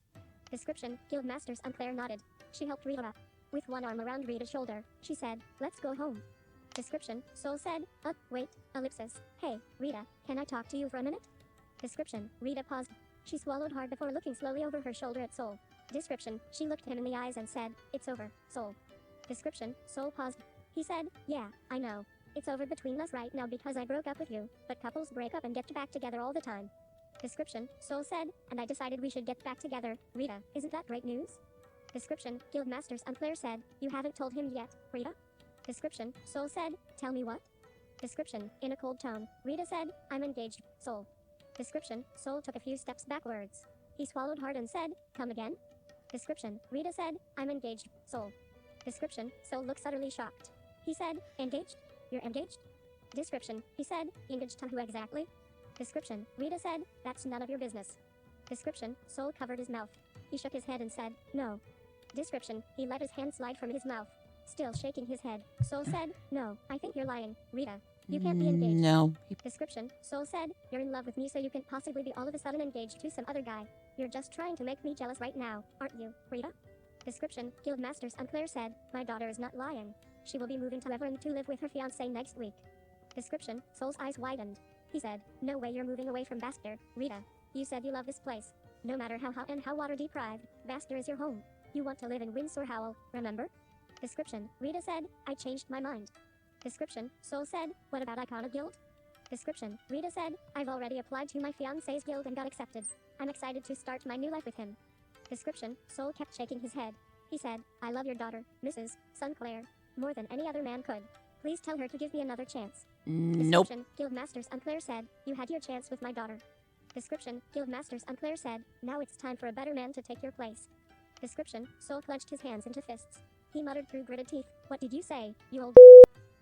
Description, Guildmaster Sinclair nodded. She helped Rita up. With one arm around Rita's shoulder, she said, let's go home. Description, Sol said, wait, ellipsis. Hey, Rita, can I talk to you for a minute? Description, Rita paused. She swallowed hard before looking slowly over her shoulder at Sol. Description, she looked him in the eyes and said, it's over, Sol. Description, Sol paused. He said, yeah, I know. It's over between us right now because I broke up with you, but couples break up and get back together all the time. Description, Sol said, and I decided we should get back together, Rita, isn't that great news? Description, Guildmaster Sinclair said, you haven't told him yet, Rita? Description, Sol said, tell me what? Description, in a cold tone, Rita said, I'm engaged, Sol. Description, Sol took a few steps backwards. He swallowed hard and said, come again? Description, Rita said, I'm engaged, Sol. Description, Sol looks utterly shocked. He said, engaged? You're engaged? Description, he said, engaged to who exactly? Description, Rita said, that's none of your business. Description, Sol covered his mouth. He shook his head and said, no. Description, he let his hand slide from his mouth. Still shaking his head, Sol said, no, I think you're lying, Rita. You can't be engaged. No. Description, Sol said, you're in love with me so you can't possibly be all of a sudden engaged to some other guy. You're just trying to make me jealous right now, aren't you, Rita? Description, Guildmaster Sinclair said, my daughter is not lying. She will be moving to Everett to live with her fiancé next week. Description, Sol's eyes widened. He said, no way you're moving away from Baxter, Rita. You said you love this place. No matter how hot and how water deprived, Baxter is your home. You want to live in Windsor Howell, remember? Description, Rita said, I changed my mind. Description, Sol said, what about Icona Guild? Description, Rita said, I've already applied to my fiancé's guild and got accepted. I'm excited to start my new life with him. Description, Sol kept shaking his head. He said, I love your daughter, Mrs. Sinclair, more than any other man could. Please tell her to give me another chance. Nope. Description, Guildmaster Sinclair said, you had your chance with my daughter. Description, Guildmaster Sinclair said, now it's time for a better man to take your place. Description, Sol clenched his hands into fists. He muttered through gritted teeth, what did you say, you old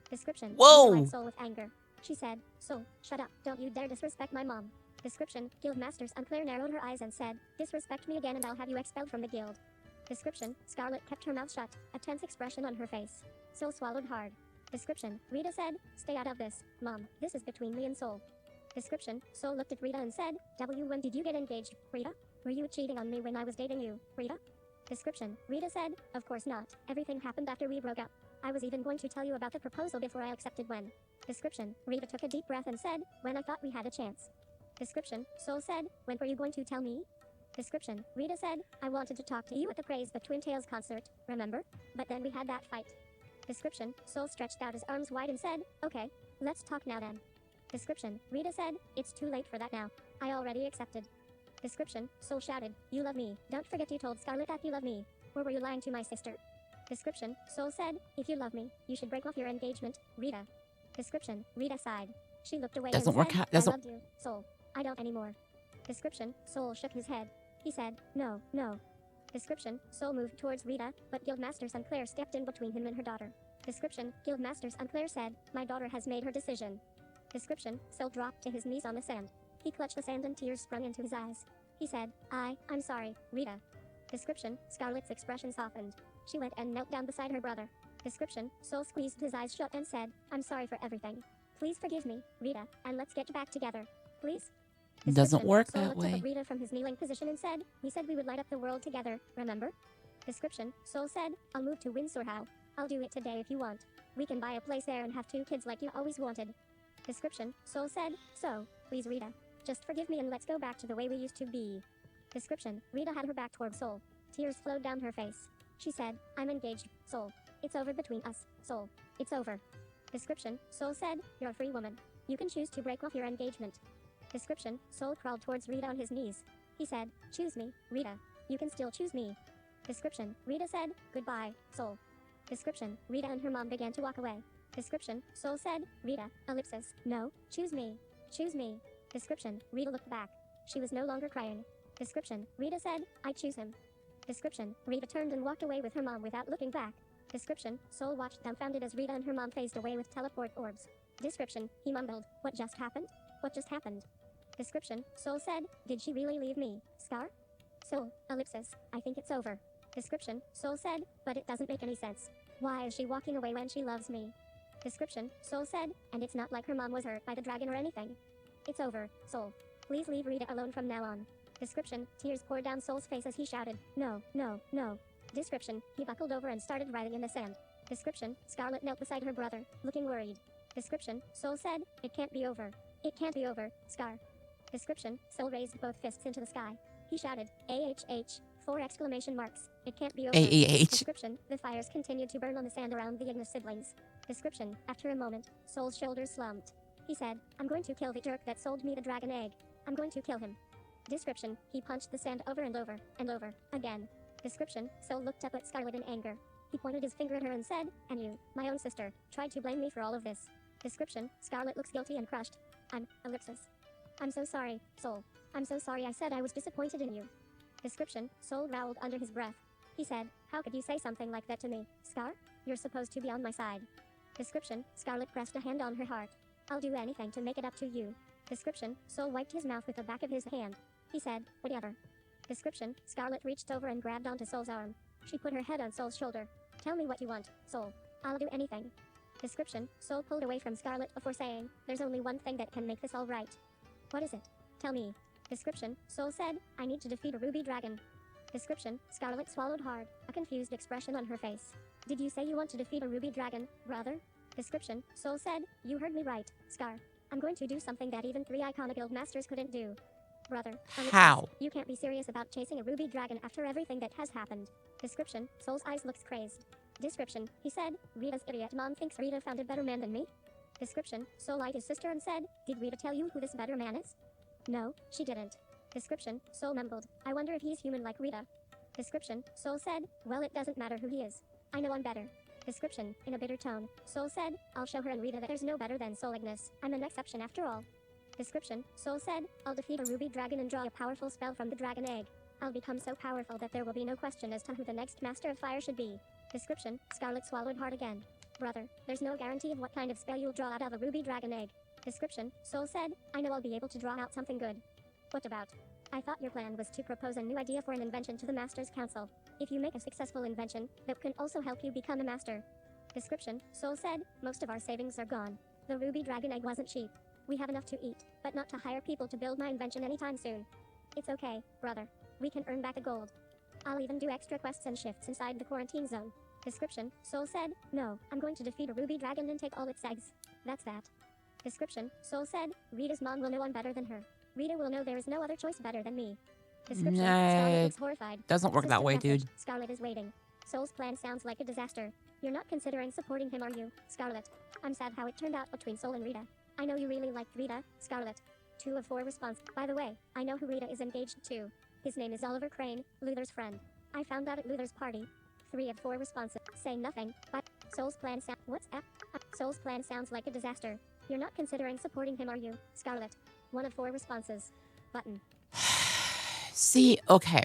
Description, Whoa! eyed Sol with anger. She said, Sol, shut up, don't you dare disrespect my mom. Description, Guildmaster Unclair narrowed her eyes and said, disrespect me again and I'll have you expelled from the guild. Description, Scarlet kept her mouth shut, a tense expression on her face. Sol swallowed hard. Description, Rita said, stay out of this, Mom, this is between me and Sol. Description, Sol looked at Rita and said, when did you get engaged, Rita? Were you cheating on me when I was dating you, Rita? Description, Rita said, of course not, everything happened after we broke up. I was even going to tell you about the proposal before I accepted when. Description, Rita took a deep breath and said, when I thought we had a chance. Description, Sol said, when were you going to tell me? Description, Rita said, I wanted to talk to you at the Praise the Twin Tails concert, remember? But then we had that fight. Description, Sol stretched out his arms wide and said, okay, let's talk now then. Description, Rita said, it's too late for that now. I already accepted. Description, Sol shouted, you love me, don't forget you told Scarlet that you love me. Or were you lying to my sister? Description, Sol said, if you love me, you should break off your engagement, Rita. Description, Rita sighed. She looked away Doesn't and work said, out. Doesn't. I loved you, Sol. I don't anymore. Description, Sol shook his head. He said, no, no. Description, Sol moved towards Rita, but Guildmaster Unclair stepped in between him and her daughter. Description, Guildmaster Unclair said, my daughter has made her decision. Description, Sol dropped to his knees on the sand. He clutched the sand and tears sprung into his eyes. He said, I'm sorry, Rita. Description, Scarlet's expression softened. She went and knelt down beside her brother. Description, Sol squeezed his eyes shut and said, I'm sorry for everything. Please forgive me, Rita, and let's get back together. Please? Doesn't work Sol that looked up way. at Rita from his kneeling position and said, we said we would light up the world together, remember? Description, Sol said, I'll move to Windsor How. I'll do it today if you want. We can buy a place there and have 2 kids like you always wanted. Description, Sol said, so, please Rita. Just forgive me and let's go back to the way we used to be. Description, Rita had her back toward Sol. Tears flowed down her face. She said, I'm engaged, Sol. It's over between us, Sol. It's over. Description, Sol said, you're a free woman. You can choose to break off your engagement. Description, Sol crawled towards Rita on his knees. He said, choose me, Rita. You can still choose me. Description, Rita said, goodbye, Sol. Description, Rita and her mom began to walk away. Description, Sol said, Rita, ellipsis, no, choose me. Choose me. Description, Rita looked back. She was no longer crying. Description, Rita said, I choose him. Description, Rita turned and walked away with her mom without looking back. Description, Sol watched dumbfounded as Rita and her mom phased away with teleport orbs. Description, he mumbled, what just happened? What just happened? Description, Sol said, did she really leave me, Scar? Sol, ellipsis, I think it's over. Description, Sol said, but it doesn't make any sense. Why is she walking away when she loves me? Description, Sol said, and it's not like her mom was hurt by the dragon or anything. It's over, Sol. Please leave Rita alone from now on. Description, tears poured down Sol's face as he shouted, no, no, no. Description, he buckled over and started writhing in the sand. Description, Scarlet knelt beside her brother, looking worried. Description, Sol said, it can't be over. It can't be over, Scar. Description, Sol raised both fists into the sky. He shouted, AHH, 4 exclamation marks. It can't be over. AEH. Description, the fires continued to burn on the sand around the Ignis siblings. Description, after a moment, Sol's shoulders slumped. He said, I'm going to kill the jerk that sold me the dragon egg. I'm going to kill him. Description, he punched the sand over and over, and over, again. Description, Sol looked up at Scarlet in anger. He pointed his finger at her and said, and you, my own sister, tried to blame me for all of this. Description, Scarlet looks guilty and crushed. Ellipsis. I'm so sorry, Sol. I'm so sorry I said I was disappointed in you. Description, Sol growled under his breath. He said, how could you say something like that to me, Scar? You're supposed to be on my side. Description, Scarlet pressed a hand on her heart. I'll do anything to make it up to you. Description, Sol wiped his mouth with the back of his hand. He said, whatever. Description, Scarlet reached over and grabbed onto Sol's arm. She put her head on Sol's shoulder. Tell me what you want, Sol. I'll do anything. Description, Sol pulled away from Scarlet before saying, there's only one thing that can make this all right. What is it? Tell me. Description, Sol said, I need to defeat a ruby dragon. Description, Scarlet swallowed hard, a confused expression on her face. Did you say you want to defeat a ruby dragon, brother? Description, Sol said, you heard me right, Scar. I'm going to do something that even 3 Icona Guild Masters couldn't do. Brother, How? you can't be serious about chasing a ruby dragon after everything that has happened. Description, Sol's eyes looked crazed. Description, he said, Rita's idiot mom thinks Rita found a better man than me. Description, Sol eyed his sister and said, did Rita tell you who this better man is? No, she didn't. Description, Sol mumbled, I wonder if he's human like Rita. Description, Sol said, well it doesn't matter who he is. I know I'm better. Description, in a bitter tone, Sol said, I'll show her and Rita that there's no better than Sol Ignis. I'm an exception after all. Description, Sol said, I'll defeat a ruby dragon and draw a powerful spell from the dragon egg. I'll become so powerful that there will be no question as to who the next Master of Fire should be. Description, Scarlet swallowed hard again. Brother, there's no guarantee of what kind of spell you'll draw out of a ruby dragon egg. Description, Sol said, I know I'll be able to draw out something good. What about? I thought your plan was to propose a new idea for an invention to the Master's Council. If you make a successful invention, that can also help you become a master. Description, Sol said, most of our savings are gone. The ruby dragon egg wasn't cheap. We have enough to eat, but not to hire people to build my invention anytime soon. It's okay, brother. We can earn back the gold. I'll even do extra quests and shifts inside the quarantine zone. Description, Sol said, no, I'm going to defeat a ruby dragon and take all its eggs. That's that. Description, Sol said, Rita's mom will know I'm better than her. Rita will know there is no other choice better than me. Description, Scarlet looks horrified. Doesn't work that System way, message, dude. Scarlet is waiting. Sol's plan sounds like a disaster. You're not considering supporting him, are you, Scarlet? I'm sad how it turned out between Sol and Rita. I know you really liked Rita, Scarlet. 2 of 4 response. By the way, I know who Rita is engaged to. His name is Oliver Crane, Luthor's friend. I found out at Luthor's party. 3 of 4 responses. Say nothing, but Sol's plan Sol's plan sounds like a disaster. You're not considering supporting him, are you, Scarlet? 1 of 4 responses. Button. See, okay.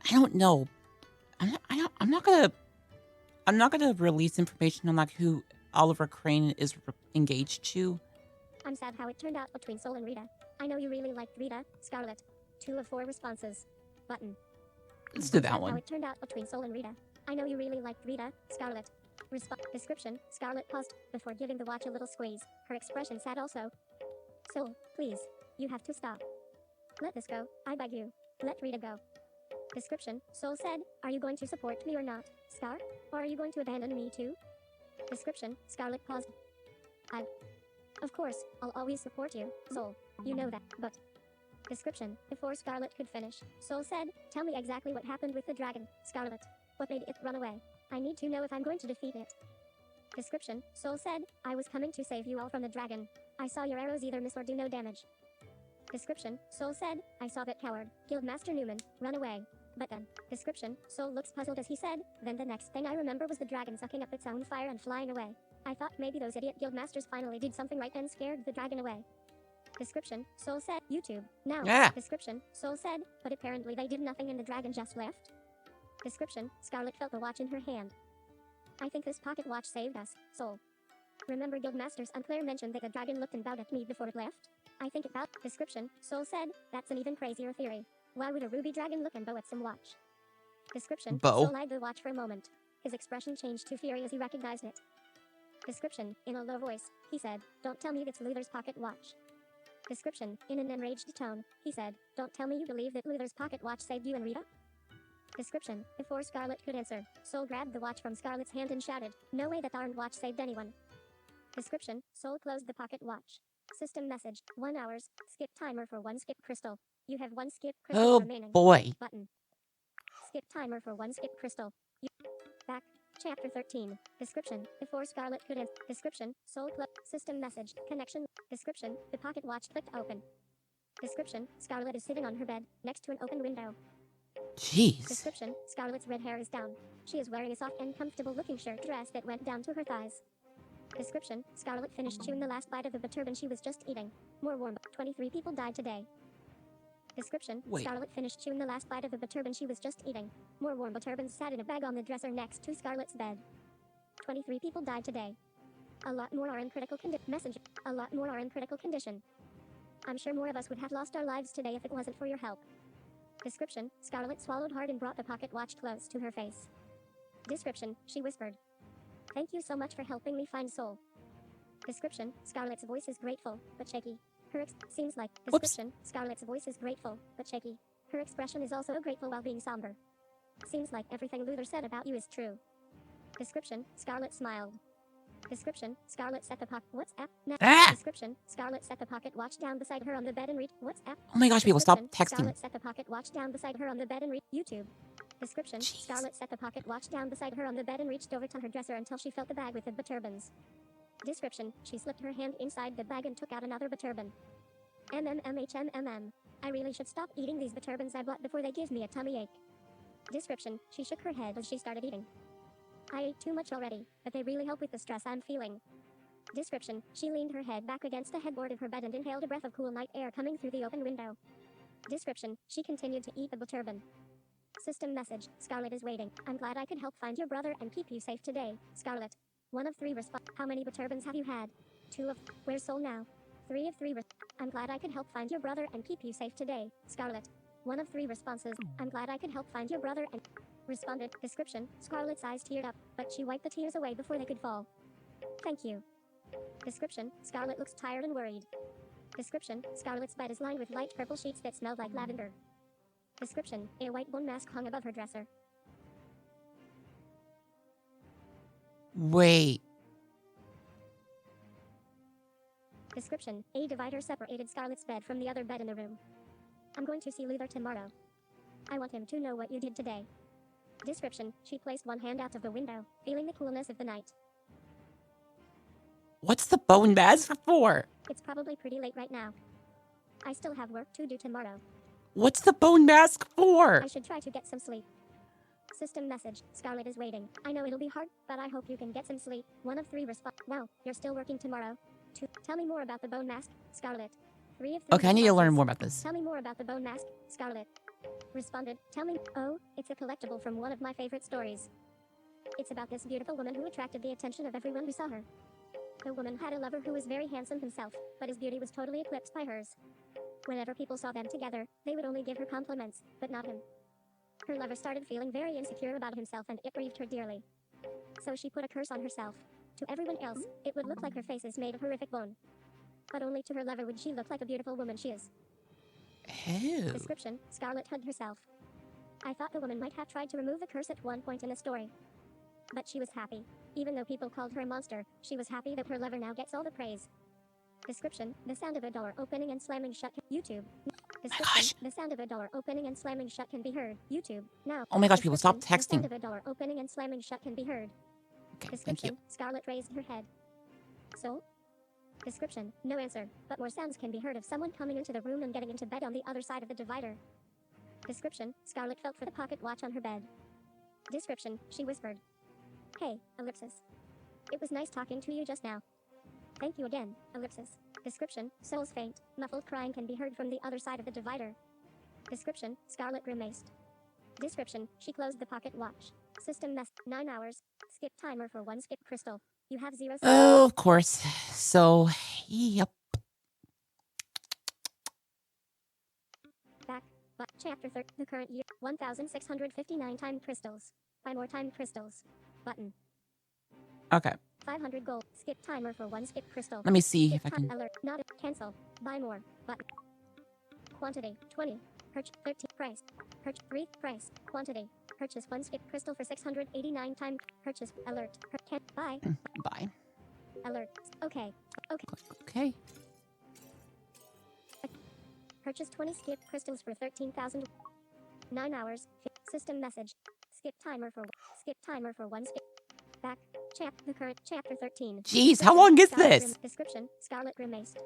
I don't know. I'm not gonna release information on like who Oliver Crane is engaged to. I'm sad how it turned out between Sol and Rita. I know you really liked Rita, Scarlet. 2 of 4 responses. Button. Let's do that How one. it turned out between Sol and Rita. I know you really liked Rita, Scarlet. Description, Scarlet paused before giving the watch a little squeeze. Her expression sad also. Sol, please. You have to stop. Let this go, I beg you. Let Rita go. Description, Sol said, are you going to support me or not, Scar? Or are you going to abandon me too? Description, Scarlet paused. Of course, I'll always support you, Sol. You know that, but... Description, before Scarlet could finish, Sol said, tell me exactly what happened with the dragon, Scarlet. What made it run away? I need to know if I'm going to defeat it. Description, Sol said, I was coming to save you all from the dragon. I saw your arrows either miss or do no damage. Description, Sol said, I saw that coward, Guildmaster Newman, run away. But then, description, Sol looks puzzled as he said, then the next thing I remember was the dragon sucking up its own fire and flying away. I thought maybe those idiot guildmasters finally did something right and scared the dragon away. Description, Sol said, YouTube. Now, Yeah. Description, Sol said, but apparently they did nothing and the dragon just left. Description, Scarlet felt the watch in her hand. I think this pocket watch saved us, Sol. Remember Guildmaster Unclair mentioned that the dragon looked and bowed at me before it left? I think it bowed. Description, Sol said, that's an even crazier theory. Why would a ruby dragon look and bow at some watch? Description, Bow. Sol eyed the watch for a moment. His expression changed to fury as he recognized it. Description, in a low voice, he said, don't tell me it's Luthor's pocket watch. Description, in an enraged tone, he said, don't tell me you believe that Luthor's pocket watch saved you and Rita? Description, before Scarlet could answer, Sol grabbed the watch from Scarlet's hand and shouted, no way that darned watch saved anyone. Description, Sol closed the pocket watch. System message, 1 hours, skip timer for 1 skip crystal. You have 1 skip crystal Oh remaining. boy. Button. Skip timer for 1 skip crystal. Back. Chapter 13. Description. Before Scarlet could answer. Description. Sol system message. Connection. Description. The pocket watch clicked open. Description. Scarlet is sitting on her bed, next to an open window. Jeez. Description. Scarlet's red hair is down. She is wearing a soft and comfortable looking shirt dress that went down to her thighs. Description. Scarlet finished chewing the last bite of the turban she was just eating. More warm. 23 people died today. Description. Wait. Scarlet finished chewing the last bite of the turban she was just eating. More warm turbans sat in a bag on the dresser next to Scarlet's bed. 23 people died today. A lot more are in critical condition. A lot more are in critical condition. I'm sure more of us would have lost our lives today if it wasn't for your help. Description. Scarlet swallowed hard and brought the pocket watch close to her face. Description. She whispered. Thank you so much for helping me find Sol. Description. Scarlet's voice is grateful, but shaky. Seems like. Description. Whoops. Scarlet's voice is grateful, but shaky. Her expression is also grateful while being somber. Seems like everything Luthor said about you is true. Description. Scarlet smiled. Description. Scarlet set the pocket. What's up? Description. Scarlet set the pocket watch down beside her on the bed and read. What's up? Oh my gosh, people, stop texting. Scarlet set the pocket watch down beside her on the bed and read. YouTube. Description. Jeez. Scarlet set the pocket watch down beside her on the bed and reached over to her dresser until she felt the bag with the turbans. Description. She slipped her hand inside the bag and took out another turban. I really should stop eating these turbans I bought before they give me a tummy ache. Description. She shook her head as she started eating. I ate too much already, but they really help with the stress I'm feeling. Description. She leaned her head back against the headboard of her bed and inhaled a breath of cool night air coming through the open window. Description. She continued to eat the turban. System message. Scarlet is waiting. I'm glad I could help find your brother and keep you safe today, Scarlet. 1 of 3 response. How many turbans have you had? 2 of. Where's Sol now? 3 of 3 I'm glad I could help find your brother and keep you safe today, Scarlet. 1 of 3 responses. I'm glad I could help find your brother and responded. Description. Scarlet's eyes teared up, but she wiped the tears away before they could fall. Thank you. Description. Scarlet looks tired and worried. Description. Scarlet's bed is lined with light purple sheets that smell like lavender. Description. A white bone mask hung above her dresser. Wait. Description. A divider separated Scarlet's bed from the other bed in the room. I'm going to see Luthor tomorrow. I want him to know what you did today. Description. She placed one hand out of the window, feeling the coolness of the night. What's the bone mask for? It's probably pretty late right now. I still have work to do tomorrow. What's the bone mask for? I should try to get some sleep. System message. Scarlet is waiting. I know it'll be hard, but I hope you can get some sleep. 1 of 3 response. Wow, you're still working tomorrow. 2. Tell me more about the bone mask, Scarlet. 3 of 3 Okay, I need to learn responses. more about this. Tell me more about the bone mask, Scarlet. Responded. Tell me. Oh, it's a collectible from one of my favorite stories. It's about this beautiful woman who attracted the attention of everyone who saw her. The woman had a lover who was very handsome himself, but his beauty was totally eclipsed by hers. Whenever people saw them together, they would only give her compliments, but not him. Her lover started feeling very insecure about himself and it grieved her dearly. So she put a curse on herself. To everyone else, it would look like her face is made of horrific bone. But only to her lover would she look like a beautiful woman she is. Ew. Description. Scarlet hugged herself. I thought the woman might have tried to remove the curse at one point in the story. But she was happy. Even though people called her a monster, she was happy that her lover now gets all the praise. Description. The sound of a door opening and slamming shut. YouTube. Description. The sound of a door opening and slamming shut can be heard. YouTube. Now. Oh my gosh, people, stop Description. The sound texting. of a door opening and slamming shut can be heard. Okay, thank you. Description. Scarlet raised her head. Sol? Description. No answer, but more sounds can be heard of someone coming into the room and getting into bed on the other side of the divider. Description. Scarlet felt for the pocket watch on her bed. Description. She whispered. Hey, ellipsis. It was nice talking to you just now. Thank you again, ellipsis. Description. Sol's faint, muffled crying can be heard from the other side of the divider. Description. Scarlet grimaced. Description. She closed the pocket watch. System mess. 9 hours. Skip timer for 1 skip crystal. You have 0 seconds. Oh, of course. So, yep. Back. But chapter 3. The current year. 1,659 time crystals. Buy more time crystals. Button. Okay. 500 gold. Skip timer for 1 skip crystal. Let me see Skip if I time can. alert. Not a cancel. Buy more. Button. Quantity 20. Purchase 13. Price. Purchase 3. Price. Quantity. Purchase 1 skip crystal for 689 time. Purchase alert. Buy. Bye. Alert. Okay. Okay. Okay. Purchase 20 skip crystals for 13,000. 9 hours. System message. Skip timer for 1 skip. Back. The current chapter 13. Jeez, how long is Scarlet this? Description. Scarlet grimaced.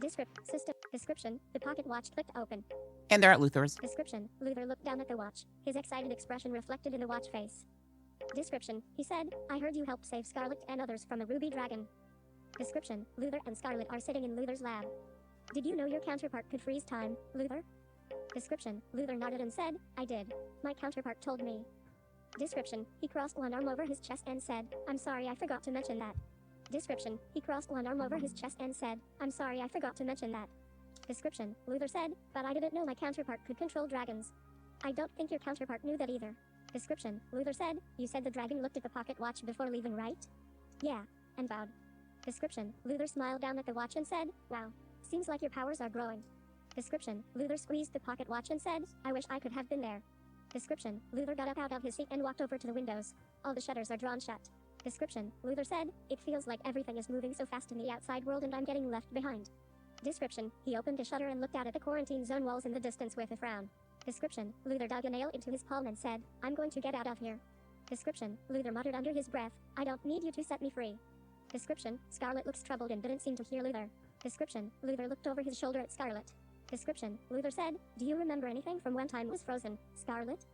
System. Description. The pocket watch clicked open. And they're at Luthor's. Description. Luthor looked down at the watch. His excited expression reflected in the watch face. Description. He said, I heard you helped save Scarlet and others from a ruby dragon. Description. Luthor and Scarlet are sitting in Luthor's lab. Did you know your counterpart could freeze time, Luthor? Description. Luthor nodded and said, I did. My counterpart told me. Description. He crossed one arm over his chest and said, I'm sorry I forgot to mention that. Description. He crossed one arm over his chest and said, I'm sorry I forgot to mention that. Description. Luthor said, but I didn't know my counterpart could control dragons. I don't think your counterpart knew that either. Description. Luthor said, you said the dragon looked at the pocket watch before leaving, right? Yeah. And bowed. Description. Luthor smiled down at the watch and said, wow. Seems like your powers are growing. Description. Luthor squeezed the pocket watch and said, I wish I could have been there. Description. Luthor got up out of his seat and walked over to the windows. All the shutters are drawn shut. Description. Luthor said, it feels like everything is moving so fast in the outside world and I'm getting left behind. Description. He opened a shutter and looked out at the quarantine zone walls in the distance with a frown. Description. Luthor dug a nail into his palm and said, I'm going to get out of here. Description. Luthor muttered under his breath, I don't need you to set me free. Description. Scarlet looks troubled and didn't seem to hear Luthor. Description. Luthor looked over his shoulder at Scarlet. Description. Luthor said, do you remember anything from when time was frozen, Scarlet?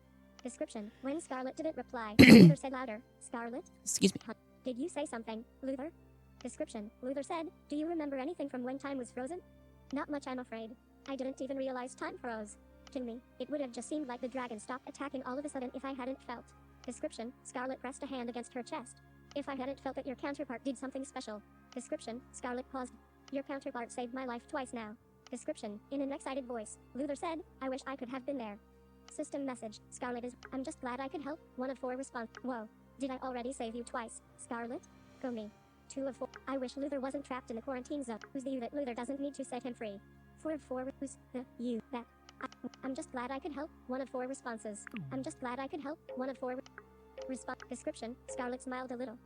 Description. When Scarlet didn't reply, Luthor said louder, Scarlet? Excuse me. Did you say something, Luthor? Description. Luthor said, do you remember anything from when time was frozen? Not much, I'm afraid. I didn't even realize time froze. To me, it would have just seemed like the dragon stopped attacking all of a sudden if I hadn't felt. Description. Scarlet pressed a hand against her chest. If I hadn't felt that your counterpart did something special. Description, Scarlet paused. Your counterpart saved my life twice now. Description, in an excited voice, Luthor said, I wish I could have been there. System message, Scarlet is, I'm just glad I could help. 1 of 4 response. Whoa. Did I already save you twice, Scarlet? Go me. 2 of 4. I wish Luthor wasn't trapped in the quarantine zone. Who's the you that Luthor doesn't need to set him free? 4 of 4. Who's the you that? I'm just glad I could help. 1 of 4 responses. I'm just glad I could help. 1 of 4 response. Description, Scarlet smiled a little.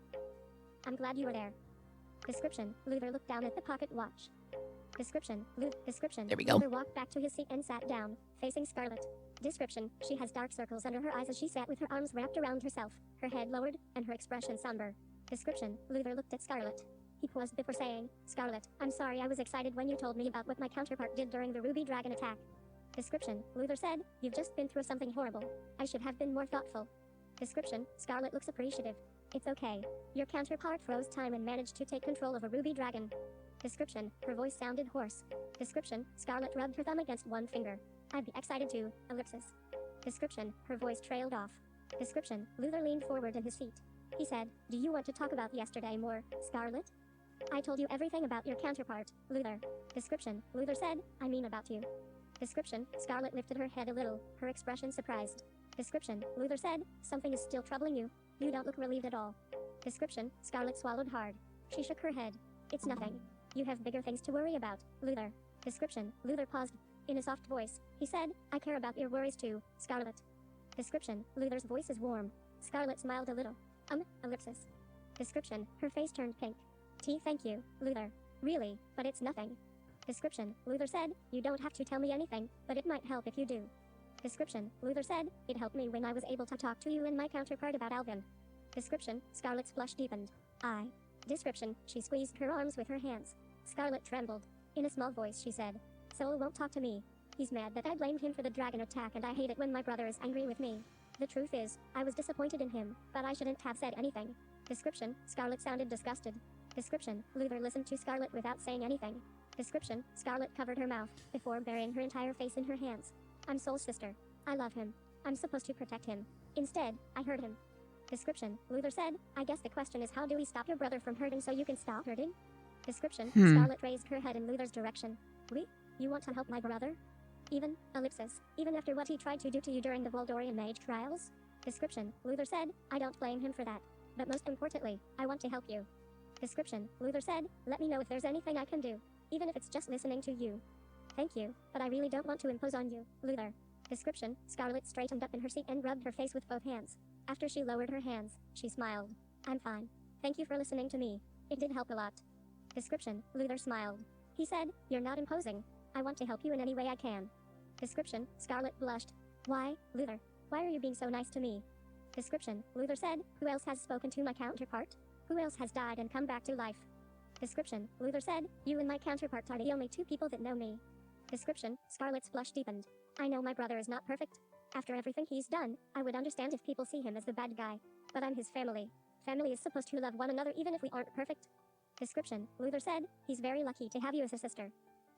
I'm glad you were there. Description, Luthor looked down at the pocket watch. Description, description. There we go. Luthor walked back to his seat and sat down, facing Scarlet. Description, she has dark circles under her eyes as she sat with her arms wrapped around herself, her head lowered, and her expression somber. Description, Luthor looked at Scarlet. He paused before saying, Scarlet, I'm sorry I was excited when you told me about what my counterpart did during the Ruby Dragon attack. Description, Luthor said, you've just been through something horrible. I should have been more thoughtful. Description, Scarlet looks appreciative. It's okay. Your counterpart froze time and managed to take control of a Ruby Dragon. Description, her voice sounded hoarse. Description, Scarlet rubbed her thumb against one finger. I'd be excited too, ellipsis. Description, her voice trailed off. Description, Luthor leaned forward in his seat. He said, do you want to talk about yesterday more, Scarlet? I told you everything about your counterpart, Luthor. Description, Luthor said, I mean about you. Description, Scarlet lifted her head a little, her expression surprised. Description, Luthor said, something is still troubling you. You don't look relieved at all. Description, Scarlet swallowed hard. She shook her head. It's nothing. You have bigger things to worry about, Luthor. Description, Luthor paused. In a soft voice, he said, I care about your worries too, Scarlet. Description, Luthor's voice is warm. Scarlet smiled a little. Ellipsis. Description, her face turned pink. Thank you, Luthor. Really, but it's nothing. Description, Luthor said, you don't have to tell me anything, but it might help if you do. Description, Luthor said, it helped me when I was able to talk to you and my counterpart about Alvin. Description, Scarlet's blush deepened. Description, she squeezed her arms with her hands. Scarlet trembled. In a small voice she said, Sol won't talk to me. He's mad that I blamed him for the dragon attack and I hate it when my brother is angry with me. The truth is, I was disappointed in him, but I shouldn't have said anything. Description, Scarlet sounded disgusted. Description, Luthor listened to Scarlet without saying anything. Description, Scarlet covered her mouth, before burying her entire face in her hands. I'm Sol's sister. I love him. I'm supposed to protect him. Instead, I hurt him. Description, Luthor said, I guess the question is how do we stop your brother from hurting so you can stop hurting? Description, Scarlet raised her head in Luthor's direction. You want to help my brother? Even, ellipsis, even after what he tried to do to you during the Voldorian Mage trials? Description, Luthor said, I don't blame him for that. But most importantly, I want to help you. Description, Luthor said, let me know if there's anything I can do. Even if it's just listening to you. Thank you, but I really don't want to impose on you, Luthor. Description, Scarlet straightened up in her seat and rubbed her face with both hands. After she lowered her hands, she smiled. I'm fine. Thank you for listening to me. It did help a lot. Description, Luthor smiled. He said, you're not imposing. I want to help you in any way I can. Description, Scarlet blushed. Why, Luthor? Why are you being so nice to me? Description, Luthor said, who else has spoken to my counterpart? Who else has died and come back to life? Description, Luthor said, you and my counterpart are the only 2 people that know me. Description, Scarlet's blush deepened. I know my brother is not perfect. After everything he's done, I would understand if people see him as the bad guy. But I'm his family. Family is supposed to love one another even if we aren't perfect. Description, Luthor said, he's very lucky to have you as a sister.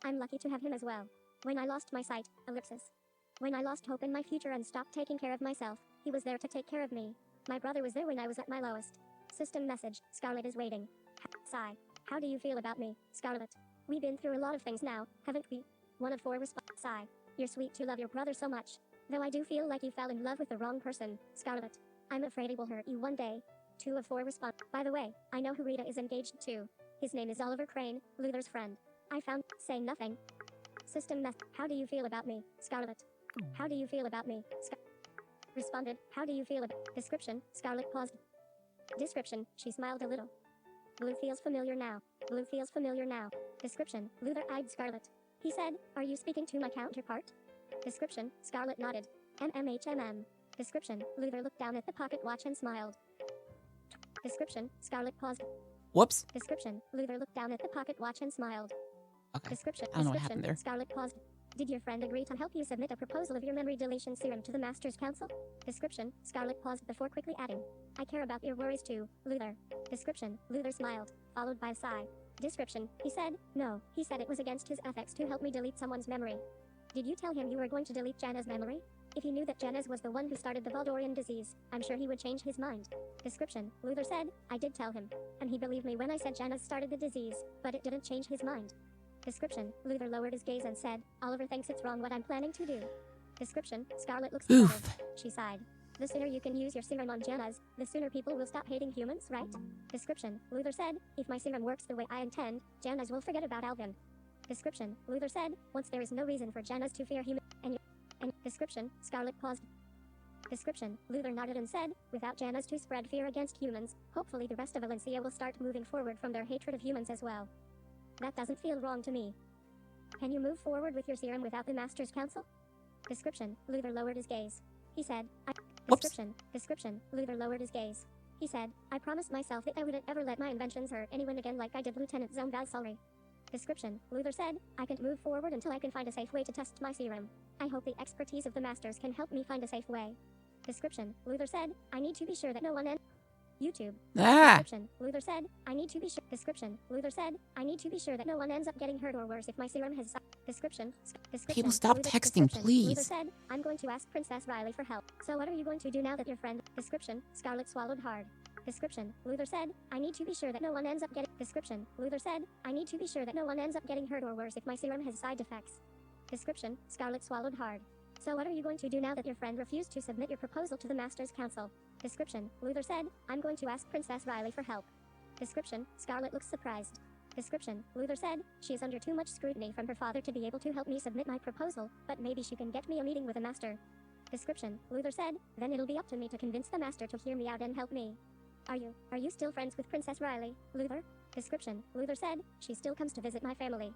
I'm lucky to have him as well. When I lost my sight, ellipsis. When I lost hope in my future and stopped taking care of myself, he was there to take care of me. My brother was there when I was at my lowest. System message, Scarlet is waiting. Sigh. How do you feel about me, Scarlet? We've been through a lot of things now, haven't we? 1 of 4 response. Sigh. You're sweet to love your brother so much. Though I do feel like you fell in love with the wrong person, Scarlet. I'm afraid it will hurt you one day. 2 of 4 response. By the way, I know who Rita is engaged to. His name is Oliver Crane, Luthor's friend. I found, saying nothing. System mess. How do you feel about me, Scarlet? How do you feel about me, responded, how do you feel about description, Scarlet paused. Description, she smiled a little. Blue feels familiar now. Blue feels familiar now. Description, Luthor eyed Scarlet. He said, are you speaking to my counterpart? Description, Scarlet nodded. MMHMM. Description, Luthor looked down at the pocket watch and smiled. Description, Scarlet paused. Whoops. Description, Luthor looked down at the pocket watch and smiled. Okay. Description, I don't know what happened there. Scarlet paused. Did your friend agree to help you submit a proposal of your memory deletion serum to the Master's Council? Description, Scarlet paused before quickly adding. I care about your worries too, Luthor. Description, Luthor smiled, followed by a sigh. Description, he said, no, he said it was against his ethics to help me delete someone's memory. Did you tell him you were going to delete Jana's memory? If he knew that Janus was the one who started the Valdorian disease, I'm sure he would change his mind. Description, Luthor said, I did tell him. And he believed me when I said Janus started the disease, but it didn't change his mind. Description, Luthor lowered his gaze and said, Oliver thinks it's wrong what I'm planning to do. Description, Scarlet looks Oof. startled. She sighed. The sooner you can use your serum on Janus, the sooner people will stop hating humans, right? Description, Luthor said, if my serum works the way I intend, Janus will forget about Alvin. Description, Luthor said, once there is no reason for Janus to fear humans, and description, Scarlet paused. Description, Luthor nodded and said, without Janus to spread fear against humans, hopefully the rest of Valencia will start moving forward from their hatred of humans as well. That doesn't feel wrong to me. Can you move forward with your serum without the Master's Council? Description, Luthor lowered his gaze. He said, Description, Luthor lowered his gaze. He said, I promised myself that I wouldn't ever let my inventions hurt anyone again like I did Lieutenant Zone Valsalri. Description, Luthor said, I can't move forward until I can find a safe way to test my serum. I hope the expertise of the Masters can help me find a safe way. Description, Luthor said, I need to be sure that no one YouTube. Description, Luthor said, I need to be sure. Description, Luthor said, I need to be sure that no one ends up getting hurt or worse if my serum has. Description. People stop texting, please. Luthor said, I'm going to ask Princess Riley for help. So what are you going to do now that your friend? Description, Scarlet swallowed hard. Description, Luthor said, I need to be sure that no one ends up getting. Description, Luthor said, I need to be sure that no one ends up getting hurt or worse if my serum has side effects. Description, Scarlet swallowed hard. So what are you going to do now that your friend refused to submit your proposal to the Master's Council? Description, Luthor said, I'm going to ask Princess Riley for help. Description, Scarlet looks surprised. Description, Luthor said, she is under too much scrutiny from her father to be able to help me submit my proposal, but maybe she can get me a meeting with the Master. Description, Luthor said, then it'll be up to me to convince the Master to hear me out and help me. Are you still friends with Princess Riley, Luthor? Description, Luthor said, she still comes to visit my family.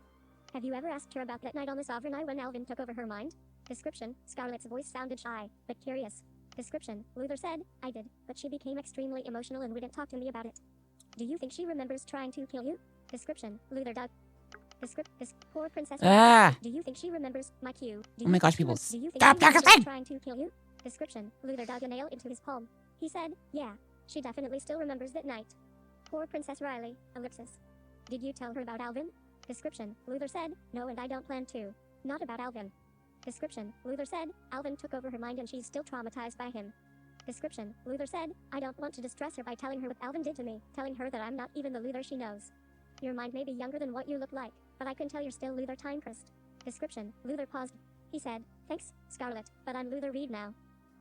Have you ever asked her about that night on the Sovereign Eye when Alvin took over her mind? Description, Scarlet's voice sounded shy, but curious. Description, Luthor said, I did, but she became extremely emotional and wouldn't talk to me about it. Do you think she remembers trying to kill you? Description, Luthor dug. Poor Princess Riley. Do you think she remembers my cue? Oh my gosh, people. Do you think Stop she remembers texting! trying to kill you? Description, Luthor dug a nail into his palm. He said, yeah, she definitely still remembers that night. Poor Princess Riley, ellipsis. Did you tell her about Alvin? Description, Luthor said, no and I don't plan to. Not about Alvin. Description, Luthor said, Alvin took over her mind and she's still traumatized by him. Description, Luthor said, I don't want to distress her by telling her what Alvin did to me, telling her that I'm not even the Luthor she knows. Your mind may be younger than what you look like, but I can tell you're still Luthor Timecrest. Description, Luthor paused. He said, thanks, Scarlet, but I'm Luthor Reed now.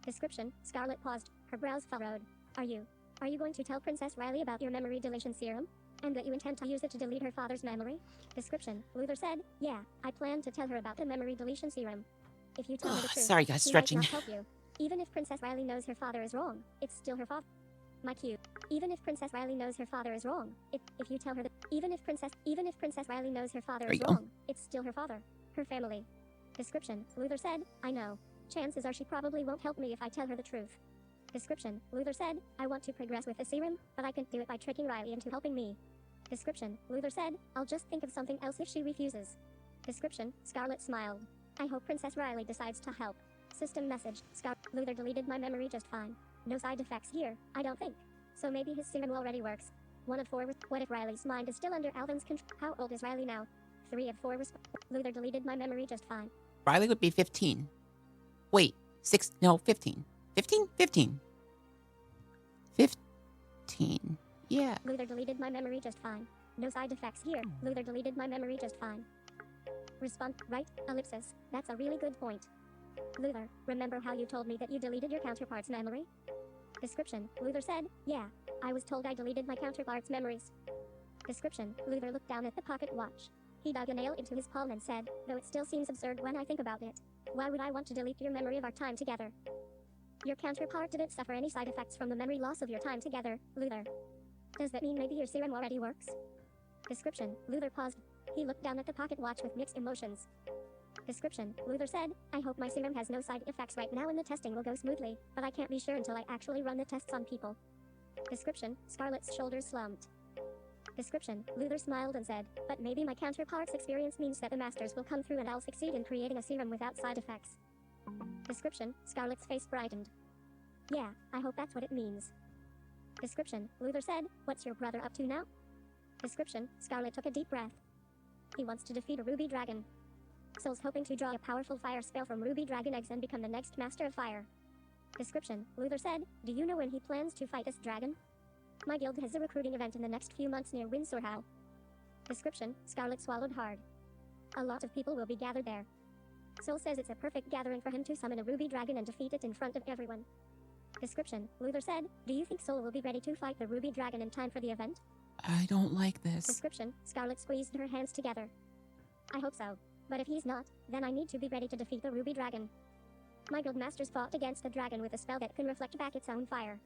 Description, Scarlet paused, her brows furrowed. Are you going to tell Princess Riley about your memory deletion serum? And that you intend to use it to delete her father's memory? Description, Luthor said, yeah, I plan to tell her about the memory deletion serum. If you tell her the truth, sorry guys, she stretching. might not help you. Even if Princess Riley knows her father is wrong, it's still her father. My cue. Even if Princess Riley knows her father is wrong, if you tell her that even if Princess Riley knows her father is wrong, it's still her father. Her family. Description, Luthor said, I know. Chances are she probably won't help me if I tell her the truth. Description, Luthor said, I want to progress with the serum, but I can't do it by tricking Riley into helping me. Description, Luthor said, I'll just think of something else if she refuses. Description, Scarlet smiled. I hope Princess Riley decides to help. System message, Luthor deleted my memory just fine. No side effects here, I don't think. So maybe his serum already works. 1 of 4 what if Riley's mind is still under Alvin's control? How old is Riley now? 3 of 4 Luthor deleted my memory just fine. Riley would be 15. Wait, 15. 15? 15. 15. Yeah. Luthor deleted my memory just fine. No side effects here. Luthor deleted my memory just fine. Respond, right, ellipsis. That's a really good point. Luthor, remember how you told me that you deleted your counterpart's memory? Description, Luthor said, yeah, I was told I deleted my counterpart's memories. Description, Luthor looked down at the pocket watch. He dug a nail into his palm and said, though it still seems absurd when I think about it. Why would I want to delete your memory of our time together? Your counterpart didn't suffer any side effects from the memory loss of your time together, Luthor. Does that mean maybe your serum already works? Description, Luthor paused. He looked down at the pocket watch with mixed emotions. Description, Luthor said, I hope my serum has no side effects right now and the testing will go smoothly, but I can't be sure until I actually run the tests on people. Description, Scarlet's shoulders slumped. Description, Luthor smiled and said, but maybe my counterpart's experience means that the Masters will come through and I'll succeed in creating a serum without side effects. Description, Scarlet's face brightened. Yeah, I hope that's what it means. Description, Luthor said, what's your brother up to now? Description, Scarlet took a deep breath. He wants to defeat a ruby dragon. Sol's hoping to draw a powerful fire spell from ruby dragon eggs and become the next master of fire. Description: Luthor said, do you know when he plans to fight this dragon? My guild has a recruiting event in the next few months near Windsor Hall. Description: Scarlet swallowed hard. A lot of people will be gathered there. Sol says it's a perfect gathering for him to summon a ruby dragon and defeat it in front of everyone. Description: Luthor said, do you think Sol will be ready to fight the ruby dragon in time for the event? I don't like this. Description: Scarlet squeezed her hands together. I hope so. But if he's not, then I need to be ready to defeat the ruby dragon. My guildmasters fought against the dragon with a spell that can reflect back its own fire.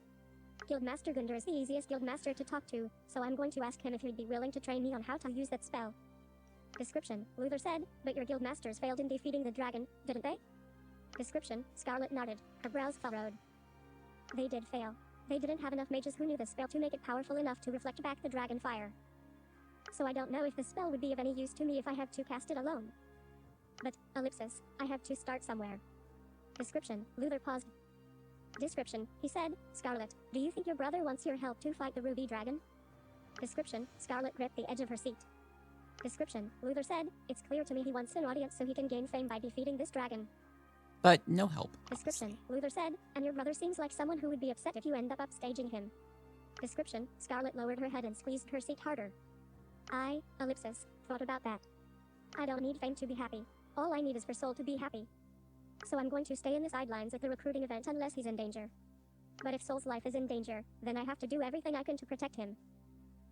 Guildmaster Gunder is the easiest guildmaster to talk to, so I'm going to ask him if he'd be willing to train me on how to use that spell. Description: Luthor said, but your guildmasters failed in defeating the dragon, didn't they? Description: Scarlet nodded, her brows furrowed. They did fail. They didn't have enough mages who knew the spell to make it powerful enough to reflect back the dragon fire. So I don't know if the spell would be of any use to me if I had to cast it alone. But, ellipsis, I have to start somewhere. Description: Luthor paused. Description: he said, Scarlet, do you think your brother wants your help to fight the ruby dragon? Description: Scarlet gripped the edge of her seat. Description: Luthor said, it's clear to me he wants an audience so he can gain fame by defeating this dragon. But no help. Description: Luthor said, and your brother seems like someone who would be upset if you end up upstaging him. Description: Scarlet lowered her head and squeezed her seat harder. I, ellipsis, thought about that. I don't need fame to be happy. All I need is for Sol to be happy. So I'm going to stay in the sidelines at the recruiting event unless he's in danger. But if Sol's life is in danger, then I have to do everything I can to protect him.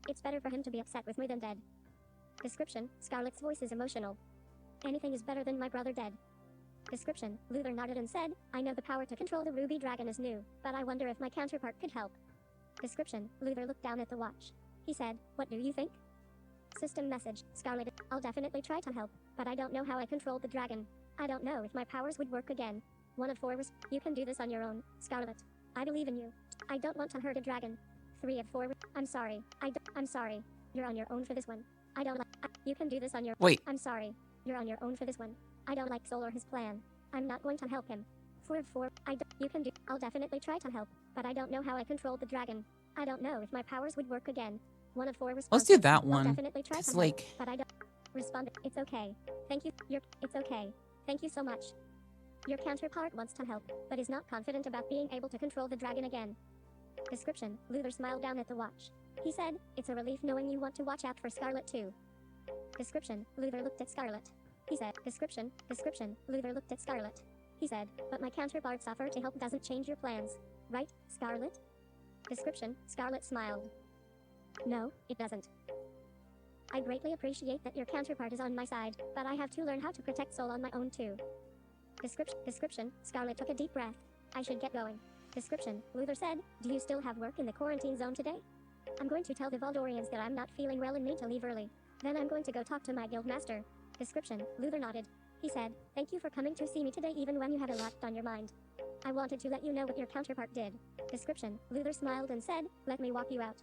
It's better for him to be upset with me than dead. Description: Scarlet's voice is emotional. Anything is better than my brother dead. Description: Luthor nodded and said, I know the power to control the ruby dragon is new, but I wonder if my counterpart could help. Description: Luthor looked down at the watch. He said, what do you think? System message: Scarlet, I'll definitely try to help, but I don't know how I controlled the dragon. I don't know if my powers would work again. 1 of 4 was, you can do this on your own, Scarlet. I believe in you. I don't want to hurt a dragon. 3 of 4, I'm sorry. I'm sorry. You're on your own for this one. I don't like, you can do this on your, Wait. I'm sorry. You're on your own for this one. I don't like Sol or his plan. I'm not going to help him. 4 of 4, you can do, I'll definitely try to help, but I don't know how I controlled the dragon. I don't know if my powers would work again. 1 of 4 responses. Let's do that I'll one. definitely try to It's help, like, but I don't respond. It's okay. Thank you. It's okay. Thank you so much. Your counterpart wants to help, but is not confident about being able to control the dragon again. Description: Luthor smiled down at the watch. He said, it's a relief knowing you want to watch out for Scarlet too. Description: Luthor looked at Scarlet. He said, Description: Luthor looked at Scarlet. He said, but my counterpart's offer to help doesn't change your plans, right, Scarlet? Description: Scarlet smiled. No, it doesn't. I greatly appreciate that your counterpart is on my side, but I have to learn how to protect Sol on my own too. Description: Scarlet took a deep breath. I should get going. Description: Luthor said, do you still have work in the quarantine zone today? I'm going to tell the Valdorians that I'm not feeling well and need to leave early. Then I'm going to go talk to my guildmaster. Description: Luthor nodded. He said, thank you for coming to see me today even when you had a lot on your mind. I wanted to let you know what your counterpart did. Description: Luthor smiled and said, let me walk you out.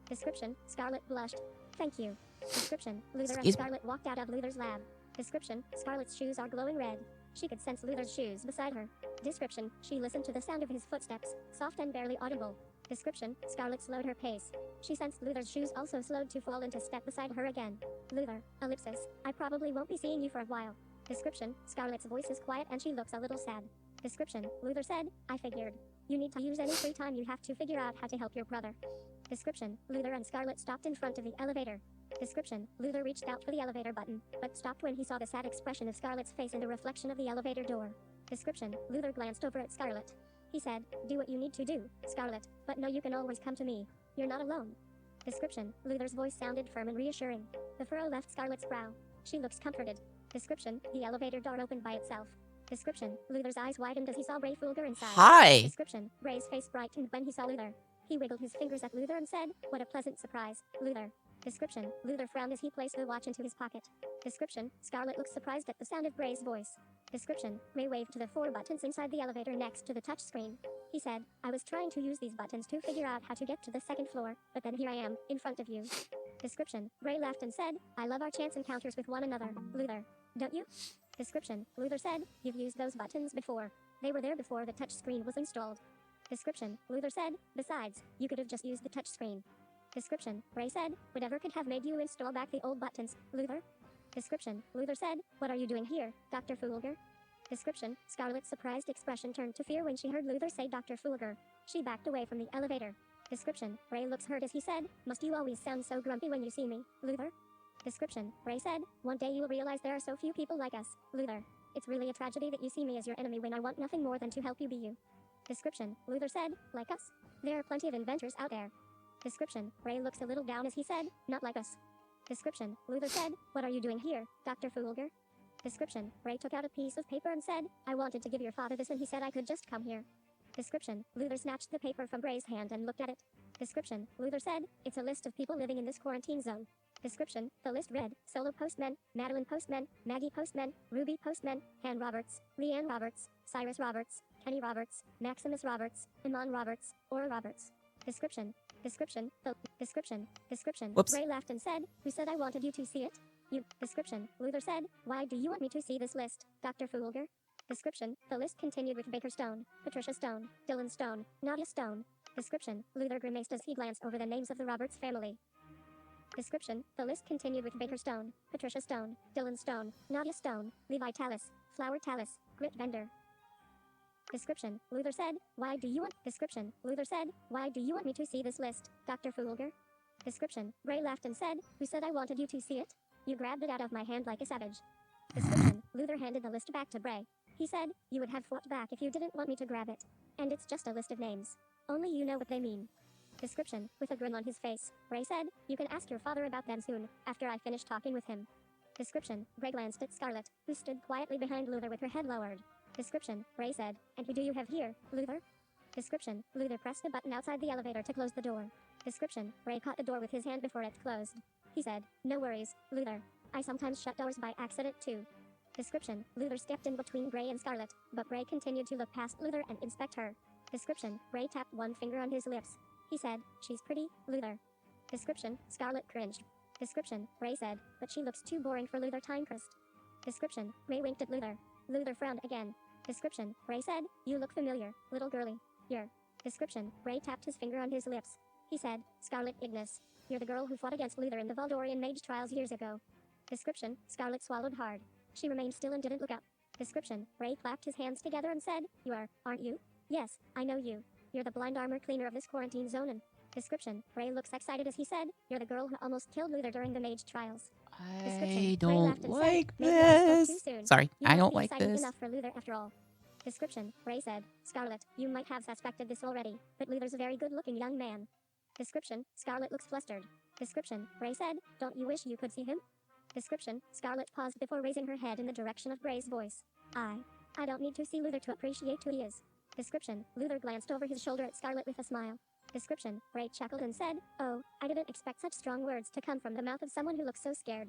Description: Scarlet blushed. Thank you. Description: Luthor and Scarlet walked out of Luthor's lab. Description: Scarlet's shoes are glowing red. She could sense Luthor's shoes beside her. Description: She listened to the sound of his footsteps, soft and barely audible. Description: Scarlet slowed her pace. She sensed Luthor's shoes also slowed to fall into step beside her again. Luthor, ellipsis, I probably won't be seeing you for a while. Description: Scarlet's voice is quiet and she looks a little sad. Description: Luthor said, I figured. You need to use any free time you have to figure out how to help your brother. Description: Luthor and Scarlet stopped in front of the elevator. Description: Luthor reached out for the elevator button, but stopped when he saw the sad expression of Scarlet's face in the reflection of the elevator door. Description: Luthor glanced over at Scarlet. He said, do what you need to do, Scarlet, but know you can always come to me. You're not alone. Description: Luthor's voice sounded firm and reassuring. The furrow left Scarlet's brow. She looks comforted. Description: The elevator door opened by itself. Description: Luthor's eyes widened as he saw Ray Fulgur inside. Hi! Description: Ray's face brightened when he saw Luthor. He wiggled his fingers at Luthor and said, what a pleasant surprise, Luthor. Description: Luthor frowned as he placed the watch into his pocket. Description: Scarlet looked surprised at the sound of Ray's voice. Description: Ray waved to the 4 buttons inside the elevator next to the touchscreen. He said, I was trying to use these buttons to figure out how to get to the 2nd floor, but then here I am, in front of you. Description: Ray laughed and said, I love our chance encounters with one another, Luthor. Don't you? Description: Luthor said, you've used those buttons before. They were there before the touchscreen was installed. Description: Luthor said, besides, you could have just used the touchscreen. Description: Ray said, whatever could have made you install back the old buttons, Luthor? Description, Luthor said, what are you doing here, Dr. Fulger? Description, Scarlet's surprised expression turned to fear when she heard Luthor say Dr. Fulger. She backed away from the elevator. Description, Ray looks hurt as he said, must you always sound so grumpy when you see me, Luthor? Description, Ray said, one day you will realize there are so few people like us, Luthor. It's really a tragedy that you see me as your enemy when I want nothing more than to help you be you. Description, Luthor said, like us? There are plenty of inventors out there. Description, Ray looks a little down as he said, not like us. Description, Luthor said, what are you doing here, Dr. Fulger? Description, Ray took out a piece of paper and said, I wanted to give your father this and he said I could just come here. Description, Luthor snatched the paper from Ray's hand and looked at it. Description, Luthor said, it's a list of people living in this quarantine zone. Description, the list read, Solo Postman, Madeline Postman, Maggie Postman, Ruby Postman, Han Roberts, Leanne Roberts, Cyrus Roberts, Kenny Roberts, Maximus Roberts, Iman Roberts, Ora Roberts. Description, description. Whoops. Ray laughed and said, who said I wanted you to see it? You. Description, Luthor said, why do you want me to see this list, Dr. Fulger? Description, the list continued with Baker Stone, Patricia Stone, Dylan Stone, Nadia Stone. Description, Luthor grimaced as he glanced over the names of the Roberts family. Description, the list continued with Baker Stone, Patricia Stone, Dylan Stone, Nadia Stone, Levi Tallis, Flower Tallis, Grit Vendor. Description, Luthor said, why do you want... Description, Luthor said, why do you want me to see this list, Dr. Fulger? Description, Ray laughed and said, who said I wanted you to see it? You grabbed it out of my hand like a savage. Description, Luthor handed the list back to Bray. He said, you would have fought back if you didn't want me to grab it. And it's just a list of names. Only you know what they mean. Description, with a grin on his face, Ray said, you can ask your father about them soon, after I finish talking with him. Description, Ray glanced at Scarlet, who stood quietly behind Luthor with her head lowered. Description, Ray said, and who do you have here, Luthor? Description, Luthor pressed a button outside the elevator to close the door. Description, Ray caught the door with his hand before it closed. He said, no worries, Luthor. I sometimes shut doors by accident too. Description, Luthor stepped in between Ray and Scarlet, but Ray continued to look past Luthor and inspect her. Description, Ray tapped one finger on his lips. He said, she's pretty, Luthor. Description, Scarlet cringed. Description, Ray said, but she looks too boring for Luthor Timecrest. Description, Ray winked at Luthor. Luthor frowned again. Description, Ray said, you look familiar, little girlie. You're. Description, Ray tapped his finger on his lips. He said, Sol Ignis. You're the girl who fought against Luthor in the Voldorian Mage trials years ago. Description, Scarlet swallowed hard. She remained still and didn't look up. Description, Ray clapped his hands together and said, you are, aren't you? Yes, I know you. You're the blind armor cleaner of this quarantine zone and... Description, Ray looks excited as he said, you're the girl who almost killed Luthor during the Mage trials. I don't like this. Sorry, I don't like this. Enough for Luthor after all. Description, Ray said, Scarlet, you might have suspected this already, but Luthor's a very good-looking young man. Description, Scarlet looks flustered. Description, Ray said, don't you wish you could see him? Description, Scarlet paused before raising her head in the direction of Ray's voice. I don't need to see Luthor to appreciate who he is. Description, Luthor glanced over his shoulder at Scarlet with a smile. Description, Ray chuckled and said, oh, I didn't expect such strong words to come from the mouth of someone who looks so scared.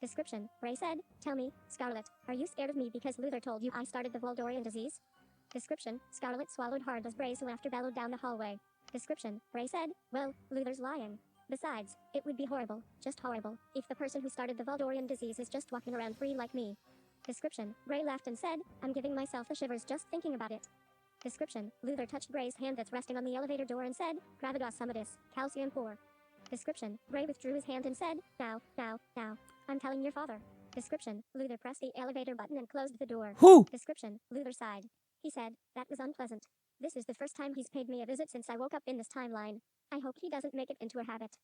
Description, Ray said, tell me, Scarlet, are you scared of me because Luthor told you I started the Voldorian disease? Description, Scarlet swallowed hard as Ray's laughter bellowed down the hallway. Description, Ray said, well, Luthor's lying. Besides, it would be horrible, just horrible, if the person who started the Voldorian disease is just walking around free like me. Description, Ray laughed and said, I'm giving myself the shivers just thinking about it. Description, Luthor touched Ray's hand that's resting on the elevator door and said, Gravitas summitis, calcium poor. Description, Ray withdrew his hand and said, now, I'm telling your father. Description, Luthor pressed the elevator button and closed the door. Who? Description, Luthor sighed. He said, that was unpleasant. This is the first time he's paid me a visit since I woke up in this timeline. I hope he doesn't make it into a habit.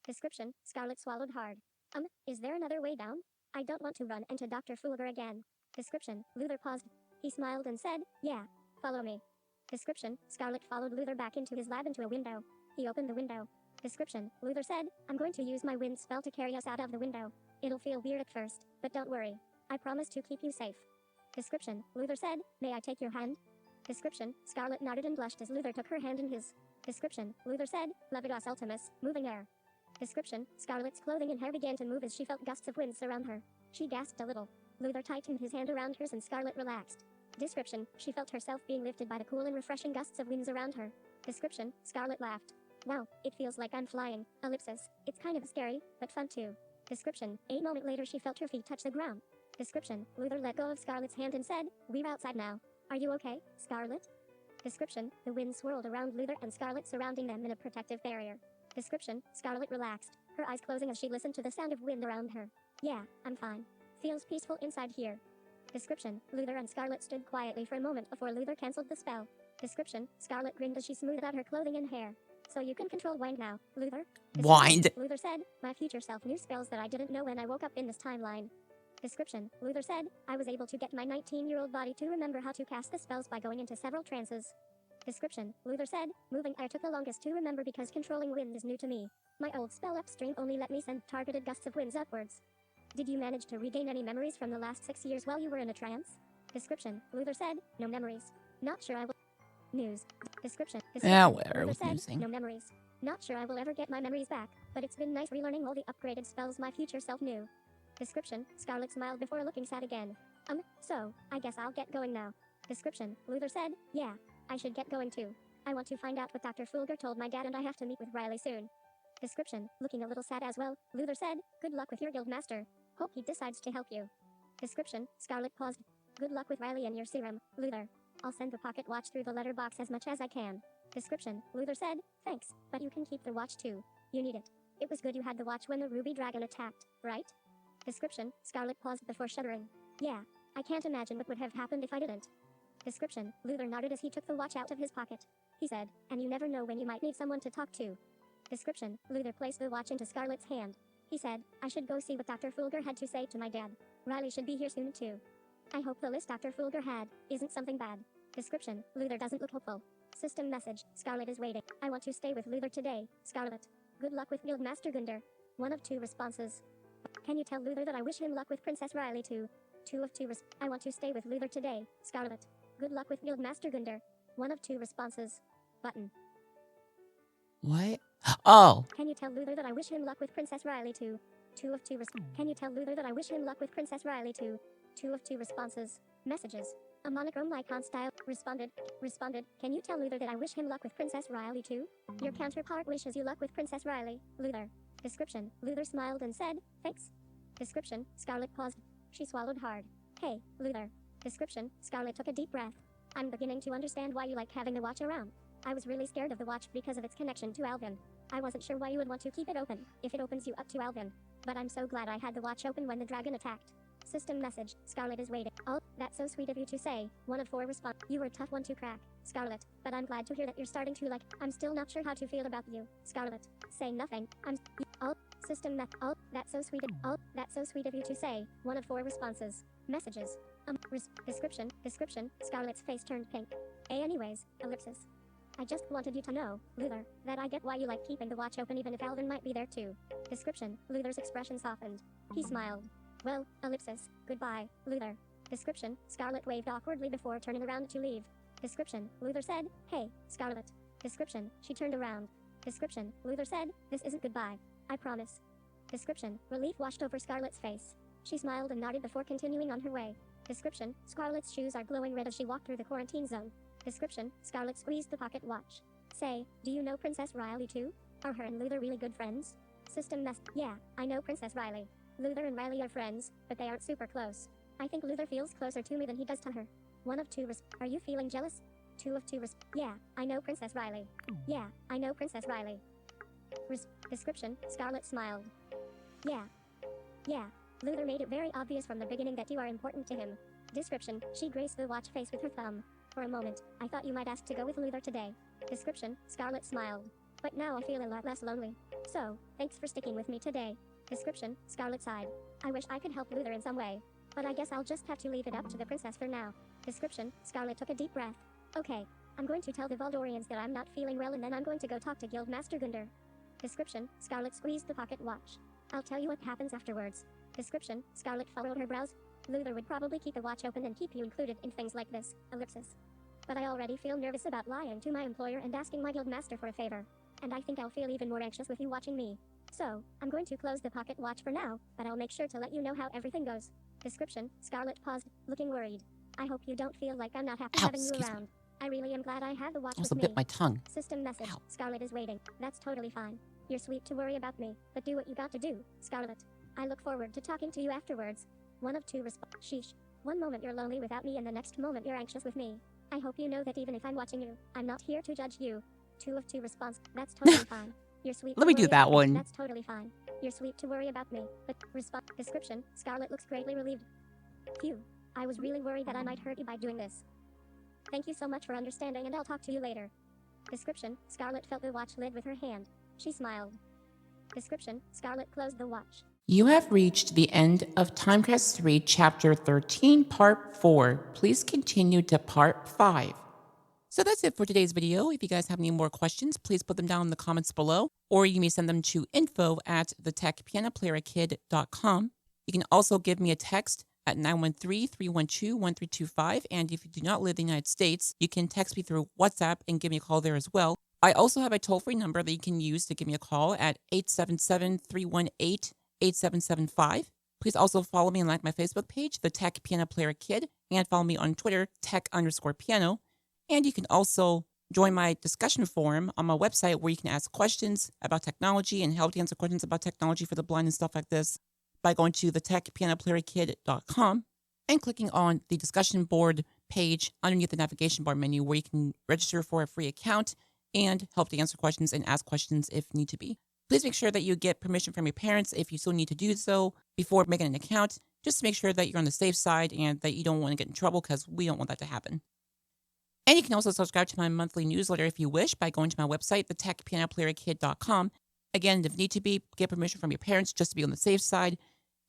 Description, Scarlet swallowed hard. Is there another way down? I don't want to run into Dr. Fulger again. Description, Luthor paused. He smiled and said, yeah, follow me. Description, Scarlet followed Luthor back into his lab into a window. He opened the window. Description, Luthor said, I'm going to use my wind spell to carry us out of the window. It'll feel weird at first, but don't worry. I promise to keep you safe. Description, Luthor said, may I take your hand? Description, Scarlet nodded and blushed as Luthor took her hand in his. Description, Luthor said, Levitas Ultimus, moving air. Description, Scarlet's clothing and hair began to move as she felt gusts of wind surround her. She gasped a little. Luthor tightened his hand around hers and Scarlet relaxed. Description, she felt herself being lifted by the cool and refreshing gusts of winds around her. Description, Scarlet laughed. Wow, it feels like I'm flying. Ellipsis. It's kind of scary, but fun too. Description, a moment later she felt her feet touch the ground. Description, Luthor let go of Scarlet's hand and said, we're outside now. Are you okay, Scarlet? Description, the wind swirled around Luthor and Scarlet surrounding them in a protective barrier. Description, Scarlet relaxed, her eyes closing as she listened to the sound of wind around her. Yeah, I'm fine. Feels peaceful inside here. Description, Luthor and Scarlet stood quietly for a moment before Luthor cancelled the spell. Description, Scarlet grinned as she smoothed out her clothing and hair. So you can control Wind now, Luthor? Wind. Luthor said, my future self knew spells that I didn't know when I woke up in this timeline. Description, Luthor said, I was able to get my 19-year-old body to remember how to cast the spells by going into several trances. Description, Luthor said, moving air took the longest to remember because controlling wind is new to me. My old spell upstream only let me send targeted gusts of winds upwards. Did you manage to regain any memories from the last 6 years while you were in a trance? Description, Luthor said, no memories. Not sure I will. News. Description. Yeah, where Luthor was said, musing. no memories. Not sure I will ever get my memories back, but it's been nice relearning all the upgraded spells my future self knew. Description, Scarlet smiled before looking sad again. So, I guess I'll get going now. Description, Luthor said, yeah, I should get going too. I want to find out what Dr. Fulger told my dad and I have to meet with Riley soon. Description, looking a little sad as well, Luthor said, good luck with your guild master. Hope he decides to help you. Description, Scarlet paused. Good luck with Riley and your serum, Luthor. I'll send the pocket watch through the letterbox as much as I can. Description, Luthor said, thanks, but you can keep the watch too. You need it. It was good you had the watch when the ruby dragon attacked, right? Description, Scarlet paused before shuddering. Yeah, I can't imagine what would have happened if I didn't. Description, Luthor nodded as he took the watch out of his pocket. He said, and you never know when you might need someone to talk to. Description, Luthor placed the watch into Scarlet's hand. He said, I should go see what Dr. Fulger had to say to my dad. Riley should be here soon too. I hope the list Dr. Fulger had isn't something bad. Description, Luthor doesn't look hopeful. System message, Scarlet is waiting. I want to stay with Luthor today, Scarlet. Good luck with Guildmaster Gunder. 1 of 2 responses. Can you tell Luthor that I wish him luck with Princess Riley too? 2 of 2 I want to stay with Luthor today, Scarlet. Good luck with Guildmaster Gunder. 1 of 2 responses. Button. What? Oh. Can you tell Luthor that I wish him luck with Princess Riley too? 2 of 2 Can you tell Luthor that I wish him luck with Princess Riley too? 2 of 2 responses. Messages. A monochrome icon style. Responded. Can you tell Luthor that I wish him luck with Princess Riley too? Your counterpart wishes you luck with Princess Riley, Luthor. Description. Luthor smiled and said, thanks. Description. Scarlet paused. She swallowed hard. Hey, Luthor. Description. Scarlet took a deep breath. I'm beginning to understand why you like having the watch around. I was really scared of the watch because of its connection to Alvin. I wasn't sure why you would want to keep it open, if it opens you up to Alvin. But I'm so glad I had the watch open when the dragon attacked. System message, Scarlet is waiting. Oh, that's so sweet of you to say. 1 of 4 respond. You were a tough one to crack, Scarlet, but I'm glad to hear that you're starting to like. I'm still not sure how to feel about you, Scarlet. Say nothing. Oh, system oh, that's so sweet. Oh, that's so sweet of you to say. 1 of 4 responses. Messages. Description. Scarlet's face turned pink. Anyways, ellipsis. I just wanted you to know, Luthor, that I get why you like keeping the watch open even if Alvin might be there too. Description. Luthor's expression softened. He smiled. Well, ellipsis. Goodbye, Luthor. Description. Scarlet waved awkwardly before turning around to leave. Description. Luthor said, hey, Scarlet. Description. She turned around. Description. Luthor said, this isn't goodbye. I promise. Description. Relief washed over Scarlet's face. She smiled and nodded before continuing on her way. Description. Scarlet's shoes are glowing red as she walked through the quarantine zone. Description. Scarlet squeezed the pocket watch. Say, do you know Princess Riley too? Are her and Luthor really good friends? System mess. Yeah, I know Princess Riley. Luthor and Riley are friends, but they aren't super close. I think Luthor feels closer to me than he does to her. 1 of 2 Are you feeling jealous? 2 of 2 Yeah, I know Princess Riley. Yeah, I know Princess Riley. Description. Scarlet smiled. Yeah. Luthor made it very obvious from the beginning that you are important to him. Description. She graced the watch face with her thumb. For a moment, I thought you might ask to go with Luthor today. Description. Scarlet smiled. But now I feel a lot less lonely. So, thanks for sticking with me today. Description. Scarlet sighed. I wish I could help Luthor in some way. But I guess I'll just have to leave it up to the princess for now. Description. Scarlet took a deep breath. Okay, I'm going to tell the Valdorians that I'm not feeling well and then I'm going to go talk to Guildmaster Gunder. Description. Scarlet squeezed the pocket watch. I'll tell you what happens afterwards. Description. Scarlet furrowed her brows. Luthor would probably keep the watch open and keep you included in things like this. Ellipsis. But I already feel nervous about lying to my employer and asking my guildmaster for a favor. And I think I'll feel even more anxious with you watching me. So, I'm going to close the pocket watch for now, but I'll make sure to let you know how everything goes. Description. Scarlet paused, looking worried. I hope you don't feel like I'm not happy having you around. I really am glad I have the watch with me. Also bit my tongue. System message. Ow. Scarlet is waiting. That's totally fine. You're sweet to worry about me, but do what you got to do, Scarlet. I look forward to talking to you afterwards. 1 of 2 Sheesh. One moment you're lonely without me and the next moment you're anxious with me. I hope you know that even if I'm watching you, I'm not here to judge you. 2 of 2 response. That's totally fine. You're sweet. Let me do that one. That's totally fine. You're sweet to worry about me, but response description, Scarlet looks greatly relieved. Phew. I was really worried that I might hurt you by doing this. Thank you so much for understanding, and I'll talk to you later. Description, Scarlet felt the watch lid with her hand. She smiled. Description, Scarlet closed the watch. You have reached the end of Timecrest 3, Chapter 13, Part 4. Please continue to Part 5. So that's it for today's video. If you guys have any more questions, please put them down in the comments below, or you may send them to info@TheTechPianoPlayerKid.com. You can also give me a text at 913-312-1325, and if you do not live in the United States, you can text me through WhatsApp and give me a call there as well. I also have a toll-free number that you can use to give me a call at 877-318-8775. Please also follow me and like my Facebook page, The Tech Piano Player Kid, and follow me on Twitter, tech_piano. And you can also join my discussion forum on my website where you can ask questions about technology and help to answer questions about technology for the blind and stuff like this by going to TheTechPianoPlayerKid.com and clicking on the discussion board page underneath the navigation bar menu where you can register for a free account and help to answer questions and ask questions if need to be. Please make sure that you get permission from your parents if you still need to do so before making an account, just to make sure that you're on the safe side and that you don't want to get in trouble, because we don't want that to happen. And you can also subscribe to my monthly newsletter if you wish by going to my website, TheTechPianoPlayerKid.com. Again, if need to be, get permission from your parents just to be on the safe side.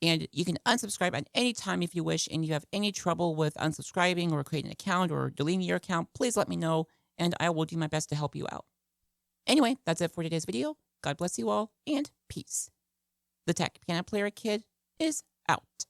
And you can unsubscribe at any time if you wish, and you have any trouble with unsubscribing or creating an account or deleting your account, please let me know, and I will do my best to help you out. Anyway, that's it for today's video. God bless you all, and peace. The Tech Piano Player Kid is out.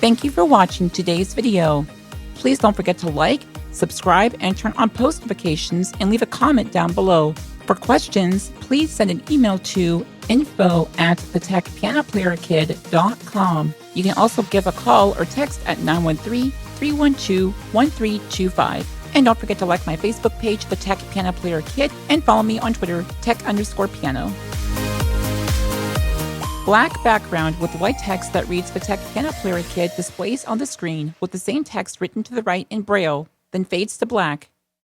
Thank you for watching today's video. Please don't forget to like, subscribe, and turn on post notifications, and leave a comment down below. For questions, please send an email to info@TheTechPianoPlayerKid.com. You can also give a call or text at 913-312-1325. And don't forget to like my Facebook page, The Tech Piano Player Kid, and follow me on Twitter, tech_piano. Black background with white text that reads The Tech Piano Player Kid displays on the screen with the same text written to the right in Braille, then fades to black.